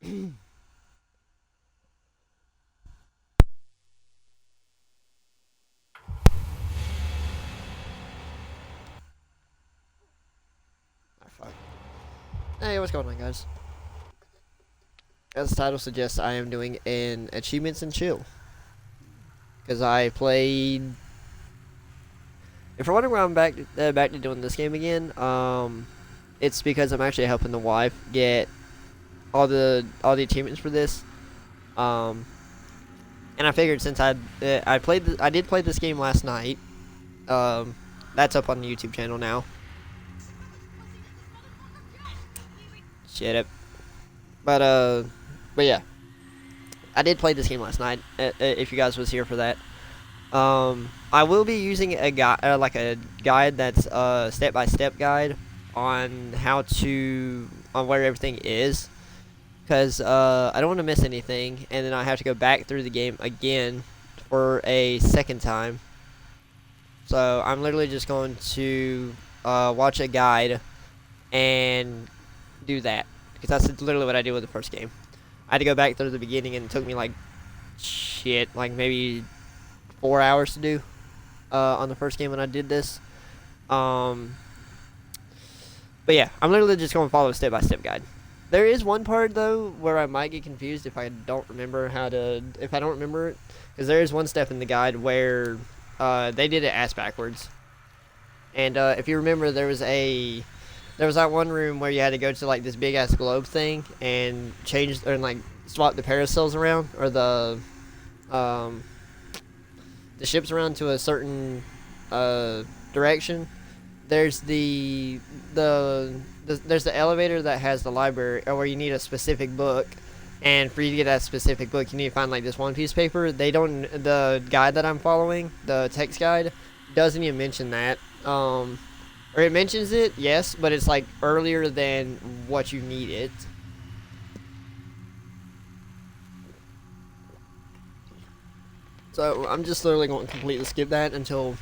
Hey, what's going on, guys? As the title suggests, I am doing an achievements and chill because I played. If you're wondering why I'm back to doing this game again, it's because I'm actually helping the wife get all the achievements for this. Um, and I figured since I did play this game last night. That's up on the YouTube channel now. Shut up. But yeah, I did play this game last night. If you guys was here for that, I will be using a guide, like a guide that's a step-by-step guide on on where everything is, because I don't want to miss anything, and then I have to go back through the game again for a second time. So I'm literally just going to watch a guide and do that, because that's literally what I did with the first game. I had to go back through the beginning, and it took me like maybe 4 hours to do on the first game when I did this. But yeah, I'm literally just going to follow a step-by-step guide. There is one part though where I might get confused if I don't remember it, because there is one step in the guide where they did it ass backwards. And if you remember, there was that one room where you had to go to like this big ass globe thing and swap the parasols around, or the ships around to a certain direction. There's there's the elevator that has the library, or where you need a specific book, and for you to get that specific book, you need to find like this one piece of paper. The guide that I'm following, the text guide, doesn't even mention that. Or it mentions it, yes, but it's like earlier than what you need it. So I'm just literally going to completely skip that until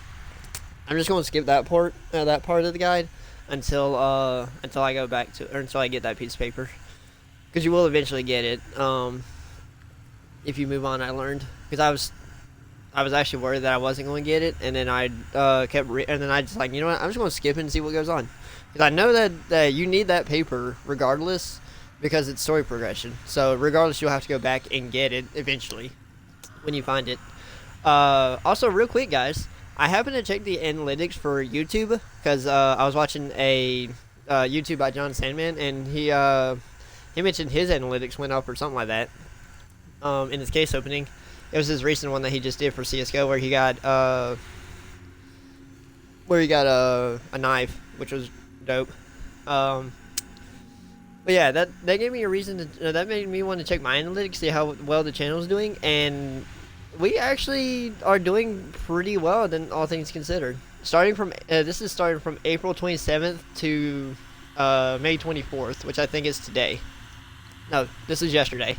I'm just going to skip that part of the guide until I go back to, or until I get that piece of paper, because you will eventually get it. If you move on, I learned, because I was actually worried that I wasn't going to get it, and then I and then I just like, you know what, I'm just going to skip it and see what goes on, because I know that you need that paper regardless, because it's story progression. So regardless, you'll have to go back and get it eventually when you find it. Also, real quick, guys, I happened to check the analytics for YouTube, because I was watching a YouTube by John Sandman, and he mentioned his analytics went up or something like that in his case opening. It was his recent one that he just did for CSGO, where he got a knife, which was dope. But yeah, that gave me a reason to that made me want to check my analytics, see how well the channel's doing, and we actually are doing pretty well, then all things considered. This is starting from April 27th to May 24th, which I think is today. No, this is yesterday.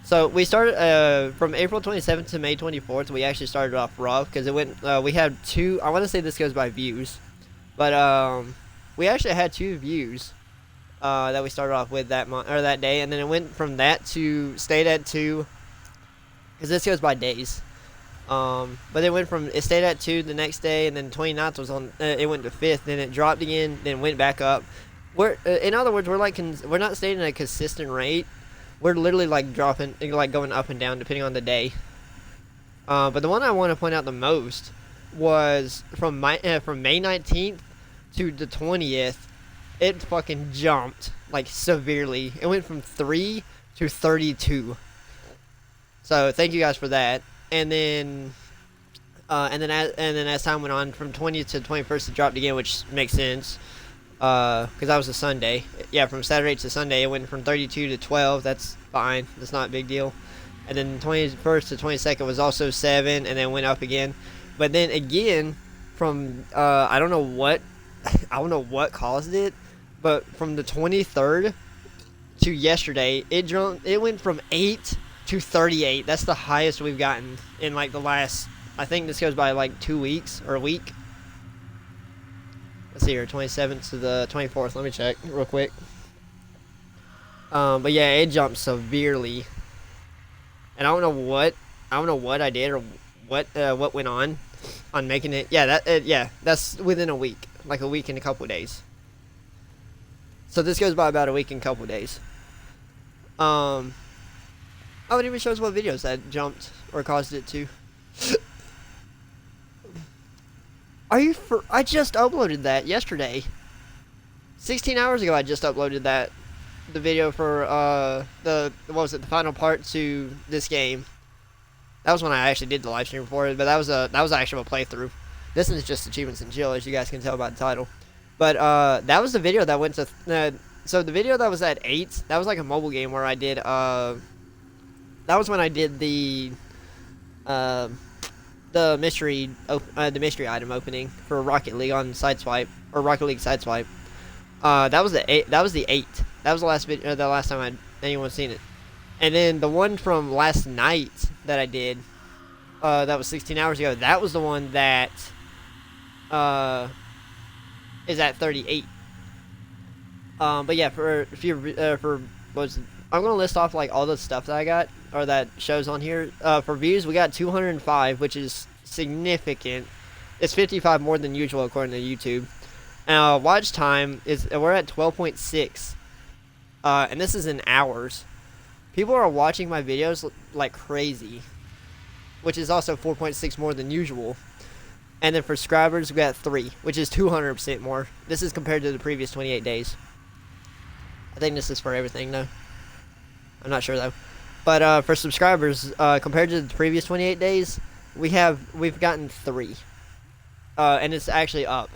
So we started from April 27th to May 24th. We actually started off rough, because it went. We had two. I want to say this goes by views, but we actually had 2 views that we started off with that month or that day, and then it went from that to stayed at 2, because this goes by days. But it stayed at 2 the next day, and then 29th was on. It went to 5th, then it dropped again, then went back up. In other words, we're not staying at a consistent rate. We're literally like dropping, like going up and down depending on the day. But the one I want to point out the most was from May 19th to the 20th. It fucking jumped like severely. It went from 3 to 32. So thank you guys for that. And then as time went on, from 20th to 21st, it dropped again, which makes sense. Because that was a Sunday. Yeah, from Saturday to Sunday, it went from 32 to 12. That's fine. That's not a big deal. And then 21st to 22nd was also 7, and then went up again. But then again, from I don't know what caused it, but from the 23rd to yesterday, it went from 8 to 38. That's the highest we've gotten in like the last. I think this goes by like 2 weeks or a week. Let's see here, 27th to the 24th. Let me check real quick. But yeah, it jumped severely, and I don't know what I did or what went on making it. Yeah, yeah, that's within a week, like a week and a couple of days. So this goes by about a week and a couple of days. Oh, it even shows what videos that jumped or caused it to. I just uploaded that yesterday. 16 hours ago I just uploaded that. The video for what was it, the final part to this game. That was when I actually did the live stream for it, but that was actually a playthrough. This is just achievements and chill, as you guys can tell by the title. But that was the video that went to so the video that was at 8, that was like a mobile game where I did that was when I did the mystery item opening for Rocket League on Sideswipe, or Rocket League Sideswipe. That was the 8. That was the 8. That was the last video, the last time anyone seen it. And then the one from last night that I did, that was 16 hours ago. That was the one that is at 38. But yeah, I'm gonna list off like all the stuff that I got or that shows on here. For views, we got 205, which is significant. It's 55 more than usual according to YouTube. Watch time we're at 12.6, and this is in hours. People are watching my videos like crazy, which is also 4.6 more than usual. And then for subscribers, we got 3, which is 200% more. This is compared to the previous 28 days. I think this is for everything, though. I'm not sure though. But for subscribers, compared to the previous 28 days, we've gotten 3, and it's actually up.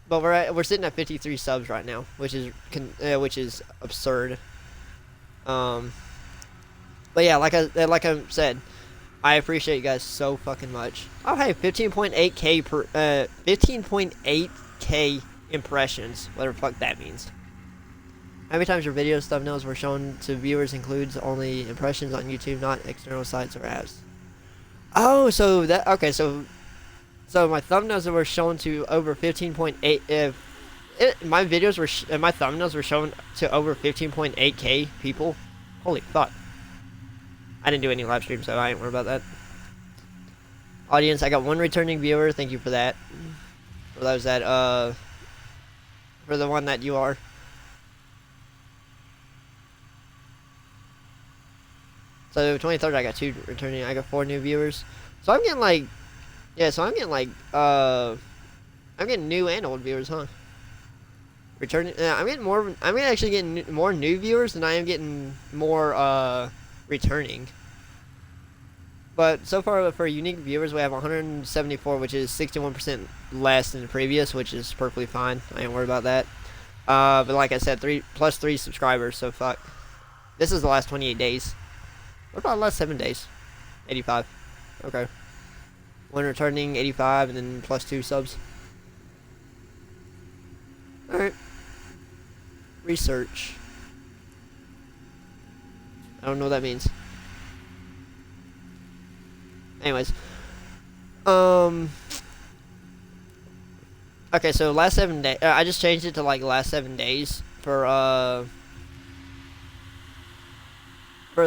But we're sitting at 53 subs right now, which is absurd. But yeah, like I said, I appreciate you guys so fucking much. Oh hey, 15.8k impressions, whatever the fuck that means. How many times your videos thumbnails were shown to viewers includes only impressions on YouTube, not external sites or apps. Oh, so that okay, so my thumbnails were shown to over 15.8. My videos were my thumbnails were shown to over 15.8k people. Holy fuck! I didn't do any live streams, so I ain't worried about that. Audience, I got 1 returning viewer. Thank you for that. For those that for the one that you are. So 23rd, I got 2 returning. I got 4 new viewers. So I'm getting like, yeah. So I'm getting like, I'm getting new and old viewers, huh? Returning. I'm getting more. I'm actually getting more new viewers than I am getting more returning. But so far for unique viewers, we have 174, which is 61% less than the previous, which is perfectly fine. I ain't worried about that. But like I said, 3 subscribers. So fuck. This is the last 28 days. What about the last 7 days? 85. Okay. 1 returning, 85, and then plus 2 subs. Alright. Research. I don't know what that means. Anyways. Okay, so last 7 days. I just changed it to like last 7 days for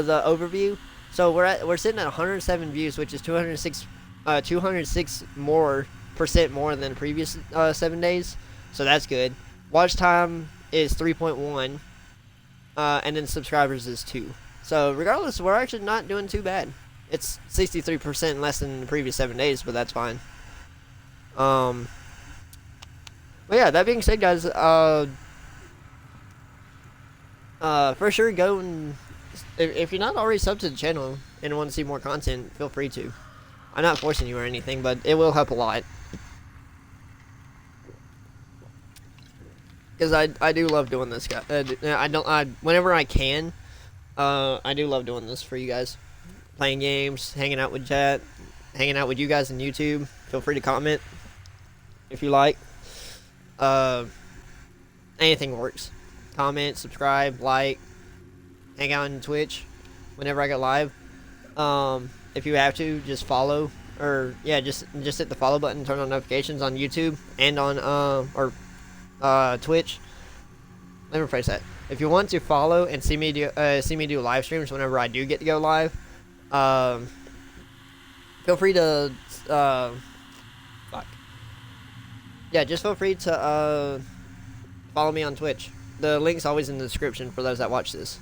the overview. So we're sitting at 107 views, which is 206 more than the previous 7 days. So that's good. Watch time is 3.1, and then subscribers is 2. So regardless, we're actually not doing too bad. It's 63% less than the previous 7 days, but that's fine. But yeah, that being said, guys, for sure go and if you're not already subbed to the channel and want to see more content, feel free to. I'm not forcing you or anything, but it will help a lot. Because I do love doing this, guy. Whenever I can, I do love doing this for you guys. Playing games, hanging out with chat, hanging out with you guys on YouTube. Feel free to comment if you like. Anything works. Comment, subscribe, like, hang out on Twitch whenever I go live. If you have to, just follow, or yeah, just hit the follow button, turn on notifications on YouTube and on Twitch. Let me rephrase that. if you want to follow and see me do live streams whenever I do get to go live, feel free to fuck. Yeah, just feel free to follow me on Twitch. The link's always in the description for those that watch this.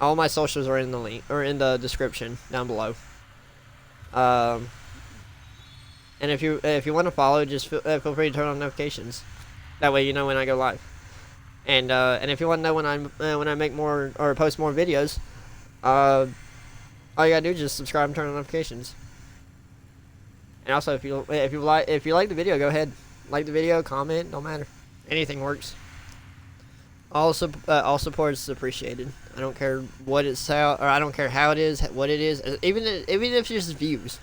All my socials are in the link or in the description down below. And if you want to follow, just feel free to turn on notifications. That way you know when I go live. And if you want to know when I make more or post more videos, all you gotta do is just subscribe and turn on notifications. And also, if you like the video, go ahead, like the video, comment, don't matter, anything works. All support is appreciated. I don't care what it's or I don't care how it is, what it is, even if it's just views.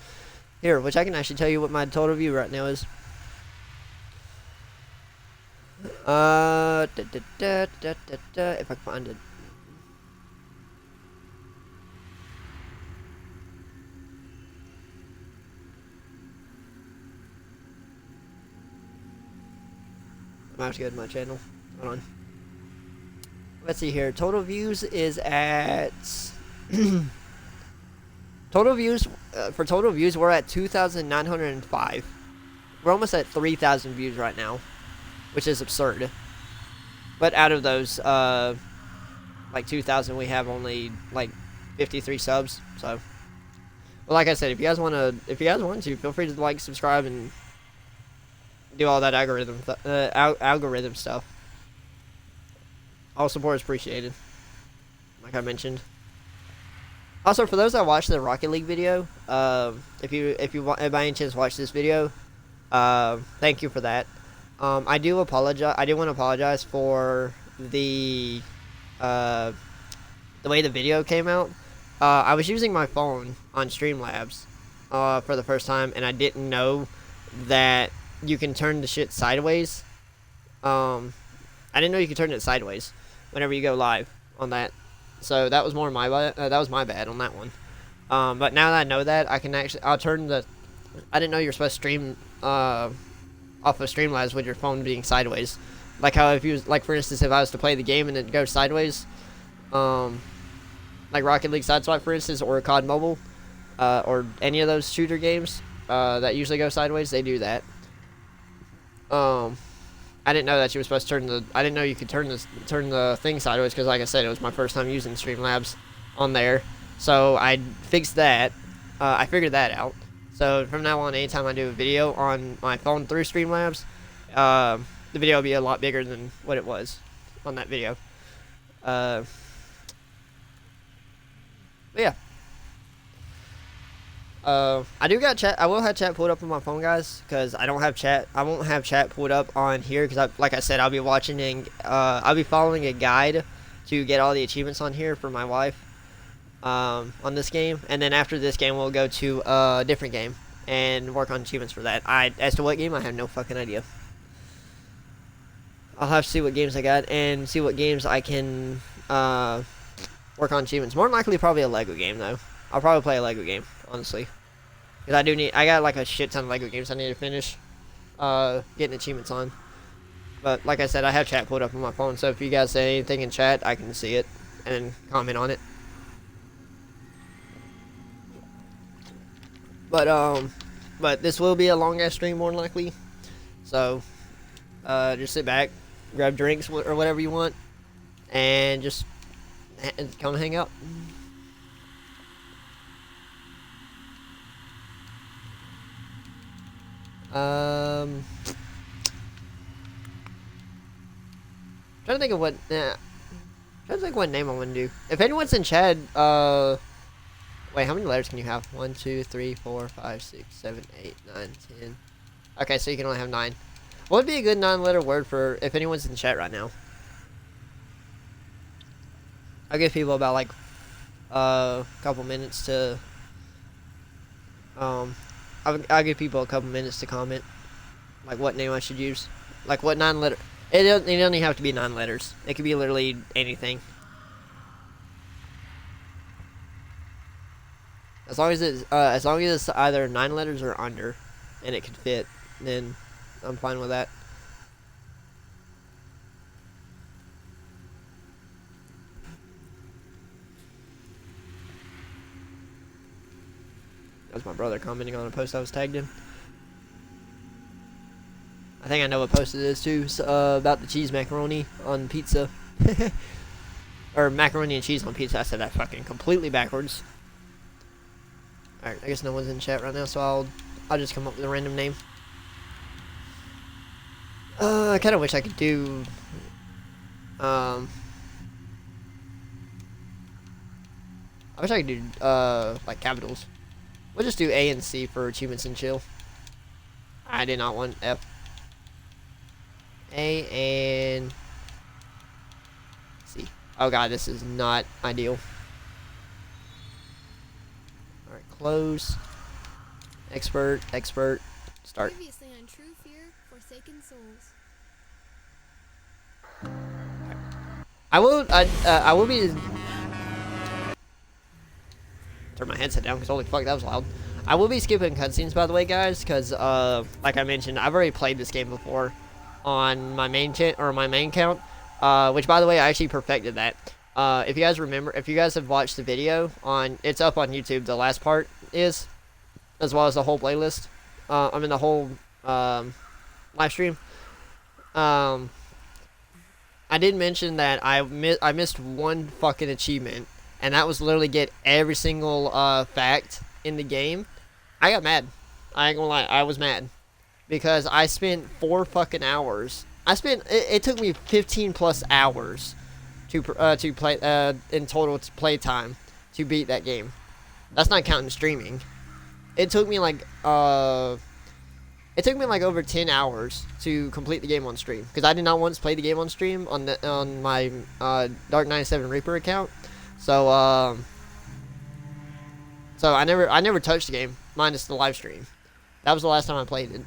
Here, which I can actually tell you what my total view right now is. If I can find it. I'm about to go to my channel. Hold on. Let's see here. Total views is at total views we're at 2,905. We're almost at 3,000 views right now, which is absurd. But out of those like 2,000, we have only like 53 subs. So, well, like I said, if you guys want to, feel free to like, subscribe, and do all that algorithm stuff. All support is appreciated, like I mentioned. Also, for those that watched the Rocket League video, if you by any chance watch this video, thank you for that. I do apologize. I do want to apologize for the way the video came out. I was using my phone on Streamlabs for the first time, and I didn't know that you can turn the shit sideways. I didn't know you could turn it sideways whenever you go live on that. So that was more my bad on that one. But now that I know that, I'll turn the. I didn't know you were supposed to stream off of Streamlabs with your phone being sideways. Like how if you for instance, if I was to play the game and it goes sideways, like Rocket League Sideswipe for instance, or COD Mobile, or any of those shooter games that usually go sideways, they do that. I didn't know that you were supposed to I didn't know you could turn the thing sideways, because like I said, it was my first time using Streamlabs on there. So I fixed that. I figured that out. So from now on, anytime I do a video on my phone through Streamlabs, the video will be a lot bigger than what it was on that video. But yeah. I do got chat. I will have chat pulled up on my phone, guys, because I don't have chat. I won't have chat pulled up on here because, like I said, I'll be watching and I'll be following a guide to get all the achievements on here for my wife on this game, and then after this game, we'll go to a different game and work on achievements for that. As to what game, I have no fucking idea. I'll have to see what games I got and see what games I can work on achievements. More than likely, probably a Lego game though. I'll probably play a Lego game, honestly. Because I got like a shit ton of Lego games I need to finish getting achievements on. But like I said, I have chat pulled up on my phone, so if you guys say anything in chat, I can see it and comment on it. But this will be a long ass stream more than likely. So just sit back, grab drinks or whatever you want, and just come hang out. Trying to think of what name I want to do. If anyone's in chat, wait, how many letters can you have? 1, 2, 3, 4, 5, 6, 7, 8, 9, 10. Okay, so you can only have 9. What would be a good 9-letter word for if anyone's in chat right now? I'll give people about like a couple minutes to I'll give people a couple minutes to comment, like what name I should use, like what 9-letter. It doesn't even have to be 9 letters. It could be literally anything. As long as it's either 9 letters or under, and it could fit, then I'm fine with that. my brother commenting on a post I was tagged in. I think I know what post it is too. About the cheese macaroni on pizza. Or macaroni and cheese on pizza. I said that fucking completely backwards. Alright, I guess no one's in chat right now, so I'll just come up with a random name. I kind of wish I could do... I wish I could do, like, capitals. We'll just do A and C for achievements and chill. I did not want F. A and C. Oh god, this is not ideal. Alright, close. Expert, start. Previously on True Fear, Forsaken Souls. I will be... Turn my headset down because holy fuck, that was loud. I will be skipping cutscenes, by the way, guys, because like I mentioned, I've already played this game before on my main account, which by the way, I actually perfected that. If you guys remember, if you guys have watched the video on, it's up on YouTube. The last part is, as well as the whole playlist. I mean the whole live stream. I did mention that I missed one fucking achievement. And that was literally get every single fact in the game. I got mad. I ain't gonna lie, I was mad. Because I spent 4 fucking hours. It took me 15 plus hours to play, in total play time to beat that game. That's not counting streaming. It took me like, over 10 hours to complete the game on stream. Because I did not once play the game on stream on my Dark 97 Reaper account. So I never touched the game, minus the live stream. That was the last time I played it.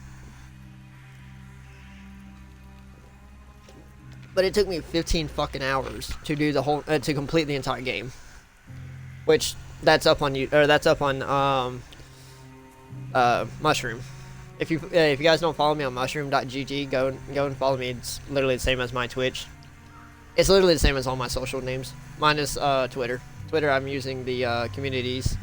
But it took me 15 fucking hours to do the whole, to complete the entire game. Which that's up on Mushroom. If you guys don't follow me on mushroom.gg, go and follow me. It's literally the same as my Twitch. It's literally the same as all my social names, minus Twitter. Twitter, I'm using the community's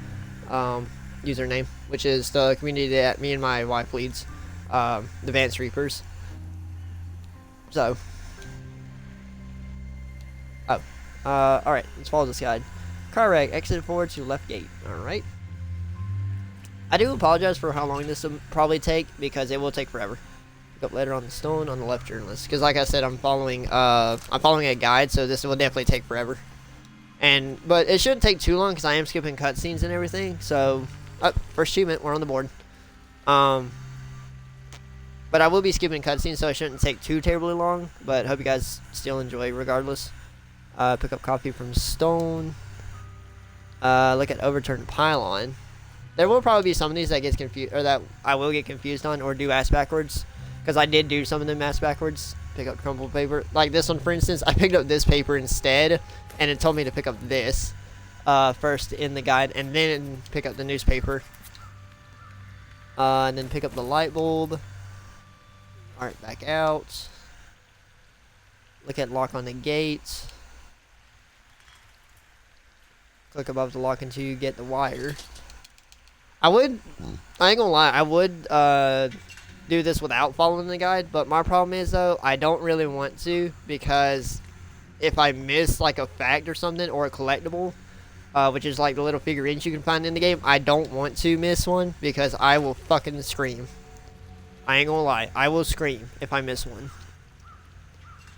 username, which is the community that me and my wife leads, the Vance Reapers. So, alright, let's follow this guide. Car wreck, exit forward to left gate. Alright. I do apologize for how long this will probably take, because it will take forever. Pick up later on the stone on the left journalist, because like I said, I'm following a guide, so this will definitely take forever. But it shouldn't take too long because I am skipping cutscenes and everything. So first achievement, we're on the board. But I will be skipping cutscenes, so it shouldn't take too terribly long. But hope you guys still enjoy regardless. Pick up coffee from stone. Look at overturned pylon. There will probably be some of these that gets confused, or that I will get confused on, or do ass backwards. Because I did do some of them ass backwards. Pick up crumpled paper. Like this one, for instance, I picked up this paper instead. And it told me to pick up this first in the guide. And then pick up the newspaper. And then pick up the light bulb. Alright, back out. Look at lock on the gate. Click above the lock until you get the wire. I ain't gonna lie, I would do this without following the guide, but my problem is though, I don't really want to, because if I miss like a fact or something, or a collectible, which is like the little figurines you can find in the game, I don't want to miss one, because I will fucking scream. I ain't gonna lie, I will scream if I miss one.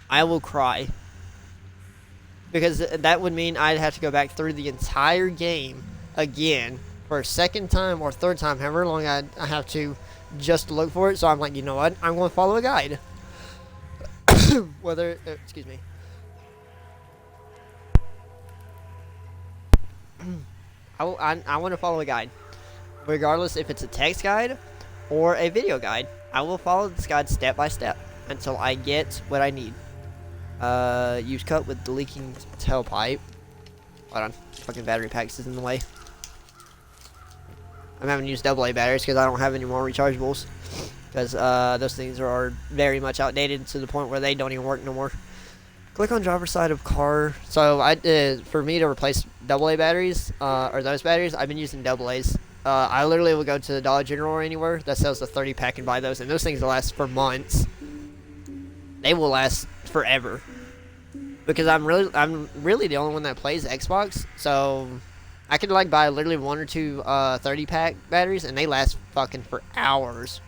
I will cry. Because that would mean I'd have to go back through the entire game again for a second time or third time, however long I have to, just to look for it. So I'm like, you know what? I'm going to follow a guide. Excuse me. I want to follow a guide. Regardless if it's a text guide or a video guide. I will follow this guide step by step until I get what I need. Use cut with the leaking tailpipe. Hold on. Fucking battery packs is in the way. I'm having to use AA batteries because I don't have any more rechargeables. Because those things are very much outdated to the point where they don't even work no more. Click on driver's side of car. So for me to replace AA batteries, or those batteries, I've been using AA's. I literally will go to the Dollar General or anywhere that sells the 30 pack and buy those, and those things will last for months. They will last forever because I'm really the only one that plays Xbox, so I could like buy literally 1 or 2 30 pack batteries, and they last fucking for hours.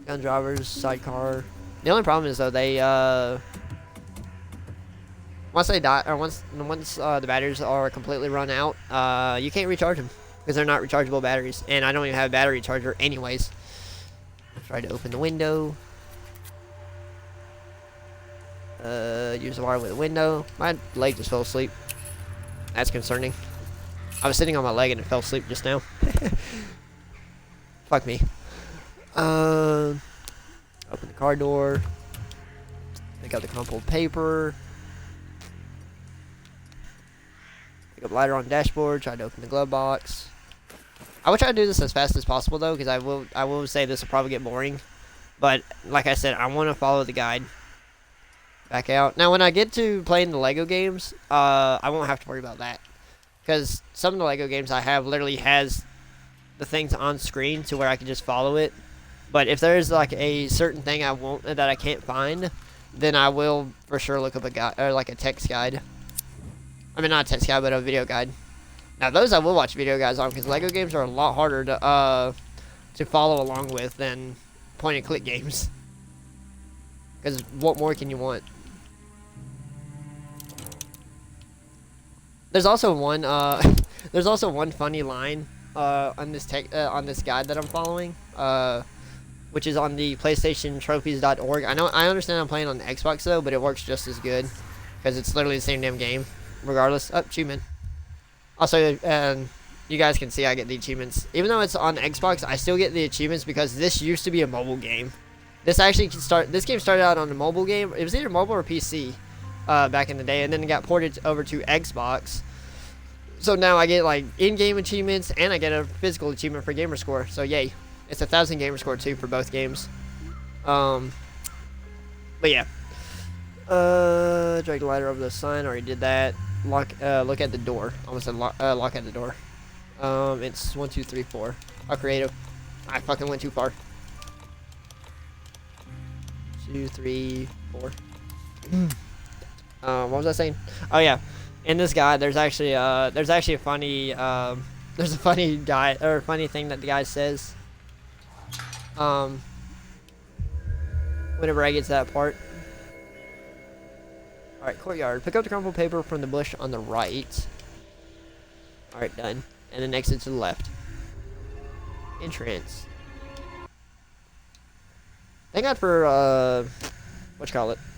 Gun drivers, sidecar. The only problem is though they once they die, or once the batteries are completely run out, you can't recharge them because they're not rechargeable batteries, and I don't even have a battery charger anyways. Try to open the window. Use the wire with the window. My leg just fell asleep. That's concerning. I was sitting on my leg and it fell asleep just now. Fuck me. Open the car door. Pick up the crumpled paper. Pick up lighter on dashboard. Try to open the glove box. I will try to do this as fast as possible though, because I will say this will probably get boring. But like I said, I want to follow the guide. Back out. Now when I get to playing the Lego games, I won't have to worry about that. Because some of the Lego games I have literally has the things on screen to where I can just follow it. But if there's like a certain thing that I can't find, then I will for sure look up a guide or like a text guide. I mean not a text guide, but a video guide. Now those I will watch video guides on because Lego games are a lot harder to follow along with than point and click games. Because what more can you want? There's also one funny line on this guide that I'm following, which is on the PlayStationTrophies.org. I understand I'm playing on the Xbox though, but it works just as good because it's literally the same damn game, regardless. Oh, achievement. Also, you guys can see I get the achievements, even though it's on Xbox. I still get the achievements because this used to be a mobile game. This game started out on a mobile game. It was either mobile or PC. Back in the day, and then it got ported over to Xbox. So now I get like in-game achievements, and I get a physical achievement for gamer score. So yay, it's 1,000 gamer score too for both games. But yeah, drag the lighter over the sign. Already did that. Look at the door. Almost said lock at the door. It's 1, 2, 3, 4. How creative! I fucking went too far. 2, 3, 4. What was I saying? Oh yeah, in this guide, there's actually a funny guy or funny thing that the guy says. Whenever I get to that part. All right, courtyard. Pick up the crumpled paper from the bush on the right. All right, done. And then exit to the left. Entrance. Thank God for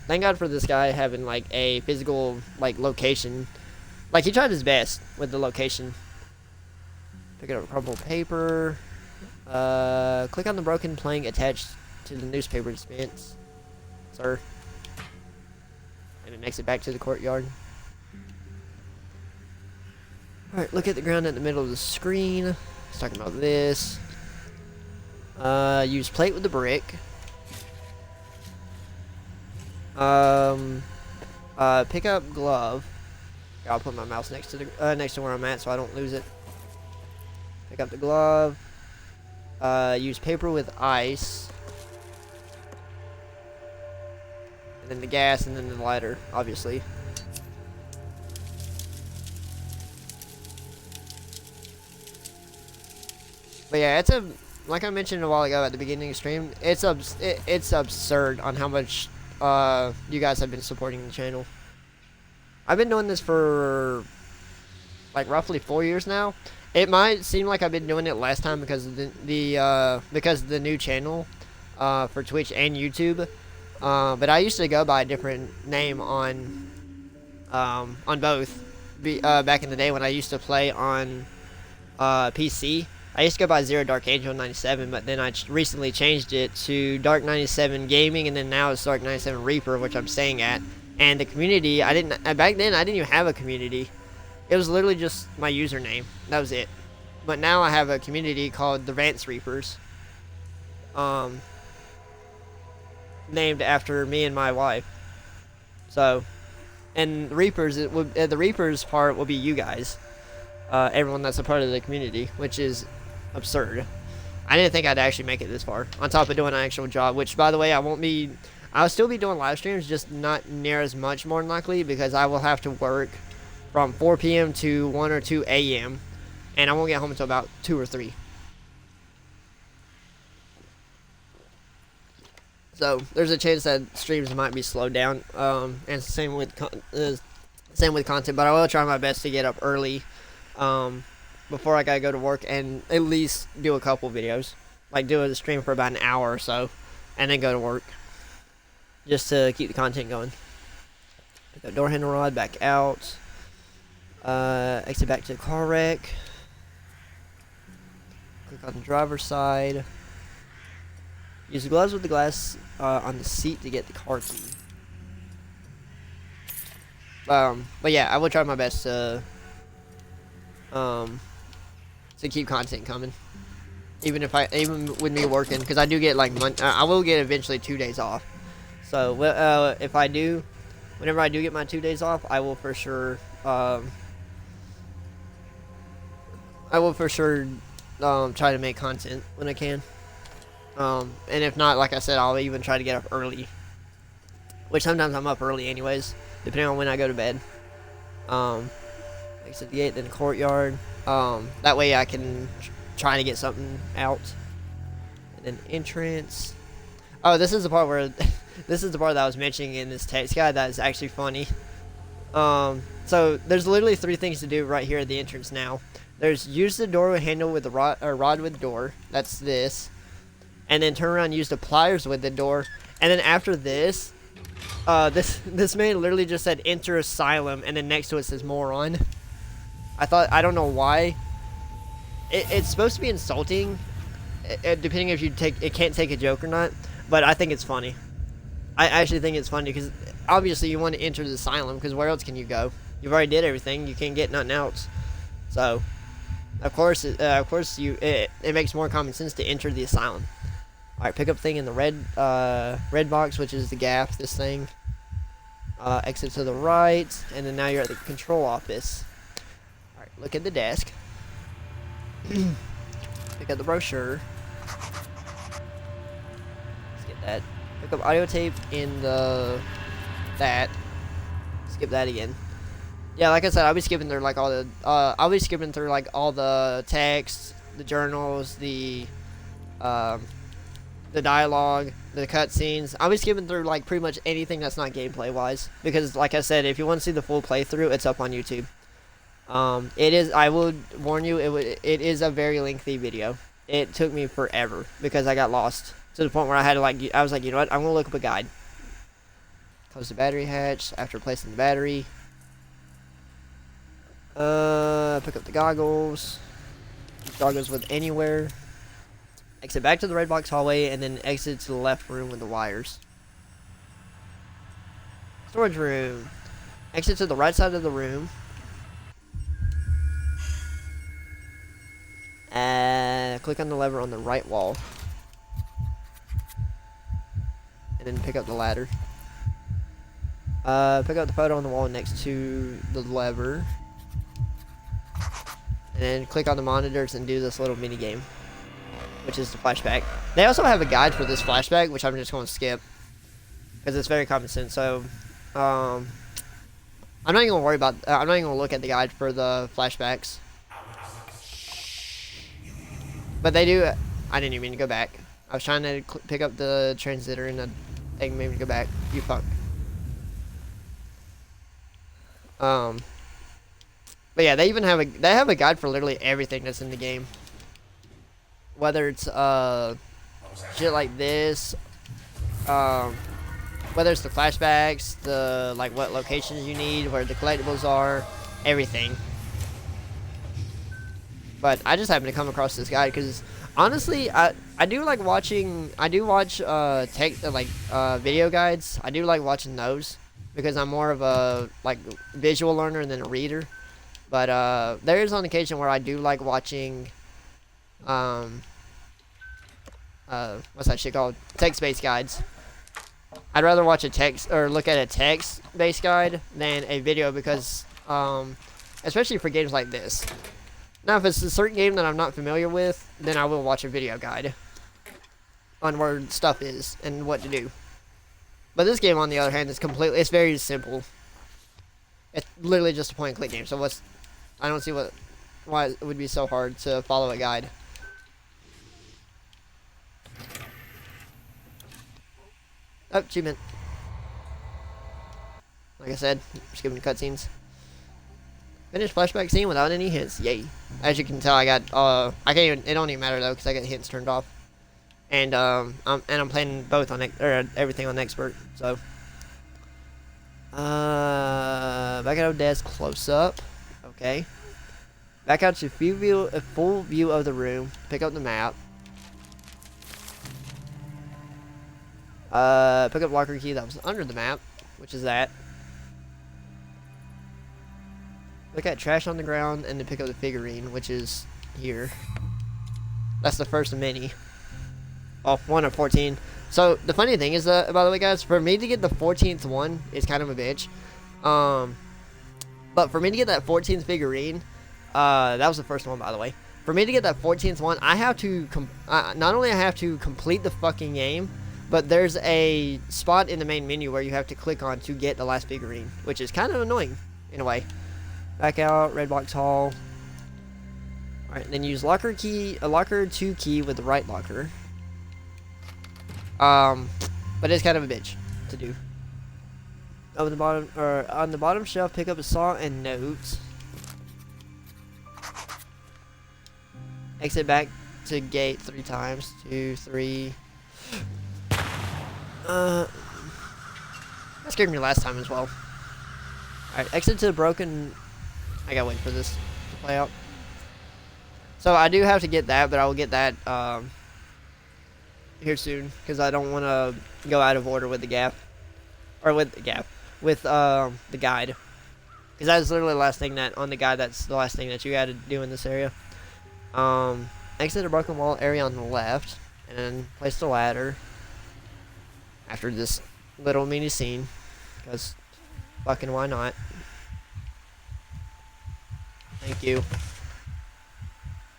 Thank God for this guy having like a physical like location. Like he tried his best with the location. Pick up crumpled paper. Click on the broken plank attached to the newspaper dispense, sir. And it makes it back to the courtyard. Alright, look at the ground in the middle of the screen. It's talking about this. Use plate with the brick. Pick up glove. Here, I'll put my mouse next to where I'm at so I don't lose it. Pick up the glove. Use paper with ice. And then the gas, and then the lighter, obviously. But yeah, like I mentioned a while ago at the beginning of the stream, it's absurd on how much you guys have been supporting the channel. I've been doing this for like roughly 4 years now. It might seem like I've been doing it last time because of the new channel for Twitch and YouTube. But I used to go by a different name on both. Back in the day when I used to play on PC, I used to go by Zero Dark Angel 97, but then I recently changed it to Dark 97 Gaming, and then now it's Dark 97 Reaper, which I'm staying at. And the community, back then I didn't even have a community. It was literally just my username. That was it. But now I have a community called the Vance Reapers. Named after me and my wife. So, and the Reapers part will be you guys. everyone that's a part of the community, which is absurd. I didn't think I'd actually make it this far. On top of doing an actual job, which, by the way, I'll still be doing live streams, just not near as much, more than likely, because I will have to work from 4 p.m. to 1 or 2 a.m. and I won't get home until about 2 or 3. So there's a chance that streams might be slowed down, and same with content. But I will try my best to get up early, before I gotta go to work, and at least do a couple videos, like do a stream for about an hour or so, and then go to work, just to keep the content going. Pick up door handle rod, back out, exit back to the car wreck, click on the driver's side. Use the gloves with the glass on the seat to get the car key. But yeah, I will try my best to keep content coming, even with me working, because I do get like I will get eventually 2 days off. So whenever I do get my 2 days off, I will for sure try to make content when I can. And if not, like I said, I'll even try to get up early, which sometimes I'm up early anyways, depending on when I go to bed. Exit the gate, then the courtyard. That way I can try to get something out. And then entrance. Oh, this is the part where this is the part that I was mentioning in this text guide that is actually funny. So there's literally 3 things to do right here at the entrance now. There's use the door handle with the rod with the door. That's this. And then turn around and use the pliers with the door. And then after this, this man literally just said enter asylum, and then next to it says moron. I don't know why. It's supposed to be insulting, depending if it can't take a joke or not. But I think it's funny. I actually think it's funny because obviously you want to enter the asylum, because where else can you go? You've already did everything. You can't get nothing else. So, of course, it makes more common sense to enter the asylum. Alright, pick up thing in the red box, which is the gaff, this thing. Exit to the right, and then now you're at the control office. Alright, look at the desk. Pick up the brochure. Let's get that. Pick up audio tape in that. Skip that again. Yeah, like I said, I'll be skipping through like all the text, the journals, the dialogue, the cutscenes. I'll be skipping through like pretty much anything that's not gameplay wise, because like I said, if you want to see the full playthrough, it's up on YouTube. It is. I will warn you, it is a very lengthy video. It took me forever because I got lost to the point where I was like, you know what? I'm gonna look up a guide. Close the battery hatch after replacing the battery. Pick up the goggles. Goggles with anywhere. Exit back to the red box hallway, and then exit to the left room with the wires. Storage room. Exit to the right side of the room. Click on the lever on the right wall. And then pick up the ladder. Pick up the photo on the wall next to the lever. And then click on the monitors and do this little mini game, which is the flashback. They also have a guide for this flashback, which I'm just going to skip because it's very common sense. So, I'm not even going to worry about. I'm not even going to look at the guide for the flashbacks. But they do. I didn't even mean to go back. I was trying to pick up the transitor, and the thing made me go back. You fuck. But yeah, they have a guide for literally everything that's in the game. Whether it's shit like this, whether it's the flashbacks, the like what locations you need, where the collectibles are, everything. But I just happened to come across this guide because honestly, I do like watching. I do watch video guides. I do like watching those because I'm more of a like visual learner than a reader. But there is on occasion where I do like watching what's that shit called? Text-based guides. I'd rather watch a text or look at a text-based guide than a video because especially for games like this. Now, if it's a certain game that I'm not familiar with, then I will watch a video guide on where stuff is and what to do. But this game, on the other hand, is completely, it's very simple. It's literally just a point and click game. So I don't see why it would be so hard to follow a guide. Oh, achievement. Like I said, skipping cutscenes. Finish flashback scene without any hints. Yay. As you can tell, I got, I can't even, it don't even matter though, because I got hints turned off. And, I'm playing both on, everything on expert, so. Back out of desk, close up. Okay. Back out to a full view of the room. Pick up the map. Pick up locker key that was under the map, which is that. Look at trash on the ground and then pick up the figurine, which is here. That's the first of many. Oh, 1 of 14. So the funny thing is, by the way, guys, for me to get the 14th one is kind of a bitch. But for me to get that 14th figurine, that was the first one, by the way. For me to get that 14th one, I have to not only I have to complete the fucking game, but there's a spot in the main menu where you have to click on to get the last figurine, which is kind of annoying in a way. Back out, red box hall. Alright, then use locker 2 key with the right locker. But it's kind of a bitch to do. On the bottom shelf, pick up a saw and notes. Exit back to gate 3 times. 2, 3. That scared me last time as well. Alright, exit to the broken. I gotta wait for this to play out. So I do have to get that, but I will get that here soon, because I don't want to go out of order with the gap, or with the gap, with the guide, because that's literally the last thing that on the guide. That's the last thing that you got to do in this area. Exit the broken wall area on the left, and then place the ladder after this little mini scene, because fucking why not? Thank you.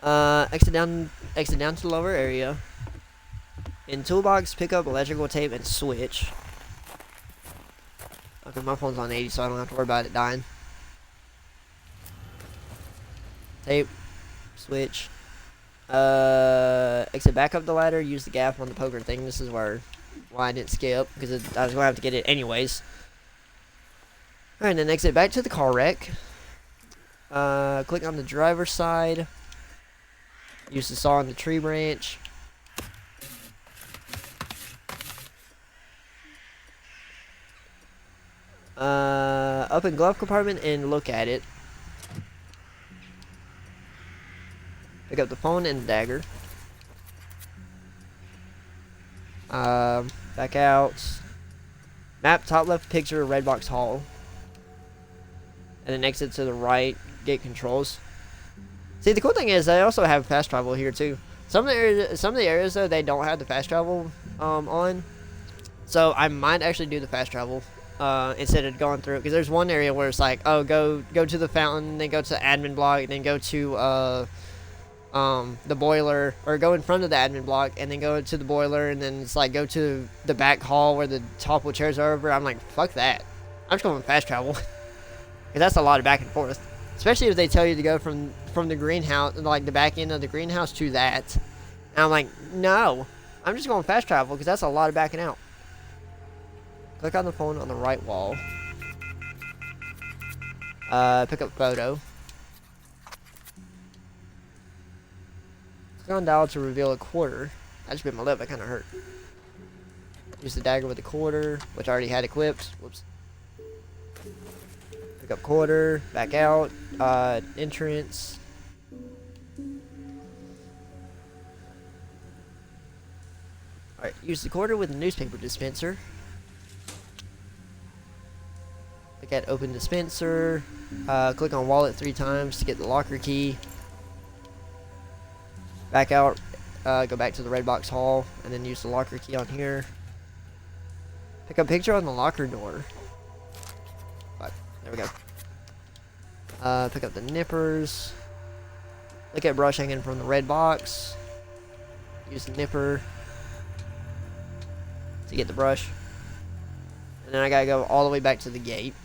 Exit down to the lower area. In toolbox, pick up electrical tape and switch. Okay, my phone's on 80, so I don't have to worry about it dying. Tape, switch. Exit back up the ladder. Use the gap on the poker thing. This is why I didn't skip, because I was gonna have to get it anyways. Alright, then exit back to the car wreck. Click on the driver's side. Use the saw on the tree branch. Open glove compartment and look at it. Pick up the phone and the dagger. Back out. Map top left picture red box hall. And then exit to the right. Gate controls. See, the cool thing is they also have fast travel here too. Some of the areas though, they don't have the fast travel on. So I might actually do the fast travel instead of going through it, because there's one area where it's like, oh, go to the fountain, then go to the admin block, then go to the boiler, or go in front of the admin block and then go to the boiler, and then it's like go to the back hall where the topple chairs are over. I'm like, fuck that. I'm just going fast travel. Because that's a lot of back and forth. Especially if they tell you to go from the greenhouse, like the back end of the greenhouse to that. And I'm like, no. I'm just going fast travel, because that's a lot of backing out. Click on the phone on the right wall. Pick up photo. Click on dial to reveal a quarter. I just bit my lip, that kind of hurt. Use the dagger with the quarter, which I already had equipped. Whoops. Pick up quarter, back out, entrance. Alright, use the quarter with the newspaper dispenser. Look at open dispenser. Click on wallet 3 times to get the locker key. Back out, go back to the red box hall, and then use the locker key on here. Pick up picture on the locker door. There we go. Pick up the nippers. Look at brush hanging from the red box. Use the nipper to get the brush. And then I gotta go all the way back to the gate,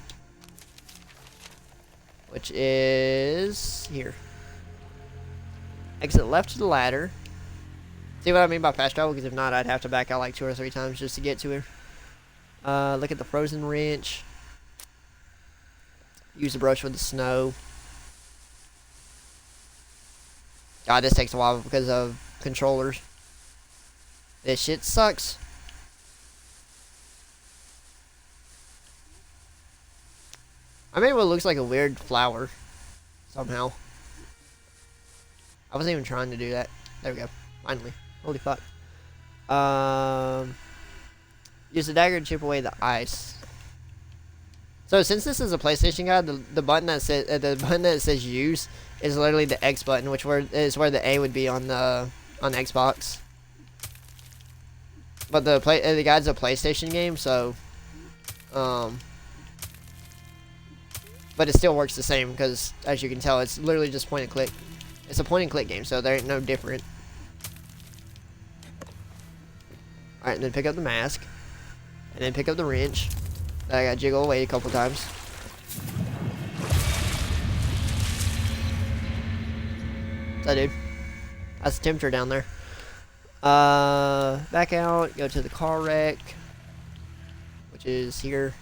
which is here. Exit left to the ladder. See what I mean by fast travel? Because if not, I'd have to back out like 2 or 3 times just to get to her. Look at the frozen wrench. Use the brush with the snow. God, this takes a while because of controllers. This shit sucks. I made what looks like a weird flower. Somehow. I wasn't even trying to do that. There we go. Finally. Holy fuck. Use the dagger to chip away the ice. So since this is a PlayStation guide, the button that says use is literally the X button, which is where the A would be on Xbox. But the guide's a PlayStation game, so but it still works the same because, as you can tell, it's literally just point and click. It's a point and click game, so there ain't no different. Alright, and then pick up the mask. And then pick up the wrench. That I gotta jiggle away a couple times. What's that, dude? That's the temperature down there. Back out, go to the car wreck, which is here.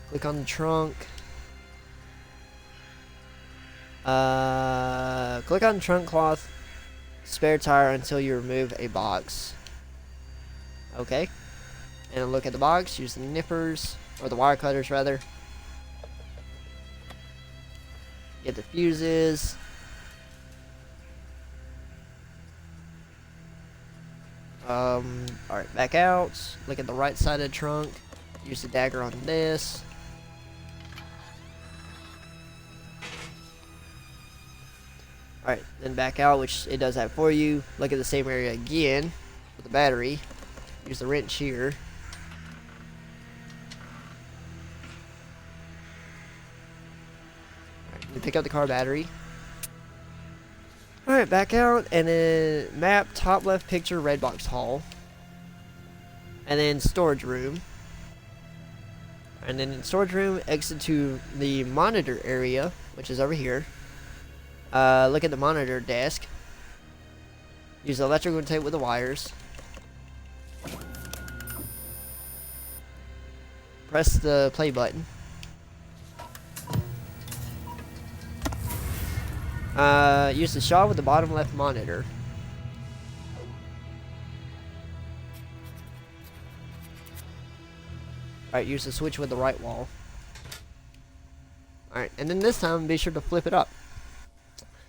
Click on the trunk. Click on trunk cloth, spare tire until you remove a box. Okay. And look at the box, use the nippers, or the wire cutters rather. Get the fuses. Alright, back out. Look at the right side of the trunk. Use the dagger on this. Alright, then back out, which it does that for you. Look at the same area again with the battery. Use the wrench here. Alright, then pick up the car battery. Alright, back out, and then map top left picture red box hall. And then storage room. And then in storage room, exit to the monitor area, which is over here. Look at the monitor desk. Use the electrical tape with the wires. Press the play button. Use the shot with the bottom left monitor. Alright, use the switch with the right wall. Alright, and then this time be sure to flip it up.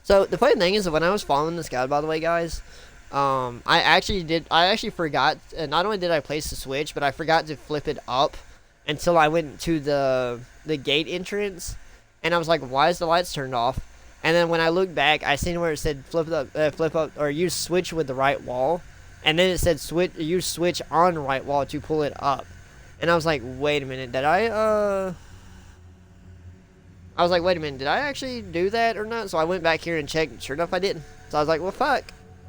So the funny thing is that when I was following this guide, by the way, guys, I actually forgot, not only did I place the switch, but I forgot to flip it up until I went to the gate entrance, and I was like, why is the lights turned off? And then when I looked back, I seen where it said flip up, or use switch with the right wall, and then it said use switch on right wall to pull it up. And I was like, wait a minute, did I was like, wait a minute, did I actually do that or not? So I went back here and checked. Sure enough, I didn't. So I was like, well, fuck.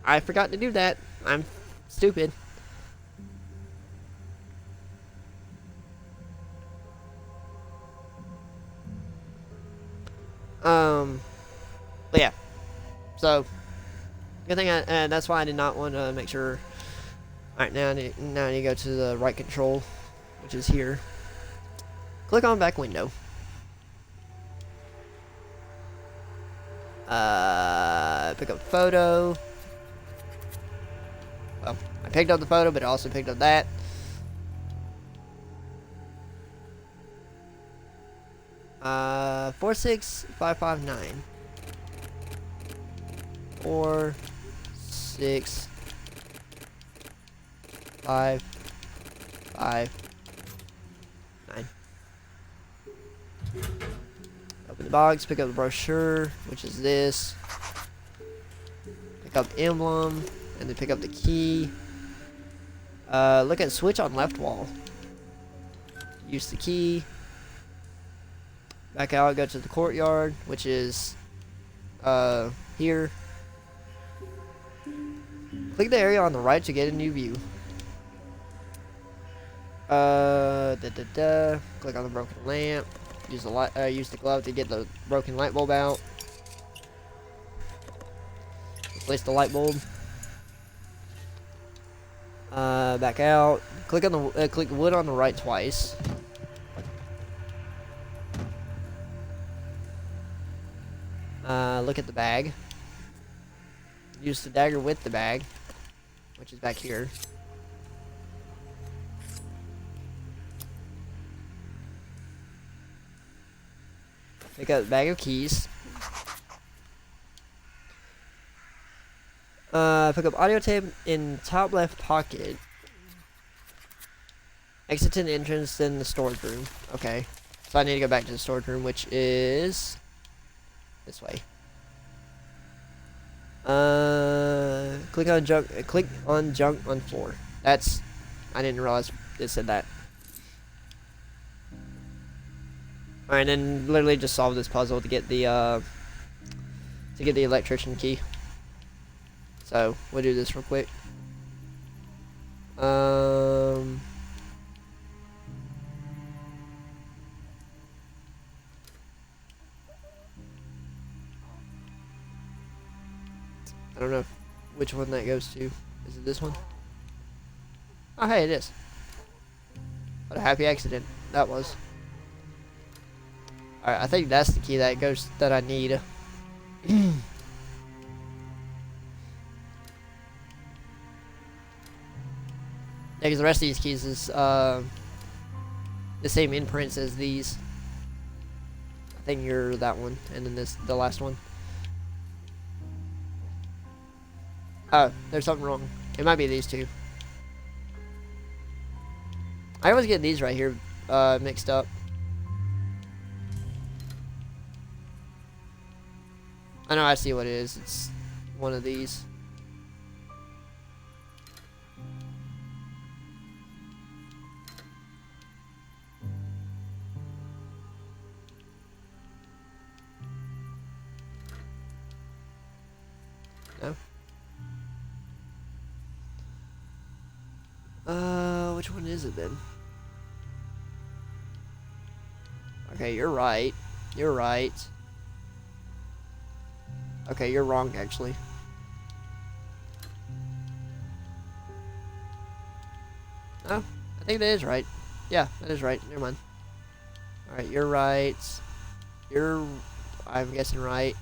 I forgot to do that. I'm stupid. But yeah. So, good thing that's why I did not want to make sure. Alright, now I need to go to the right control, which is here. Click on back window. Pick up photo. Well, I picked up the photo, but I also picked up that. Uh, 46559. 4, 6, 5, 5, 9. Open the box, pick up the brochure, which is this. Pick up emblem, and then pick up the key. Look at switch on left wall. Use the key. Back out, go to the courtyard, which is here. Click the area on the right to get a new view. Click on the broken lamp. Use the light. Use the glove to get the broken light bulb out. Replace the light bulb. Back out. Click on the click wood on the right twice. Look at the bag. Use the dagger with the bag, which is back here. Pick up the bag of keys. Pick up audio tape in top left pocket. Exit to the entrance, then the storage room. Okay. So I need to go back to the storage room, which is this way. Click on junk on floor. That's, I didn't realize it said that. Alright, then literally just solve this puzzle to get the electrician key. So we'll do this real quick. I don't know which one that goes to. Is it this one? Oh, hey, it is. What a happy accident that was. Alright, I think that's the key that I need. Yeah, because the rest of these keys is the same imprints as these. I think you're that one, and then the last one. Oh, there's something wrong. It might be these two. I always get these right here mixed up. I know, I see what it is. It's one of these. No? Which one is it then? Okay, you're right. You're right. Okay, you're wrong, actually. Oh, I think that is right. Yeah, that is right. Never mind. Alright, you're right. You're, I'm guessing, right.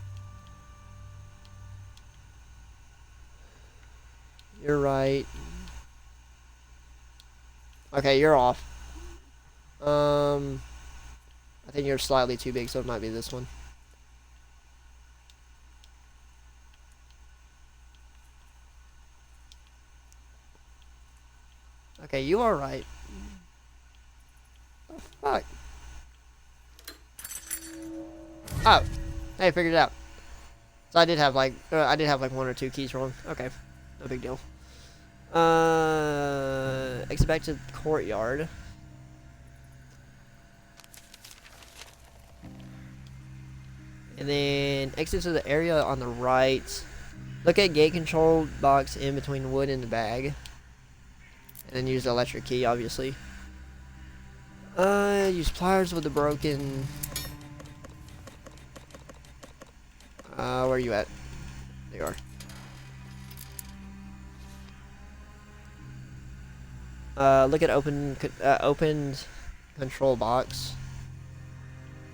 You're right. Okay, you're off. I think you're slightly too big, so it might be this one. Okay, you are right. Oh, fuck. Oh, hey, I figured it out. So I did have like one or two keys wrong. Okay, no big deal. Exit back to the courtyard. And then exit to the area on the right. Look at gate control box in between wood and the bag. And then use the electric key, obviously. Use pliers with the broken... where are you at? There you are. Look at opened control box.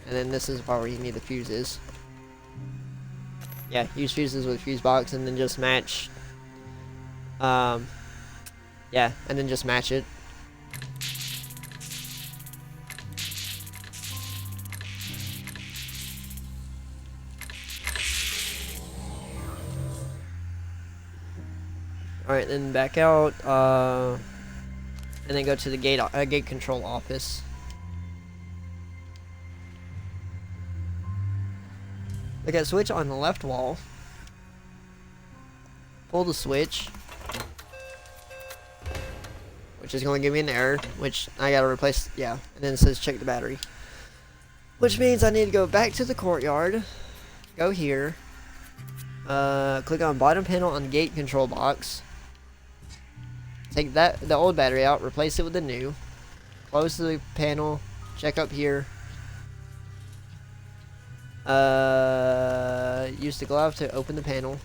And then this is the part where you need the fuses. Yeah, use fuses with fuse box and then just match. Yeah, and then just match it. Alright, then back out, and then go to the gate control office. Look at switch on the left wall. Pull the switch, which is going to give me an error, which I gotta replace. Yeah, and then it says check the battery. Which means I need to go back to the courtyard. Go here. Click on bottom panel on the gate control box. Take the old battery out, replace it with the new. Close the panel. Check up here. Use the glove to open the panel.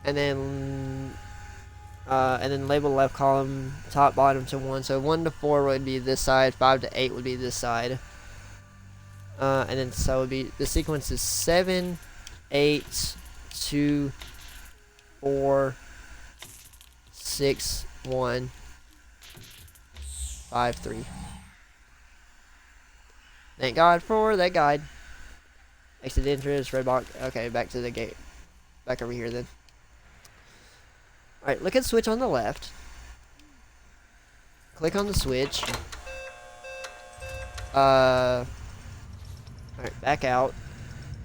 And then label left column top bottom to 1. So 1 to 4 would be this side, 5 to 8 would be this side. And then so it would be the sequence is 7, 8, 2, 4, 6, 1, 5, 3. Thank God for that guide. Exit entrance, red box. Okay, back to the gate. Back over here then. Alright, look at the switch on the left. Click on the switch. Alright, back out.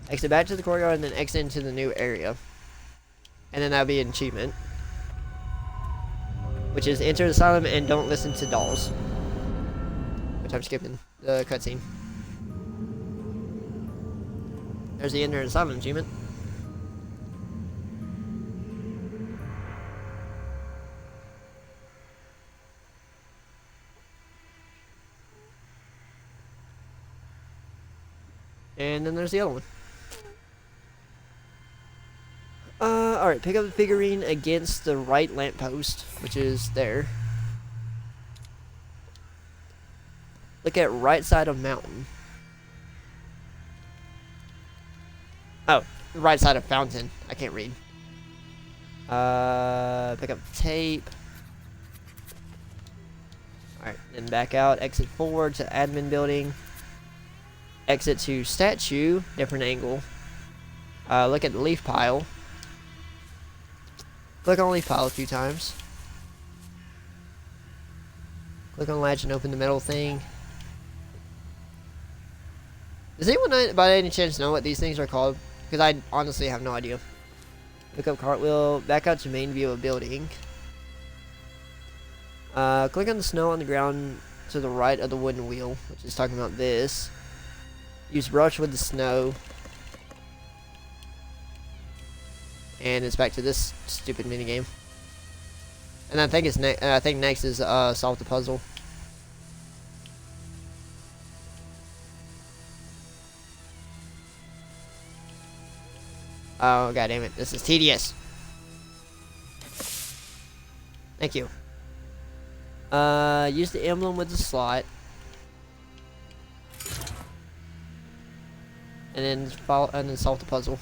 Exit back to the courtyard and then exit into the new area. And then that'll be an achievement. Which is enter the asylum and don't listen to dolls. Which I'm skipping the cutscene. There's the enter the asylum achievement. And then there's the other one. Alright, pick up the figurine against the right lamppost, which is there. Look at right side of mountain. Oh, the right side of fountain. I can't read. Pick up tape. Alright, then back out, exit forward to admin building. Exit to statue, different angle. Look at the leaf pile. Click on leaf pile a few times. Click on latch and open the metal thing. Does anyone by any chance know what these things are called? Because I honestly have no idea. Pick up cartwheel, back out to main view of building. Click on the snow on the ground to the right of the wooden wheel, which is talking about this. Use brush with the snow. And it's back to this stupid minigame. And I think it's next is solve the puzzle. Oh god damn it, this is tedious. Thank you. Use the emblem with the slot. And then solve the puzzle.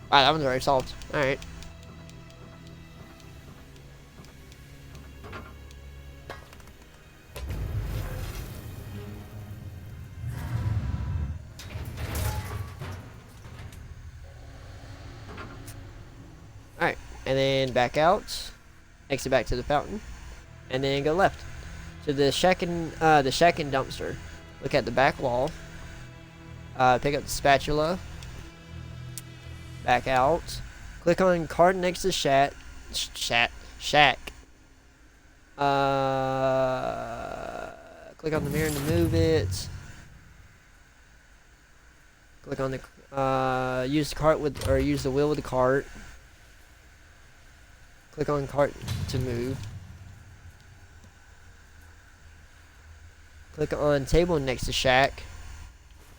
Wow, that one's already solved. Alright. Alright, and then back out, exit back to the fountain, and then go left to the shack and dumpster. Look at the back wall. Pick up the spatula. Back out. Click on cart next to shack. Click on the mirror to move it. Click on the use the cart with use the wheel with the cart. Click on cart to move. Click on table next to shack.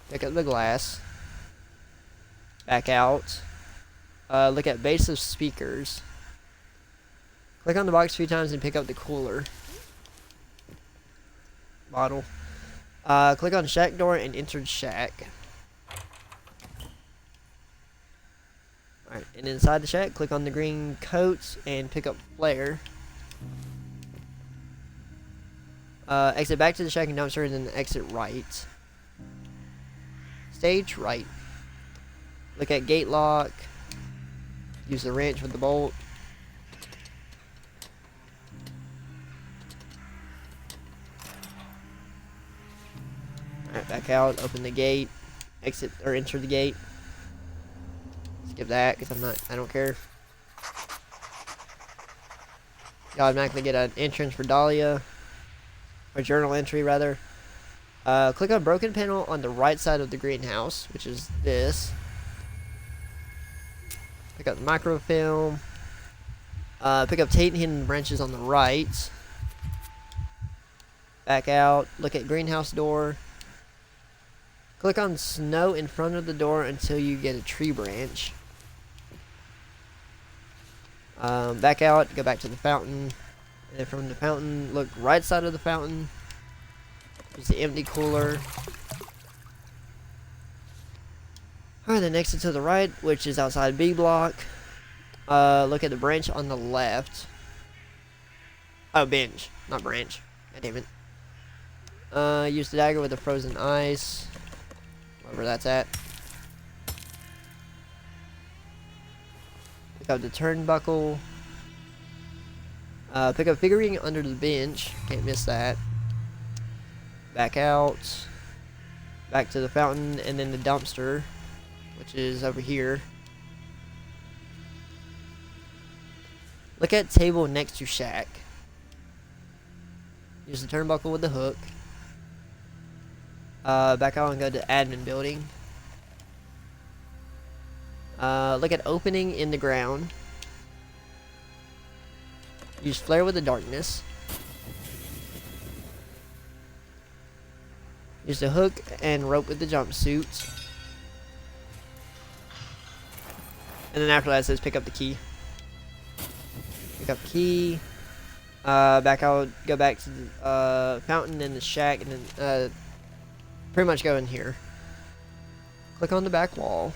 Pick up the glass. Back out. Look at base of speakers. Click on the box a few times and pick up the cooler bottle. Click on shack door and enter the shack. Alright, and inside the shack, click on the green coats and pick up flare. Exit back to the shack and dumpster and then exit right. Stage right. Look at gate lock. Use the wrench with the bolt. back out, open the gate, exit or enter the gate. Skip that because I don't care. You automatically get an entrance for Dahlia, or journal entry rather. Click on broken panel on the right side of the greenhouse, which is this. Pick up the microfilm. Pick up Tate and hidden branches on the right. Back out. Look at greenhouse door. Click on snow in front of the door until you get a tree branch. Back out. Go back to the fountain. And then from the fountain, look right side of the fountain. There's the empty cooler. Alright, then exit to the right, which is outside B block. Look at the branch on the left. Oh, bench, not branch. God damn it. Use the dagger with the frozen ice. Wherever that's at. Pick up the turnbuckle. Pick up figurine under the bench. Can't miss that. Back out. Back to the fountain and then the dumpster, which is over here. Look at table next to shack. Use the turnbuckle with the hook. Back out and go to admin building. Look at opening in the ground. Use flare with the darkness. Use the hook and rope with the jumpsuit. And then after that it says pick up the key. Pick up key. Back out, go back to the fountain and the shack, and then pretty much go in here. Click on the back wall.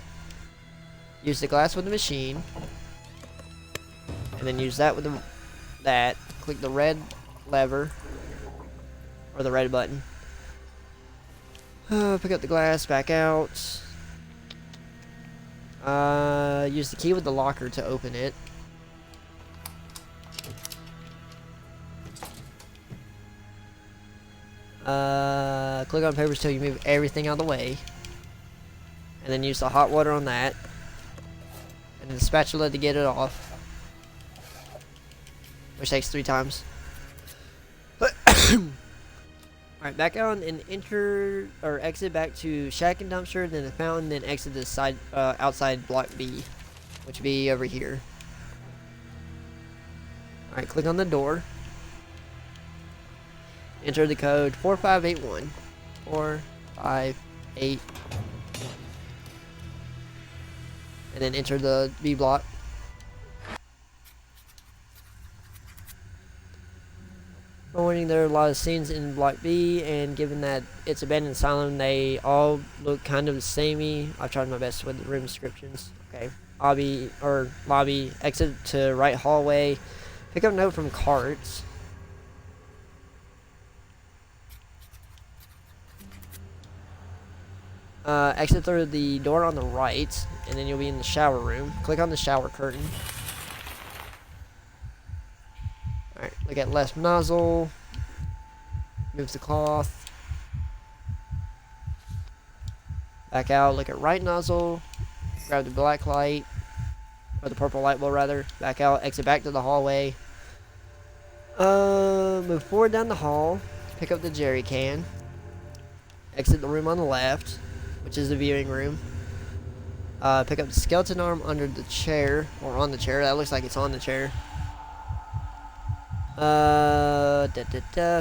Use the glass with the machine. And then use that with that. Click the red lever. Or the red button. Pick up the glass, back out. Use the key with the locker to open it. Click on papers till you move everything out of the way. And then use the hot water on that. And then the spatula to get it off. Which takes 3 times. Alright, back out and enter or exit back to shack and dumpster, then the fountain, then exit the side outside block B, which would be over here. Alright, click on the door. Enter the code 4581. 4581. And then enter the B block. Warning, there are a lot of scenes in Block B, and given that it's abandoned asylum, they all look kind of samey. I've tried my best with the room descriptions. Okay, lobby, exit to right hallway, pick up note from carts. Exit through the door on the right, and then you'll be in the shower room. Click on the shower curtain. Alright, look at left nozzle. Moves the cloth. Back out, look at right nozzle. Grab the black light. Or the purple light bulb rather. Back out, exit back to the hallway. Move forward down the hall. Pick up the jerry can. Exit the room on the left, which is the viewing room. Pick up the skeleton arm under the chair. Or on the chair. That looks like it's on the chair.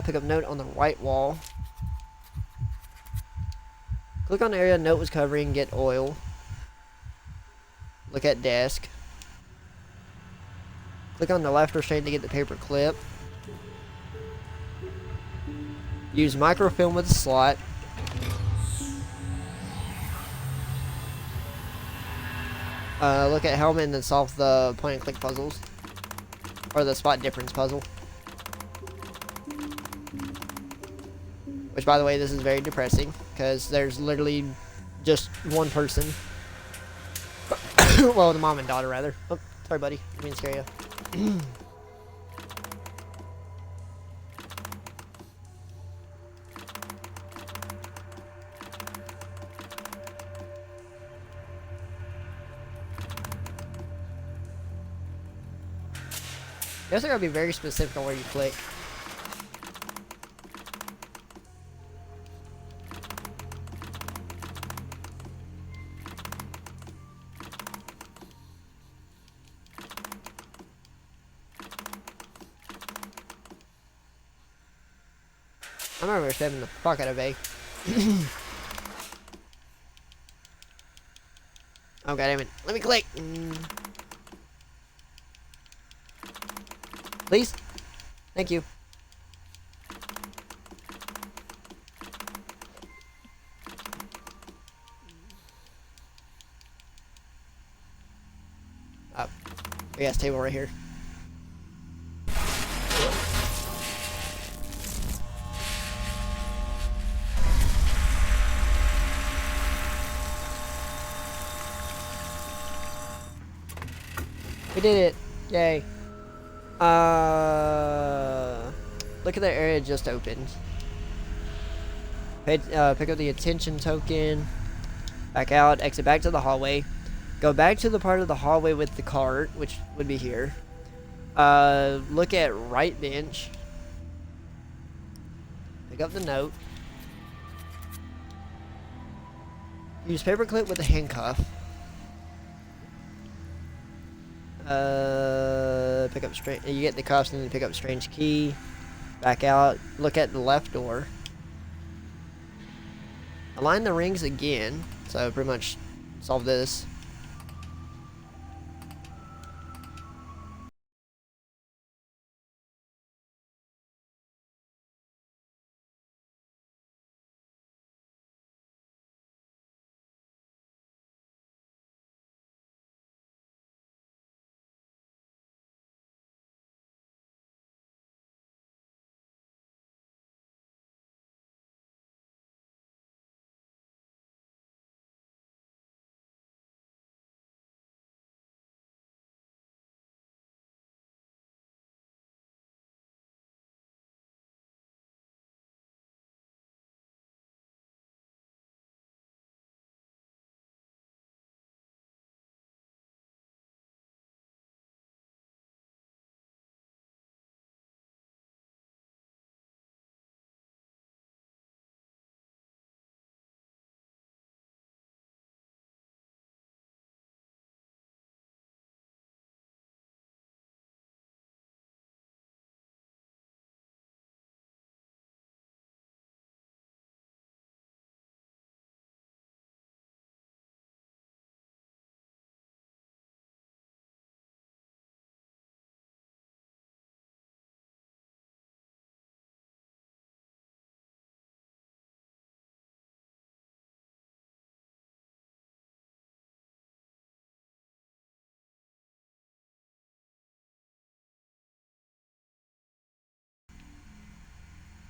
Pick up note on the right wall. Click on the area note was covering, get oil. Look at desk. Click on the left restraint to get the paper clip. Use microfilm with the slot. Look at helmet and then solve the point and click puzzles. Or the spot difference puzzle. Which, by the way, this is very depressing, because there's literally just one person. Well, the mom and daughter, rather. Oh, sorry, buddy. I mean to scare you. You also gotta be very specific on where you click. I remember stabbing the fuck out of A. Oh god damn it. Let me click. Please? Thank you. Oh. Big ass table right here. We did it. Yay. Look at the area just opened. Pick up the attention token. Back out. Exit back to the hallway. Go back to the part of the hallway with the cart, which would be here. Look at right bench. Pick up the note. Use paperclip with a handcuff. Pick up strange. You get the cuffs and then pick up strange key. Back out. Look at the left door. Align the rings again. So pretty much solve this.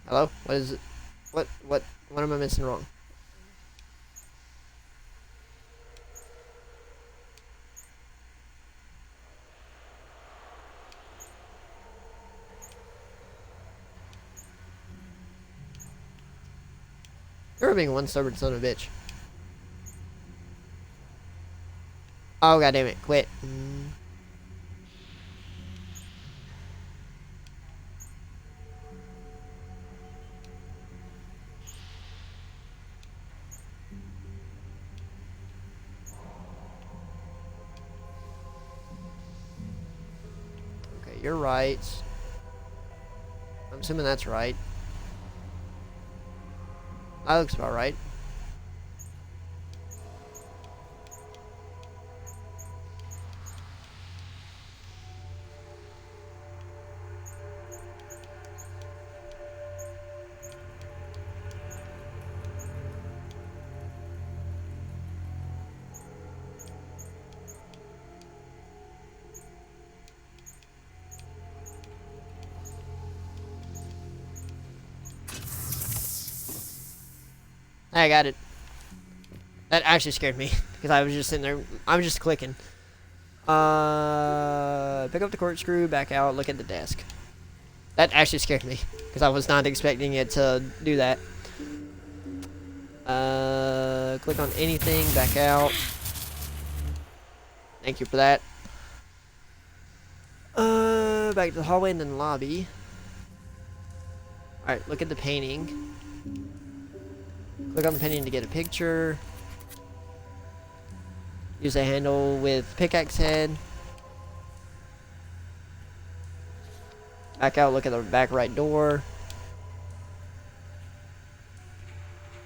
Hello? What is it? What am I missing wrong? You're being one stubborn son of a bitch. Oh god damn it, quit. Okay, you're right. I'm assuming that's right. That looks about right. I got it. That actually scared me because I was just sitting there. I was just clicking. Pick up the corkscrew, back out, look at the desk. That actually scared me because I was not expecting it to do that. Click on anything, back out. Thank you for that. Back to the hallway and then lobby. Alright, look at the painting. Click on the painting to get a picture. Use a handle with pickaxe head. Back out, look at the back right door.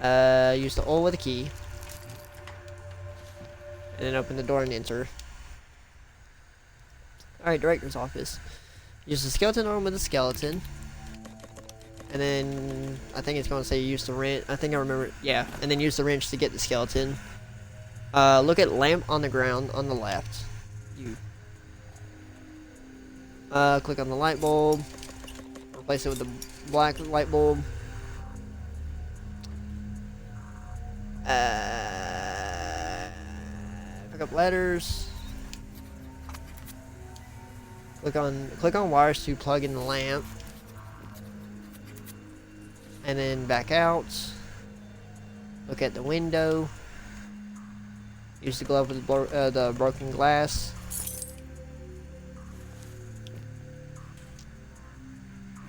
Use the oil with a key. And then open the door and enter. Alright, director's office. Use the skeleton arm with a skeleton. And then, I think it's going to say use the wrench. I think I remember, yeah. And then use the wrench to get the skeleton. Look at lamp on the ground on the left. Click on the light bulb. Replace it with the black light bulb. Pick up letters. Click on wires to plug in the lamp. And then back out. Look at the window. Use the glove with the broken glass.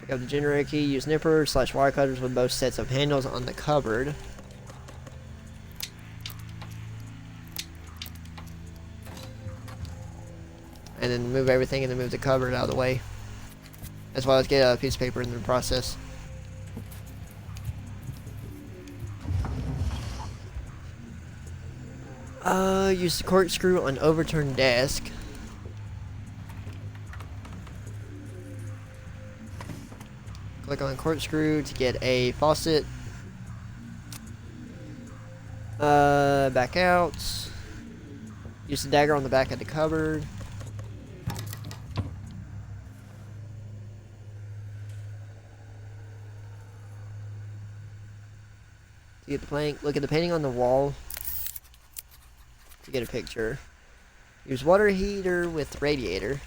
Pick up the generator key. Use nipper/wire cutters with both sets of handles on the cupboard. And then move everything and then move the cupboard out of the way. As well as get a piece of paper in the process. Use the corkscrew on overturned desk. Click on corkscrew to get a faucet. Back out. Use the dagger on the back of the cupboard. To get the plank, look at the painting on the wall to get a picture. Use water heater with radiator.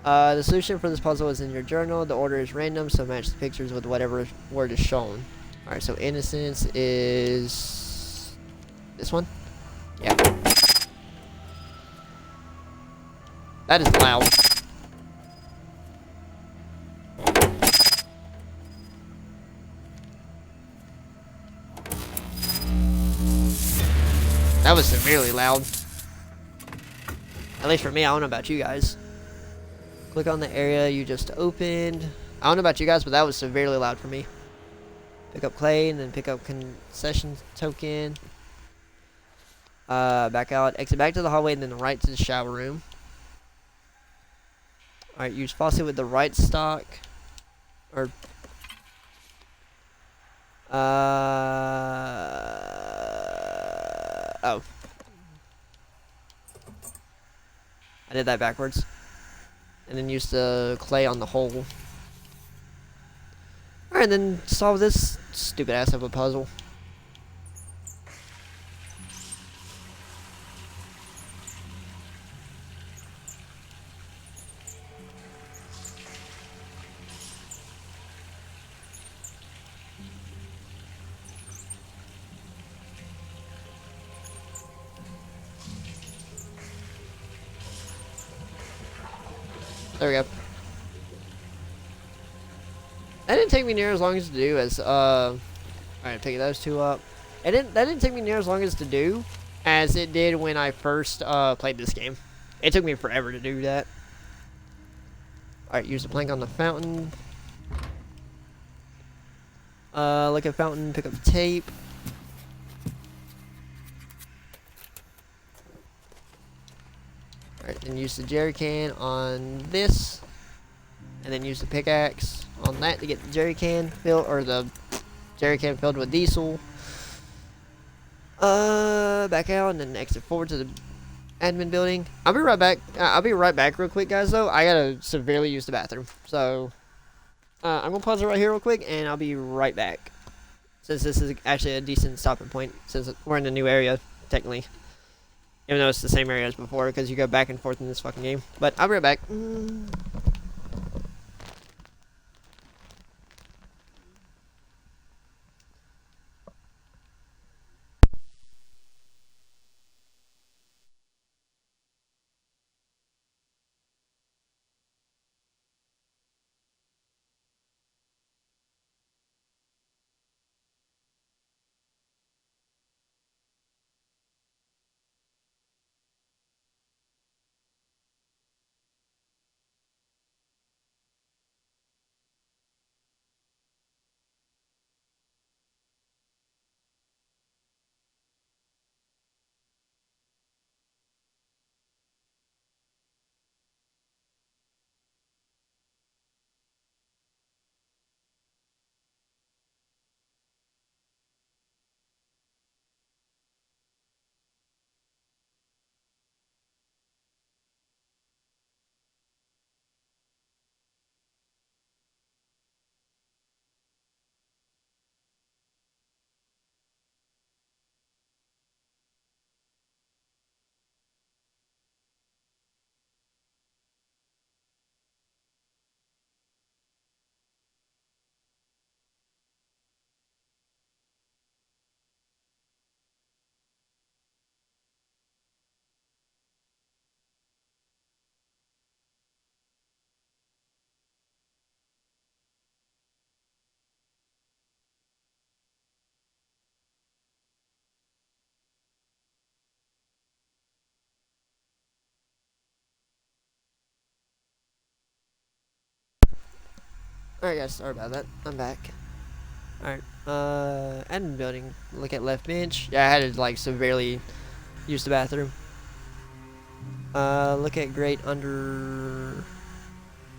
The solution for this puzzle is in your journal. The order is random, so match the pictures with whatever word is shown. Alright, so innocence is this one? Yeah. That is loud. That was severely loud. At least for me, I don't know about you guys. Click on the area you just opened. I don't know about you guys, but that was severely loud for me. Pick up clay and then pick up concession token. Back out. Exit back to the hallway and then right to the shower room. Alright, use faucet with the right stock. Or... oh. I did that backwards. And then use the clay on the hole. Alright, then solve this stupid ass of a puzzle. There we go. That didn't take me near as long as to do as alright, pick those two up. That didn't take me near as long as to do as it did when I first played this game. It took me forever to do that. Alright, use the plank on the fountain. Look at fountain, pick up tape. Alright, then use the jerry can on this. And then use the pickaxe on that to get the jerry can filled, or the jerry can filled with diesel. Back out and then exit forward to the admin building. I'll be right back. I'll be right back real quick, guys, though. I gotta severely use the bathroom. So, I'm gonna pause it right here real quick, and I'll be right back. Since this is actually a decent stopping point, since we're in a new area, technically. Even though it's the same area as before, because you go back and forth in this fucking game. But I'll be right back. Alright, guys, sorry about that. I'm back. Alright, admin building. Look at left bench. Yeah, I had to, like, severely use the bathroom. Look at grate under...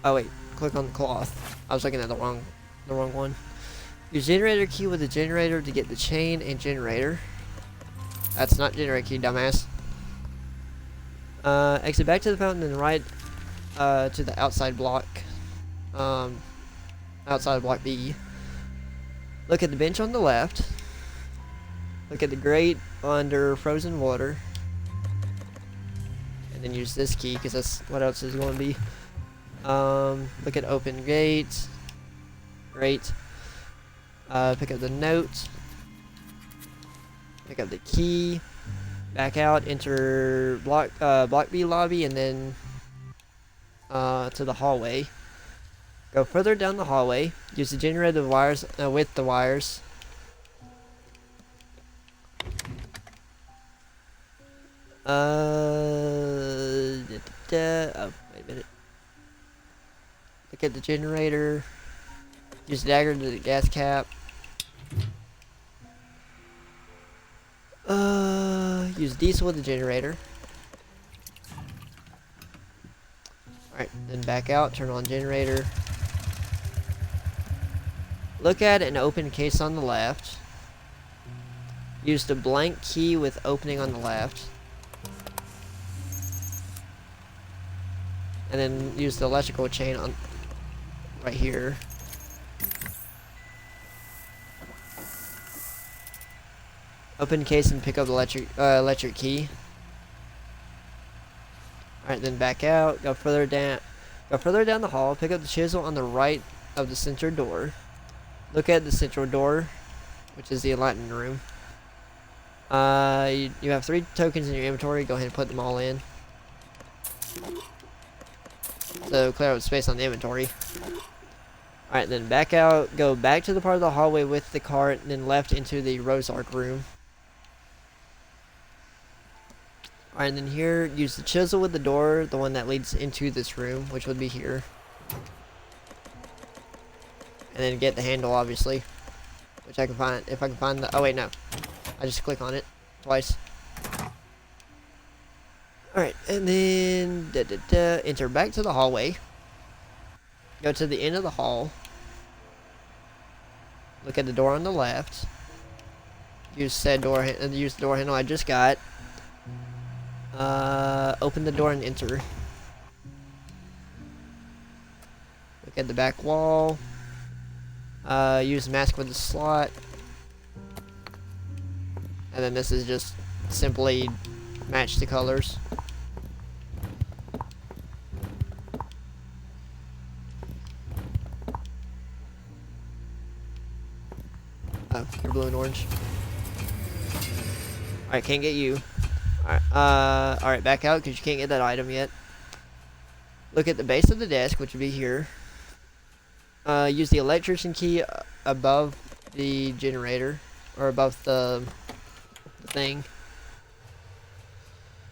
oh, wait. Click on the cloth. I was looking at the wrong one. Use generator key with the generator to get the chain and generator. That's not generator key, dumbass. Exit back to the fountain and right, to the outside block. Outside of block B. Look at the bench on the left. Look at the grate under frozen water. And then use this key, because that's what else is going to be. Look at open gate. Great. Pick up the note. Pick up the key. Back out, enter block B lobby, and then to the hallway. Go further down the hallway. Use the generator wires with the wires. Oh, wait a minute. Look at the generator. Use the dagger to the gas cap. Use diesel with the generator. Alright, then back out, turn on generator. Look at an open case on the left. Use the blank key with opening on the left. And then use the electrical chain on right here. Open case and pick up the electric key. Alright, then back out, go further down the hall, pick up the chisel on the right of the center door. Look at the central door, which is the enlightenment room. You have 3 tokens in your inventory, go ahead and put them all in. So clear out space on the inventory. Alright, then back out, go back to the part of the hallway with the cart, and then left into the Rose Arc room. Alright, and then here, use the chisel with the door, the one that leads into this room, which would be here. And then get the handle, obviously. Which I can find, if I can find the, oh wait, no. I just click on it twice. Alright, and then, enter back to the hallway. Go to the end of the hall. Look at the door on the left. Use the door handle I just got. Open the door and enter. Look at the back wall. Use mask with the slot. And then this is just simply match the colors. Oh, you're blue and orange. Alright, can't get you. Alright, back out because you can't get that item yet. Look at the base of the desk, which would be here. Use the electrician key above the generator, or above the thing.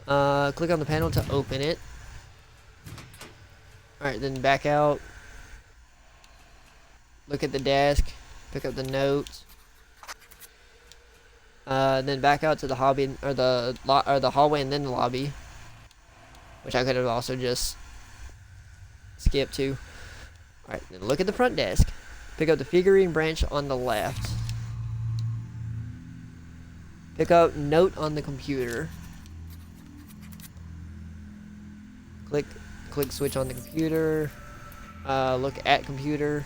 Click on the panel to open it. Alright, then back out. Look at the desk. Pick up the notes. Then back out to the hobby, or the hallway, and then the lobby, which I could have also just skipped to. Alright, then look at the front desk. Pick up the figurine branch on the left. Pick up note on the computer. Click switch on the computer. Look at computer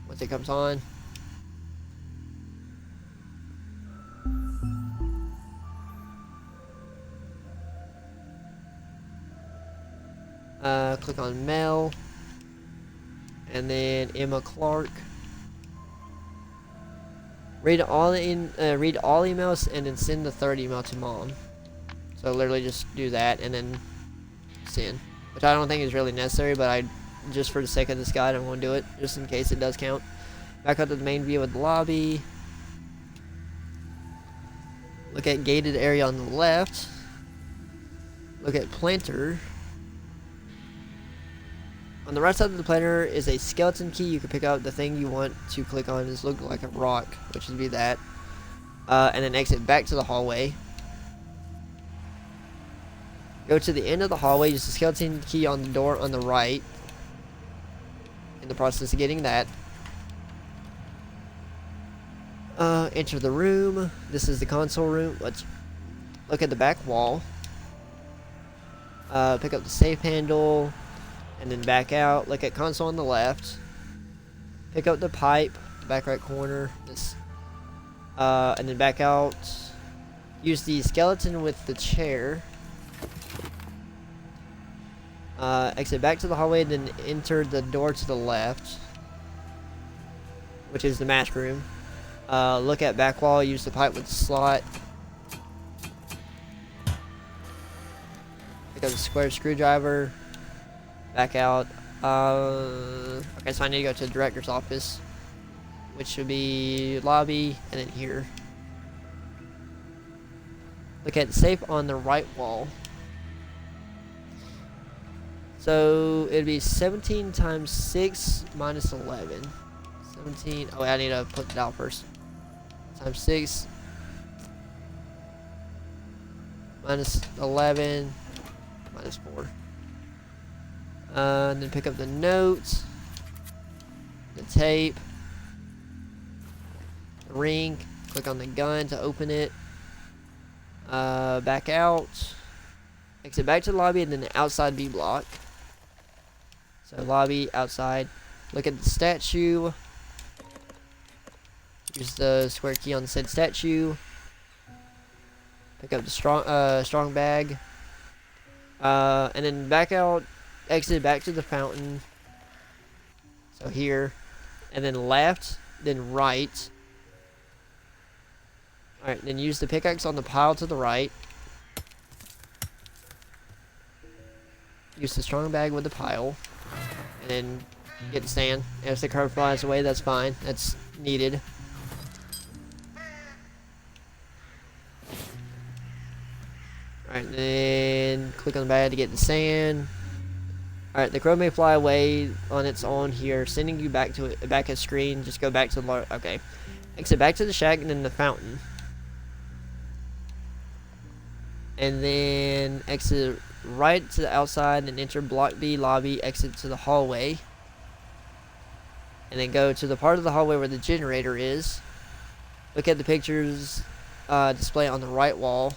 once it comes on. Click on Mel, and then Emma Clark. Read all emails and then send the 3rd email to mom. So literally just do that and then send, which I don't think is really necessary, but just for the sake of this guide, I'm going to do it just in case it does count. Back up to the main view of the lobby. Look at gated area on the left. Look at planter. On the right side of the planter is a skeleton key. You can pick out the thing you want to click on. Is look like a rock, which would be that. And then exit back to the hallway. Go to the end of the hallway. Use the skeleton key on the door on the right. In the process of getting that. Enter the room. This is the console room. Let's look at the back wall. Pick up the safe handle. And then back out. Look at console on the left. Pick up the pipe, back right corner. This, and then back out. Use the skeleton with the chair. Exit back to the hallway, then enter the door to the left, which is the mask room. Look at back wall. Use the pipe with the slot. Pick up the square screwdriver. Back out. Okay, so I need to go to the director's office, which should be lobby, and then here. Look at the safe on the right wall. So it'd be 17 times 6 minus 11. 17. Oh, wait, I need to put it out first. Times 6 minus 11 minus 4. And then pick up the notes, the tape, the ring, click on the gun to open it, back out, exit back to the lobby, and then the outside B block. So lobby, outside, look at the statue, use the square key on said statue, pick up the strong bag, and then back out, exit back to the fountain, so here, and then left, then right. Alright, then use the pickaxe on the pile to the right. Use the strong bag with the pile. And then get the sand. If the curve flies away, that's fine. That's needed. Alright, then click on the bag to get the sand. Alright, the crow may fly away on its own here, sending you back to it, back at screen. Just go back to the okay. Exit back to the shack and then the fountain. And then exit right to the outside and enter block B lobby, exit to the hallway. And then go to the part of the hallway where the generator is. Look at the pictures display on the right wall.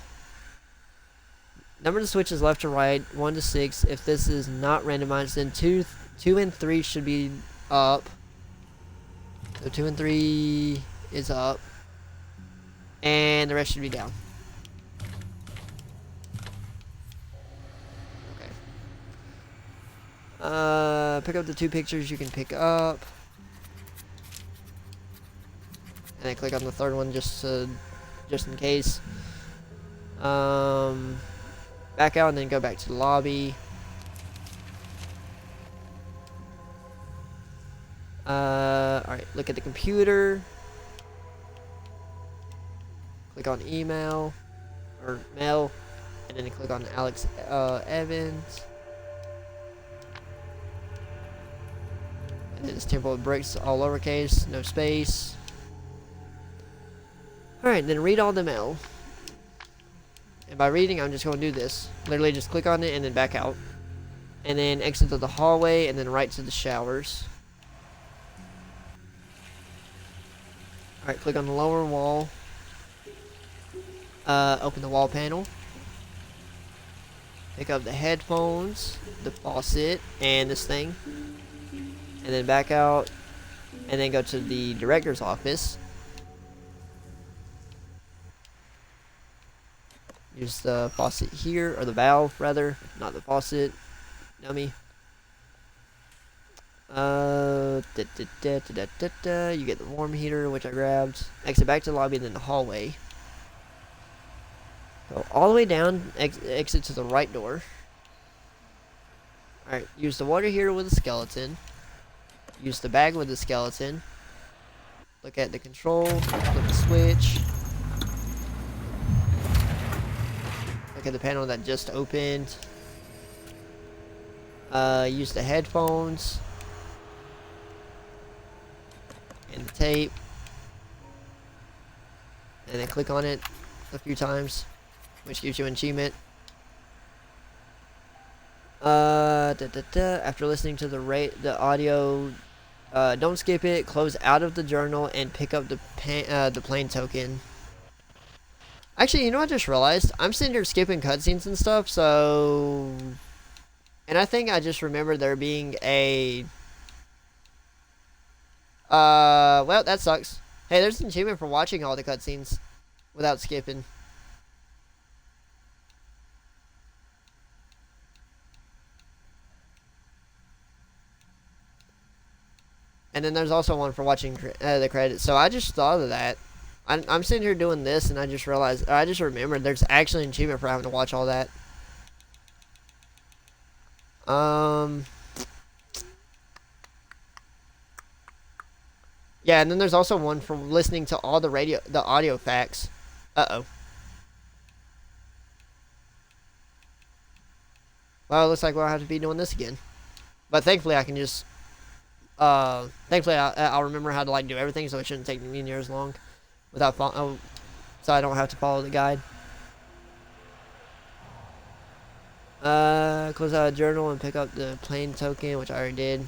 Number the switches left to right, 1 to 6. If this is not randomized, then 2 and 3 should be up. So 2 and 3 is up. And the rest should be down. Pick up the 2 pictures you can pick up. And then click on the 3rd one just in case. Back out and then go back to the lobby. Alright, look at the computer. Click on email or mail, and then click on Alex Evans. And then it's Temple of Bricks, all lowercase, no space. Alright, then read all the mail. And by reading, I'm just going to do this. Literally just click on it and then back out. And then exit to the hallway and then right to the showers. Alright, click on the lower wall. Open the wall panel. Pick up the headphones, the faucet, and this thing. And then back out. And then go to the director's office. Use the faucet here, or the valve rather, not the faucet. Dummy. You get the warm heater, which I grabbed. Exit back to the lobby, then the hallway. Go all the way down, exit to the right door. Alright, use the water heater with the skeleton. Use the bag with the skeleton. Look at the control, flip the switch. Look at the panel that just opened. Use the headphones. And the tape. And then click on it a few times, which gives you an achievement. After listening to the audio, don't skip it. Close out of the journal and pick up the plane token. Actually, you know what I just realized? I'm sitting here skipping cutscenes and stuff, so... And I think I just remember there being a... well, that sucks. Hey, there's an achievement for watching all the cutscenes without skipping. And then there's also one for watching the credits. So I just thought of that. I'm sitting here doing this, and I just realized, I just remembered there's actually an achievement for having to watch all that. Yeah, and then there's also one for listening to all the audio facts. Uh-oh. Well, it looks like we'll have to be doing this again. But thankfully I can just, thankfully I'll remember how to, like, do everything, so it shouldn't take me near as long. Without so I don't have to follow the guide. Close out a journal and pick up the plane token, which I already did.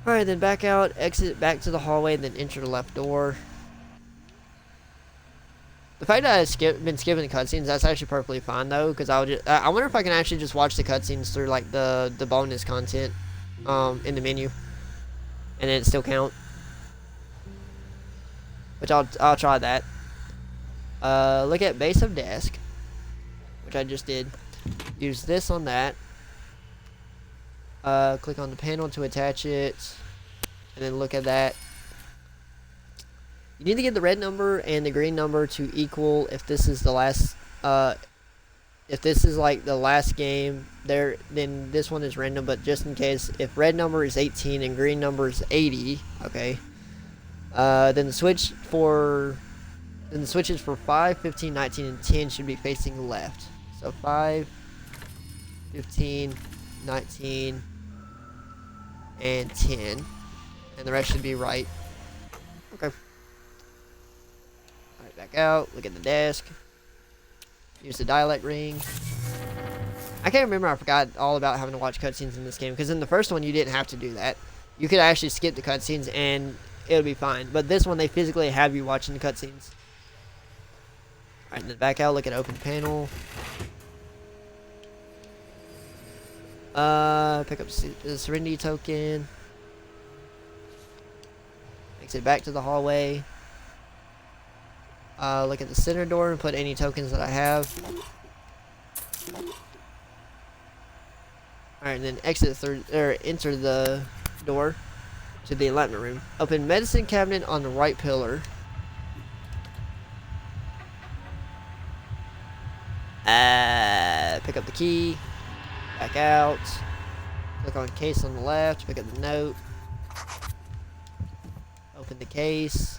Alright, then back out, exit back to the hallway, and then enter the left door. The fact that I've been skipping the cutscenes, that's actually perfectly fine though, because I wonder if I can actually just watch the cutscenes through like the bonus content, in the menu, and then it still count. Which I'll try that. Look at base of desk, which I just did. Use this on that. Click on the panel to attach it, and then look at that. You need to get the red number and the green number to equal if this is the last, if this is like the last game there, then this one is random, but just in case, if red number is 18 and green number is 80, okay, then the switches for 5, 15, 19, and 10 should be facing left. So 5, 15, 19, and 10, and the rest should be right. Okay. Alright, back out, look at the desk, use the dialect ring. I can't remember, I forgot all about having to watch cutscenes in this game, because in the first one you didn't have to do that. You could actually skip the cutscenes and it would be fine, but this one they physically have you watching the cutscenes. Alright, then back out, look at open panel. Pick up the Serenity token. Exit back to the hallway. Look at the center door and put any tokens that I have. Alright, and then exit through, or enter the door to the enlightenment room. Open medicine cabinet on the right pillar. Pick up the key. Back out. Click on case on the left. Pick up the note. Open the case.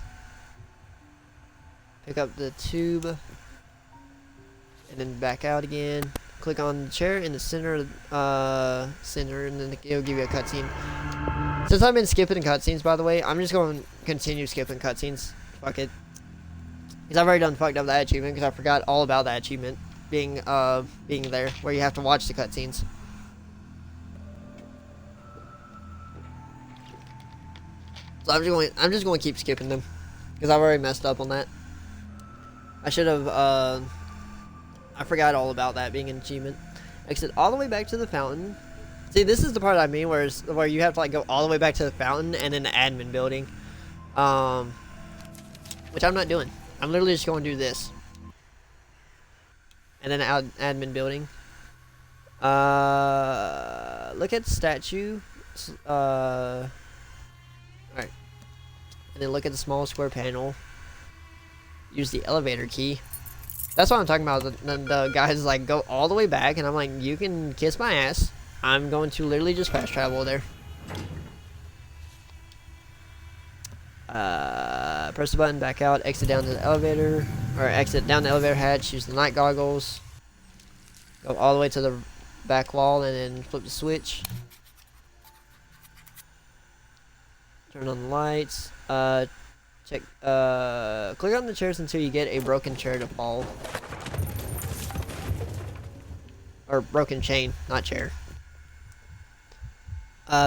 Pick up the tube. And then back out again. Click on the chair in the center, and then it'll give you a cutscene. Since I've been skipping cutscenes, by the way, I'm just going to continue skipping cutscenes. Fuck it. Because I've already done fucked up that achievement, because I forgot all about that achievement being there, where you have to watch the cutscenes. So I'm just going to keep skipping them, because I've already messed up on that. I should have, I forgot all about that being an achievement. Exit all the way back to the fountain. See, this is the part I mean, where you have to like go all the way back to the fountain and then the admin building, which I'm not doing. I'm literally just going to do this, and then admin building. Look at statue. Alright, and then look at the small square panel. Use the elevator key. That's what I'm talking about. The guy's like, go all the way back, and I'm like, you can kiss my ass. I'm going to literally just fast travel there. Press the button, back out, exit down to the elevator, or exit down the elevator hatch, use the night goggles. Go all the way to the back wall, and then flip the switch. Turn on the lights. Click on the chairs until you get a broken chair to fall. Or broken chain, not chair.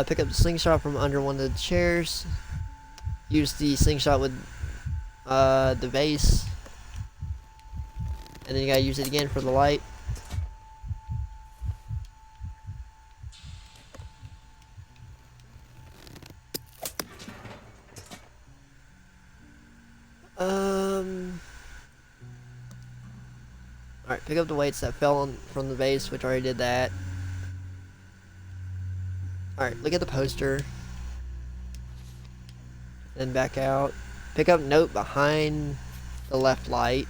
Pick up the slingshot from under one of the chairs. Use the slingshot with the vase. And then you gotta use it again for the light. Alright, pick up the weights that fell from the vase, which I already did that. Alright, look at the poster. Then back out. Pick up note behind the left light.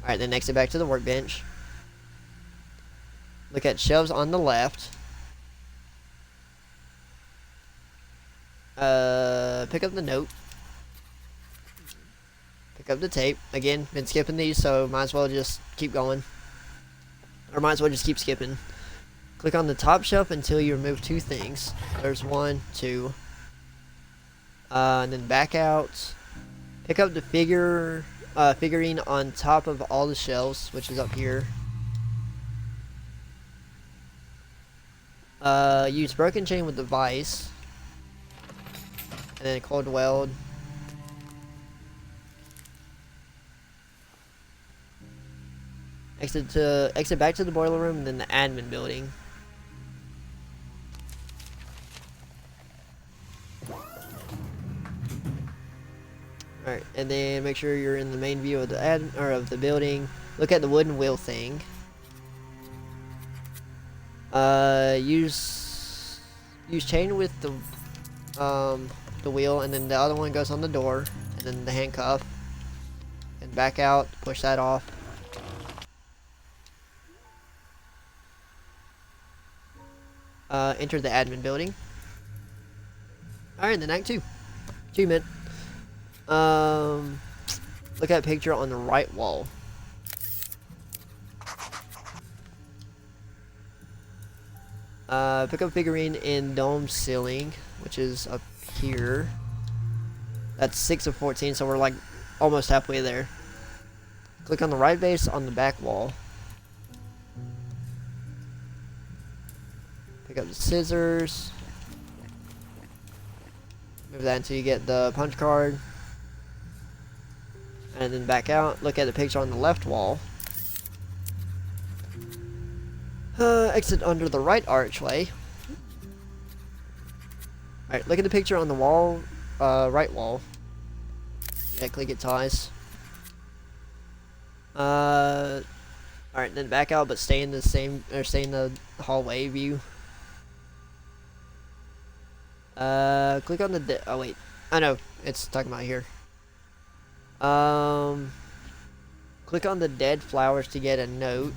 Alright, then exit back to the workbench. Look at shelves on the left. Pick up the note. Pick up the tape. Again, been skipping these, so might as well just keep going. Or might as well just keep skipping. Click on the top shelf until you remove two things. There's 1, 2. And then back out. Pick up the figurine on top of all the shelves, which is up here. Use broken chain with device. And then cold weld. Exit back to the boiler room and then the admin building. Alright, and then make sure you're in the main view of the of the building. Look at the wooden wheel thing. Use chain with the wheel, and then the other one goes on the door, and then the handcuff. And back out, push that off. Enter the admin building. Alright, then Act 2. Achievement. Look at picture on the right wall. Pick up figurine in dome ceiling, which is up here. That's 6 of 14, so we're like almost halfway there. Click on the right base on the back wall. Pick up the scissors. Move that until you get the punch card. And then back out. Look at the picture on the left wall. Exit under the right archway. Alright, look at the picture on the wall, right wall. Yeah, click it twice. Alright, then back out, but stay in the stay in the hallway view. Click on the oh wait, I know, it's talking about here. Click on the dead flowers to get a note.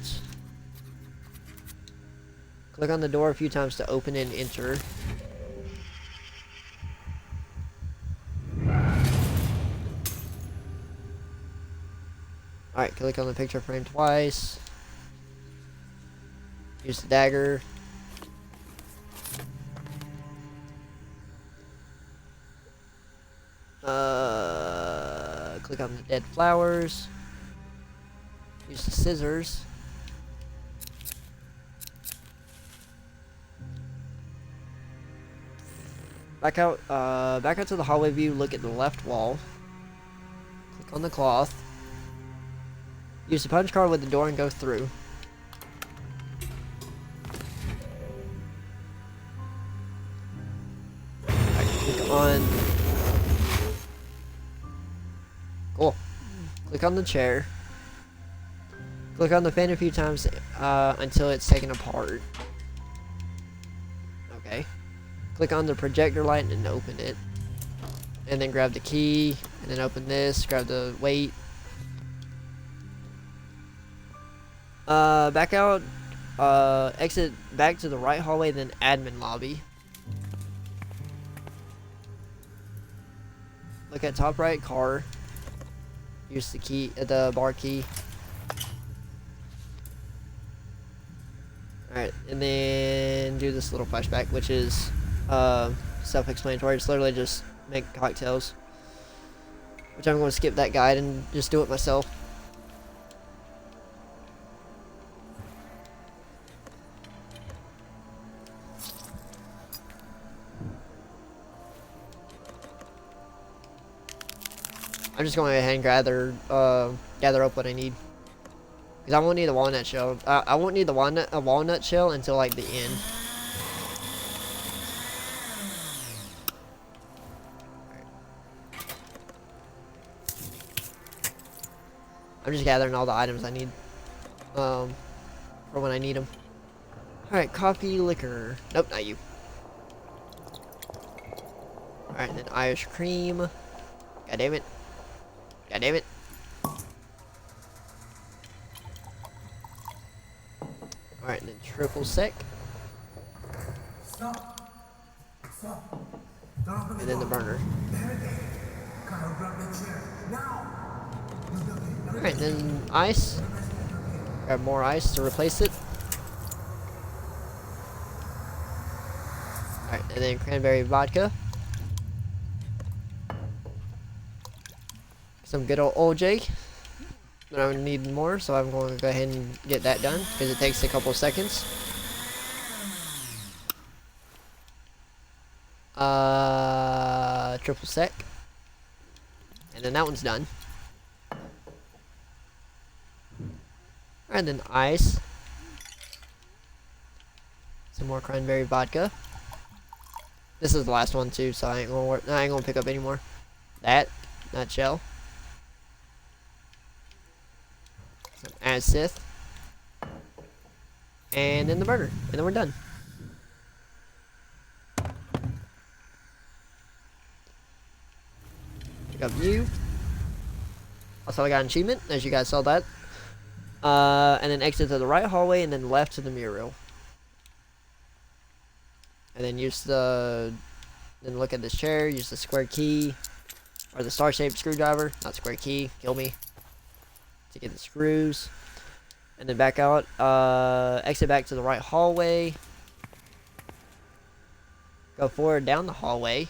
Click on the door a few times to open and enter. Alright, click on the picture frame twice. Use the dagger. Click on the dead flowers. Use the scissors. Back out to the hallway view, look at the left wall. Click on the cloth. Use the punch card with the door and go through. Right, click on... Cool. Click on the chair. Click on the fan a few times until it's taken apart. Okay. Click on the projector light and open it. And then grab the key, and then open this, grab the weight. Back out, exit back to the right hallway, then admin lobby. Look at top right car. Use the key, the bar key. Alright, and then do this little flashback, which is self-explanatory. It's literally just make cocktails, which I'm going to skip that guide and just do it myself. I'm just going ahead and gather up what I need, because I won't need the walnut shell. I won't need the walnut shell until like the end. I'm just gathering all the items I need for when I need them. Alright, coffee, liquor. Nope, not you. Alright, then Irish cream. God damn it. God damn it. Alright, then triple sec. Stop. And then the burner. Alright, then ice. Grab more ice to replace it. Alright, and then cranberry vodka. Some good old OJ. But I need more, so I'm going to go ahead and get that done, because it takes a couple of seconds. Triple sec. And then that one's done. And then ice. Some more cranberry vodka. This is the last one too, so I ain't gonna pick up anymore. That shell. Some acid. And then the burger. And then we're done. Pick up you. Also, I got an achievement, as you guys saw that. And then exit to the right hallway, and then left to the mural. And then then look at this chair, use the square key, or the star-shaped screwdriver, not square key, kill me, to get the screws. And then back out, exit back to the right hallway. Go forward down the hallway.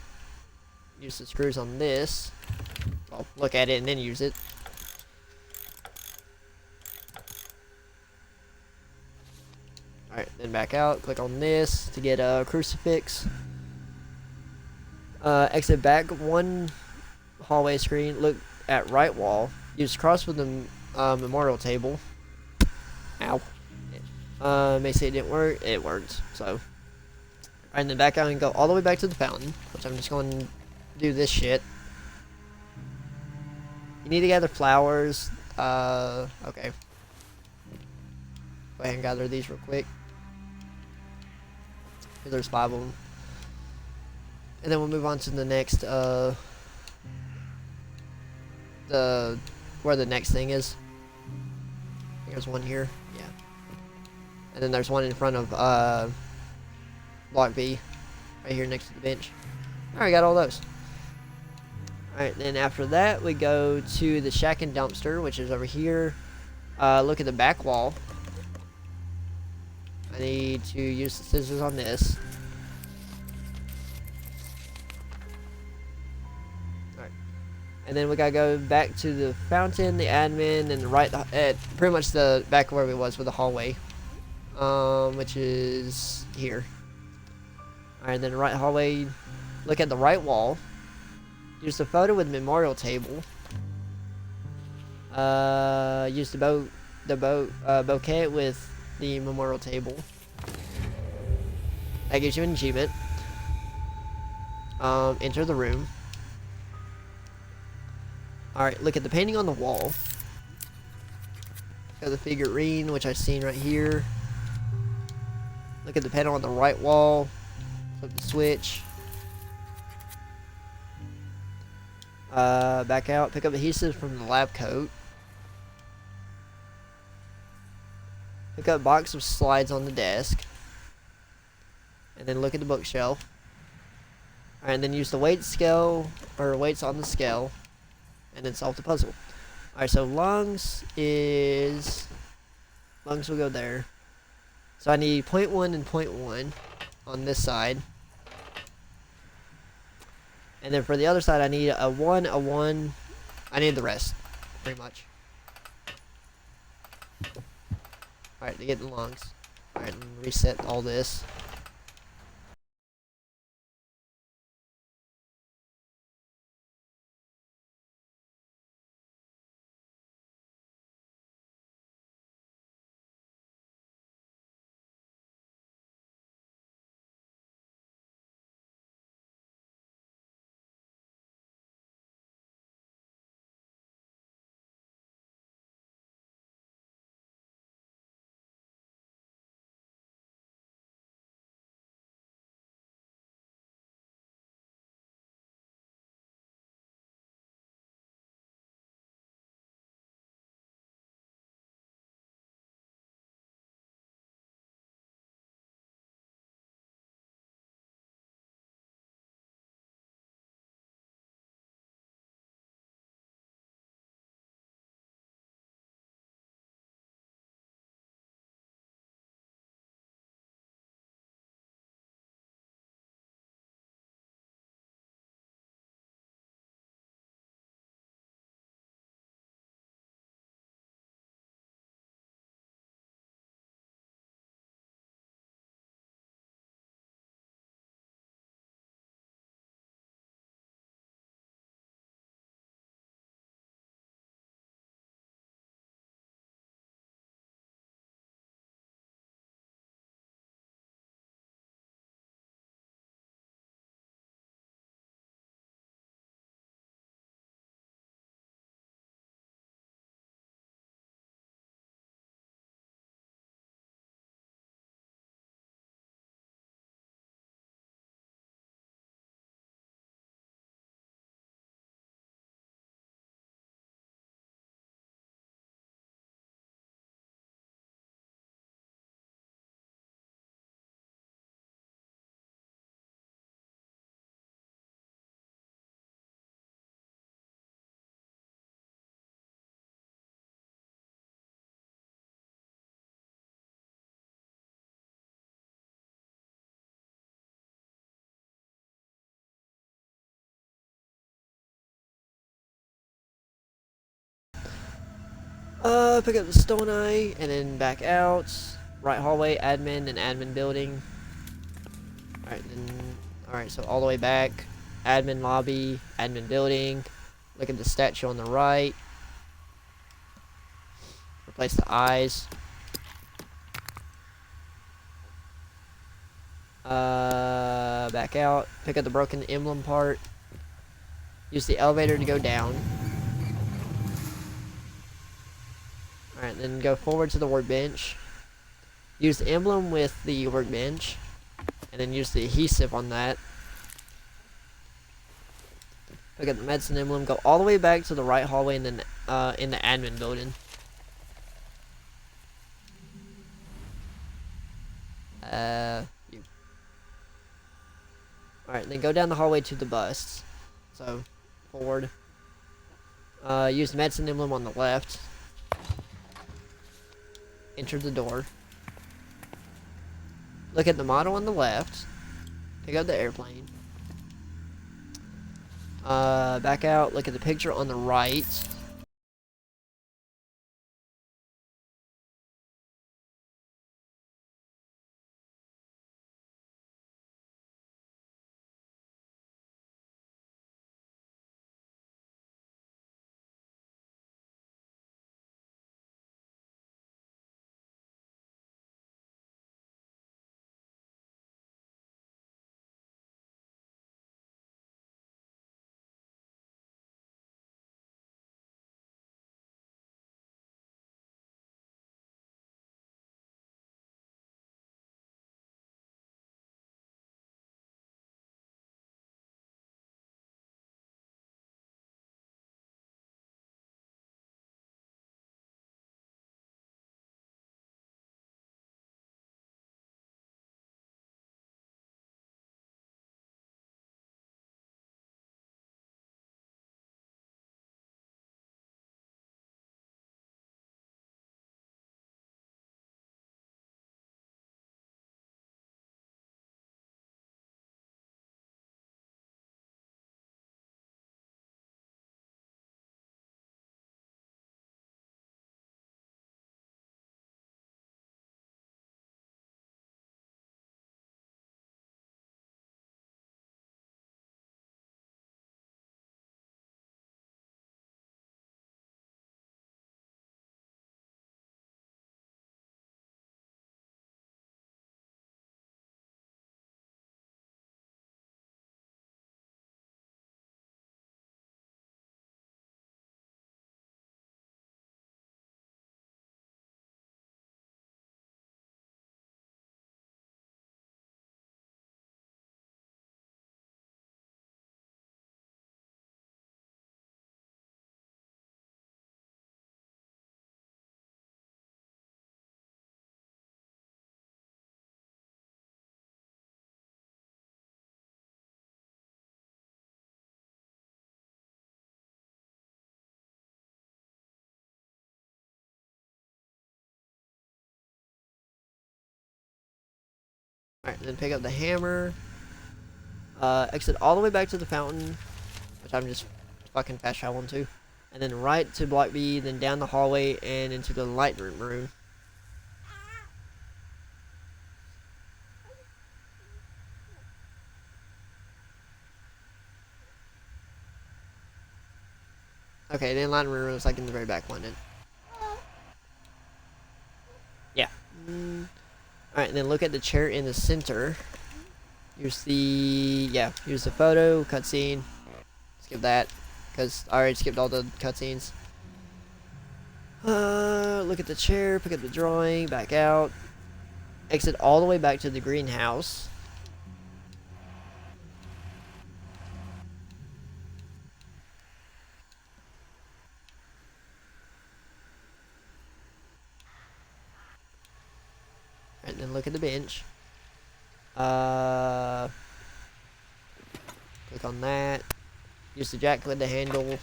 Use the screws on this. Well, look at it and then use it. Alright, then back out. Click on this to get a crucifix. Exit back one hallway screen. Look at right wall. Use cross with the memorial table. Ow. May say it didn't work. It worked. So. And then back out and go all the way back to the fountain. Which I'm just going to do this shit. You need to gather flowers. Okay. Go ahead and gather these real quick. Because there's 5 of them. And then we'll move on to the next, where the next thing is. I think there's one here. Yeah. And then there's one in front of, block B. Right here next to the bench. Alright, got all those. Alright, then after that, we go to the shack and dumpster, which is over here. Look at the back wall. I need to use the scissors on this. Alright. And then we gotta go back to the fountain, the admin, and the right, pretty much the back where we was with the hallway. Which is here. Alright, then the right hallway, look at the right wall. Use the photo with memorial table. Use the bouquet with the memorial table. That gives you an achievement. Enter the room. Alright, look at the painting on the wall. Got the figurine, which I've seen right here. Look at the panel on the right wall. Flip the switch. Back out. Pick up adhesives from the lab coat. Pick up box of slides on the desk. And then look at the bookshelf. Alright, and then use the weight scale, or weights on the scale. And then solve the puzzle. Alright, so lungs will go there. So I need 0.1 and 0.1 on this side. And then for the other side, I need a 1, a 1. I need the rest, pretty much. Alright, to get the lungs. Alright, reset all this. Pick up the stone eye, and then back out. Right hallway, admin, and admin building. Alright, then... Alright, so all the way back. Admin lobby, admin building. Look at the statue on the right. Replace the eyes. Back out. Pick up the broken emblem part. Use the elevator to go down. Alright, then go forward to the workbench. Use the emblem with the workbench. And then use the adhesive on that. Pick up the medicine emblem. Go all the way back to the right hallway and then in the admin building. Alright, then go down the hallway to the bust. So, forward. Use the medicine emblem on the left. Enter the door. Look at the model on the left. Pick up the airplane. Back out. Look at the picture on the right. Alright, then pick up the hammer. Exit all the way back to the fountain, which I'm just fucking fast traveling to. And then right to block B, then down the hallway and into the light room. Okay, the enlightenment room is like in the very back one then. Yeah. Alright, and then look at the chair in the center. Here's the photo, cutscene. Skip that, because I already skipped all the cutscenes. Look at the chair, pick up the drawing, back out. Exit all the way back to the greenhouse. And then look at the bench. Click on that. Use the jack with the handle.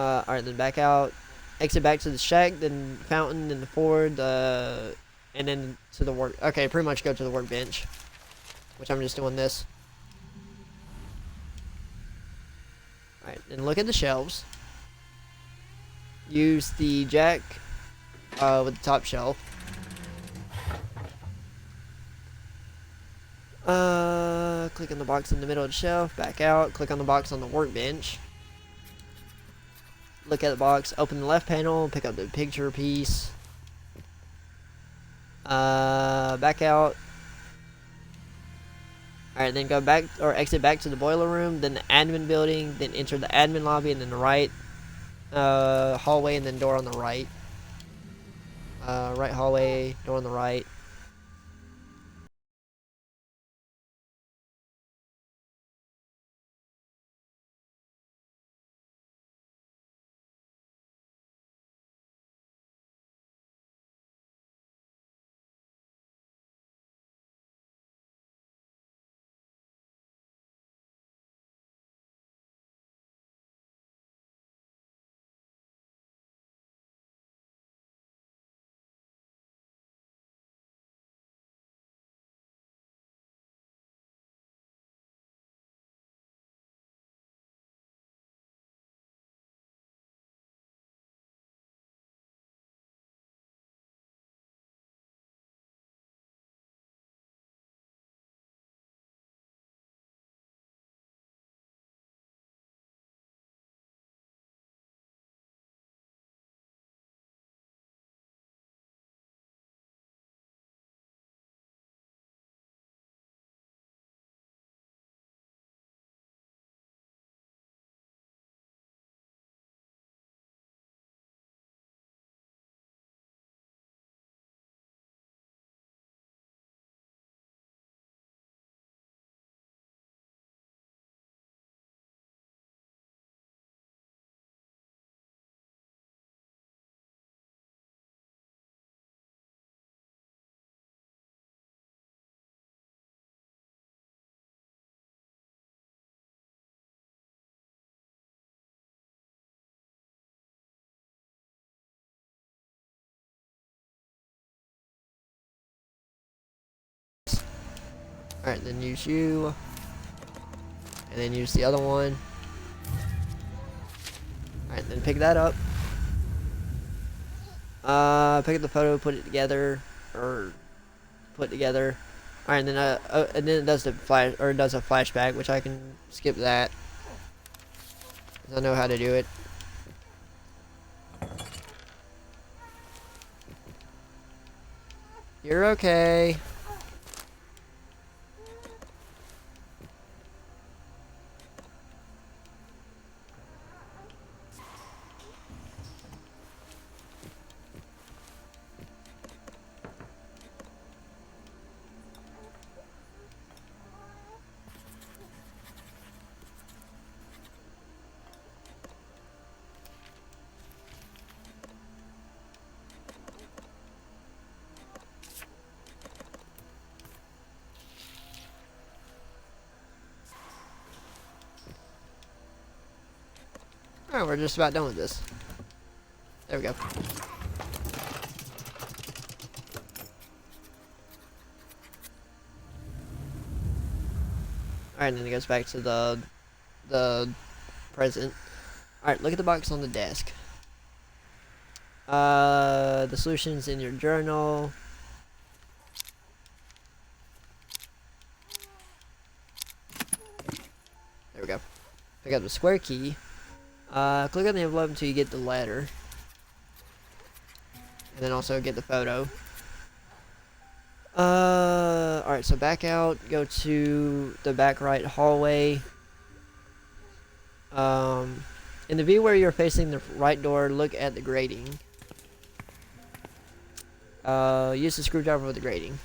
Alright, then back out. Exit back to the shack, then fountain, then the forward, and then to the work. Okay, pretty much go to the workbench. Which I'm just doing this. Alright, then look at the shelves. use the jack with the top shelf. Click on the box in the middle of the shelf, back out, click on the box on the workbench. Look at the box, open the left panel, pick up the picture piece. Back out. Alright, then go back or exit back to the boiler room, then the admin building, then enter the admin lobby, and then the right hallway, and then door on the right. Right hallway, door on the right. Alright, then use you. And then use the other one. Alright, then pick that up. Pick up the photo, put it together, or put together. Alright, and then it does the flash, or it does a flashback, which I can skip that. 'Cause I know how to do it. You're okay. Alright, we're just about done with this. There we go. Alright, then it goes back to the present. Alright, look at the box on the desk. The solutions in your journal. There we go. Pick up the square key. Click on the envelope until you get the letter. And then also get the photo. Alright, so back out, go to the back right hallway. In the view where you're facing the right door, look at the grating. Use the screwdriver with the grating.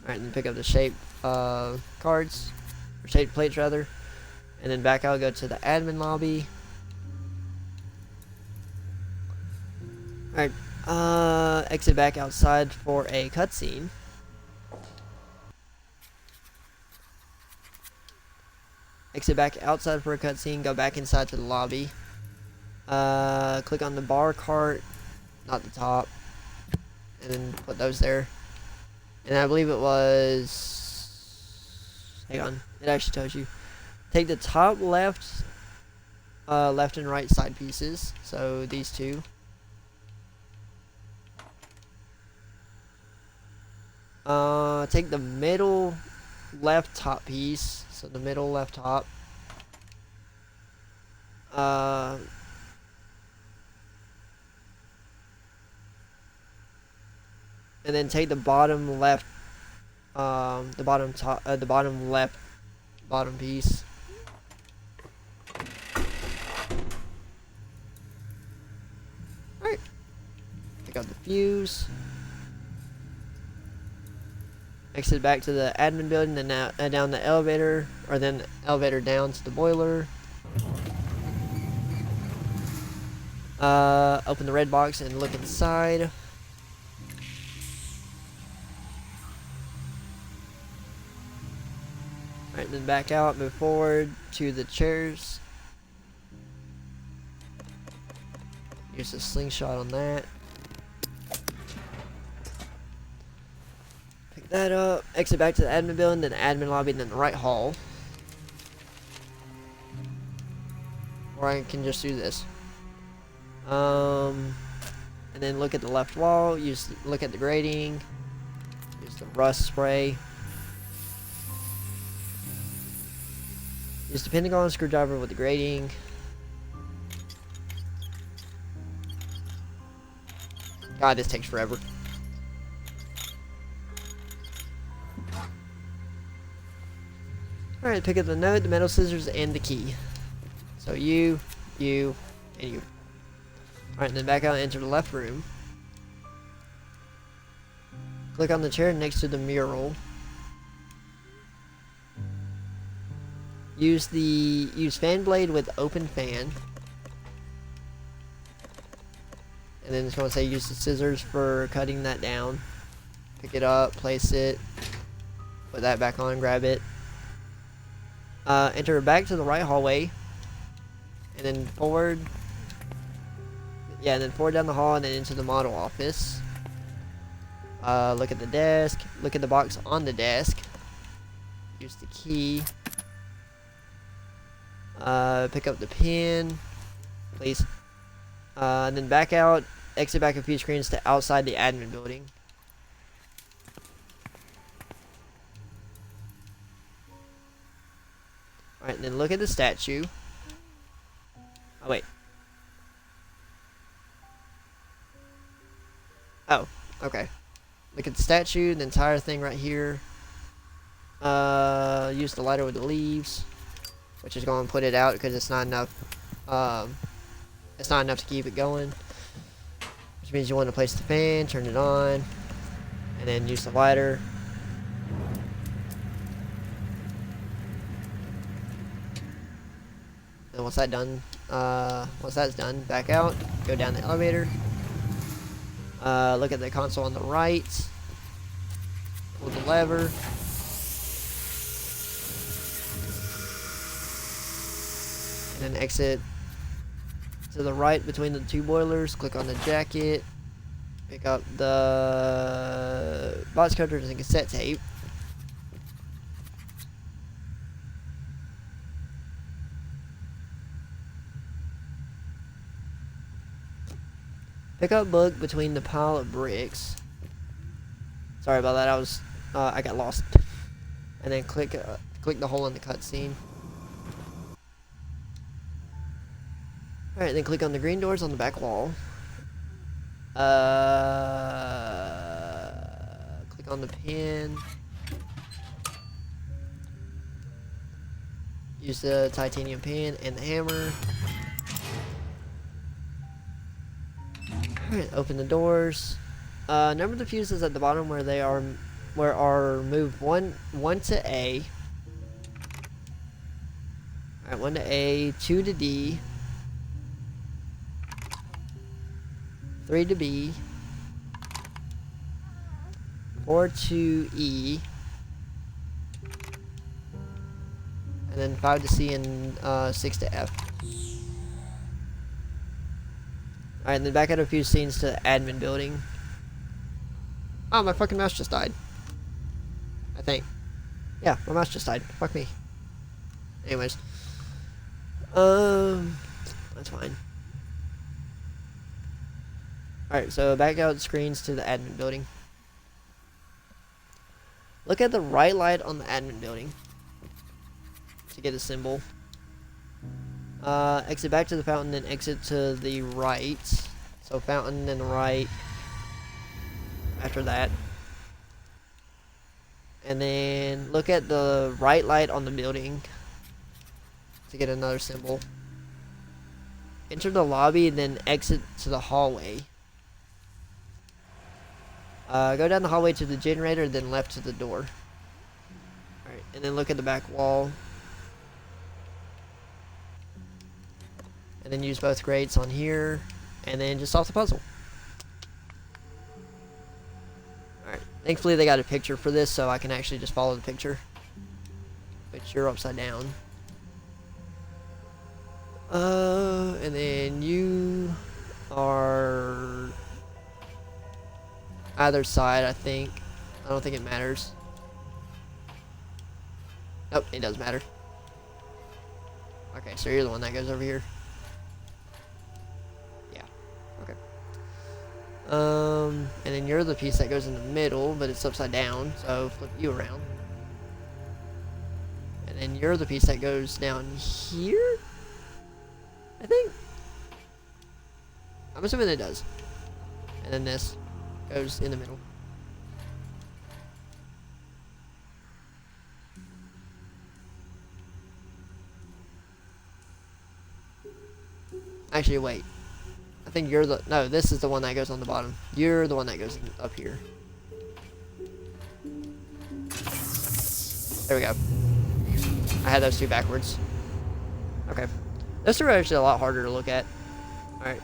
Alright, then pick up the shaped cards, or shaped plates rather, and then back out, go to the admin lobby. Alright, exit back outside for a cutscene. Exit back outside for a cutscene, go back inside to the lobby. Click on the bar cart, not the top, and then put those there. And I believe it was... Hang on. It actually tells you. Take the top left, left and right side pieces. So these two. Take the middle left top piece. So the middle left top. And then take the bottom left, the bottom top, the bottom left, bottom piece. Alright. Take out the fuse. Exit back to the admin building, then down the elevator, or then elevator down to the boiler. Open the red box and look inside. Alright, then back out, move forward to the chairs. Use a slingshot on that. Pick that up, exit back to the admin building, then the admin lobby, then the right hall. Or I can just do this. And then look at the left wall, look at the grating, use the rust spray. Use the pentagon screwdriver with the grating. God, this takes forever. Alright, pick up the note, the metal scissors, and the key. So you, and you. Alright, then back out and enter the left room. Click on the chair next to the mural. Use fan blade with open fan. And then it's going to say use the scissors for cutting that down. Pick it up, place it, put that back on, grab it. Enter back to the right hallway. And then forward. Yeah, and then forward down the hall and then into the model office. Look at the desk. Look at the box on the desk. Use the key. Pick up the pin, please. And then back out, exit back a few screens to outside the admin building. Alright, then look at the statue. Oh, wait. Oh, okay. Look at the statue, the entire thing right here. Use the lighter with the leaves. Which is going to put it out because it's not enough. It's not enough to keep it going. Which means you want to place the fan, turn it on, and then use the lighter. And once that's done, back out, go down the elevator. Look at the console on the right. Pull the lever. And then exit to the right between the two boilers. Click on the jacket. Pick up the box cutters and cassette tape. Pick up book between the pile of bricks. Sorry about that. I got lost. And then click the hole in the cutscene. Alright, then click on the green doors on the back wall. Click on the pin. Use the titanium pin and the hammer. Alright, open the doors. Number the fuses at the bottom where moved one to A. Alright, 1 to A, 2 to D. 3 to B, 4 to E, and then 5 to C and 6 to F. Alright, and then back out a few scenes to the admin building. Oh, my fucking mouse just died. think. Yeah, my mouse just died. Fuck me. Anyways. That's fine. Alright, so back out screens to the admin building. Look at the right light on the admin building to get a symbol. Exit back to the fountain, then exit to the right. So fountain, then right. After that. And then look at the right light on the building to get another symbol. Enter the lobby, then exit to the hallway. Go down the hallway to the generator, then left to the door. Alright, and then look at the back wall. And then use both grates on here. And then just solve the puzzle. Alright, thankfully they got a picture for this, so I can actually just follow the picture. But you're upside down. And then you are either side, I think. I don't think it matters. Nope, it does matter. Okay, so you're the one that goes over here. Yeah. Okay. And then you're the piece that goes in the middle, but it's upside down, so flip you around. And then you're the piece that goes down here, I think. I'm assuming it does. And then this goes in the middle. Actually, wait. I think you're the... No, this is the one that goes on the bottom. You're the one that goes up here. There we go. I had those two backwards. Okay. Those two are actually a lot harder to look at. Alright,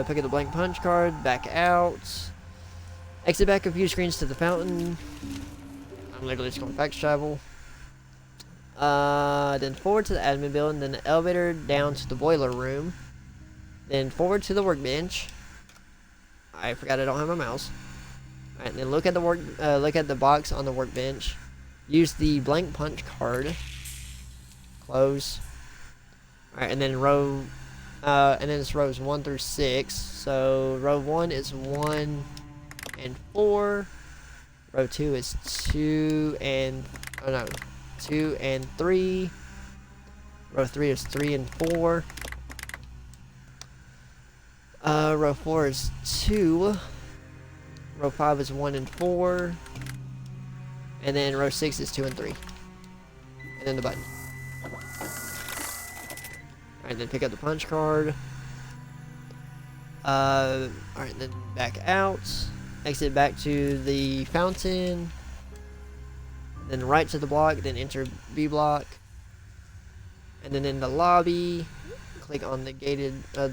pick up the blank punch card, back out. Exit back a few screens to the fountain. I'm literally just going to fax travel. Then forward to the admin building, then the elevator down to the boiler room. Then forward to the workbench. I forgot I don't have my mouse. Alright, then look at the box on the workbench. Use the blank punch card. Close. Alright, and then it's rows 1 through 6. So row 1 is 1 and 4. Row 2 is 2 and 3. Row 3 is 3 and 4. Row 4 is 2. Row 5 is 1 and 4. And then row 6 is 2 and 3. And then the button. Alright, then pick up the punch card. Alright, then back out. Exit back to the fountain. Then right to the block, then enter B block. And then in the lobby, click on the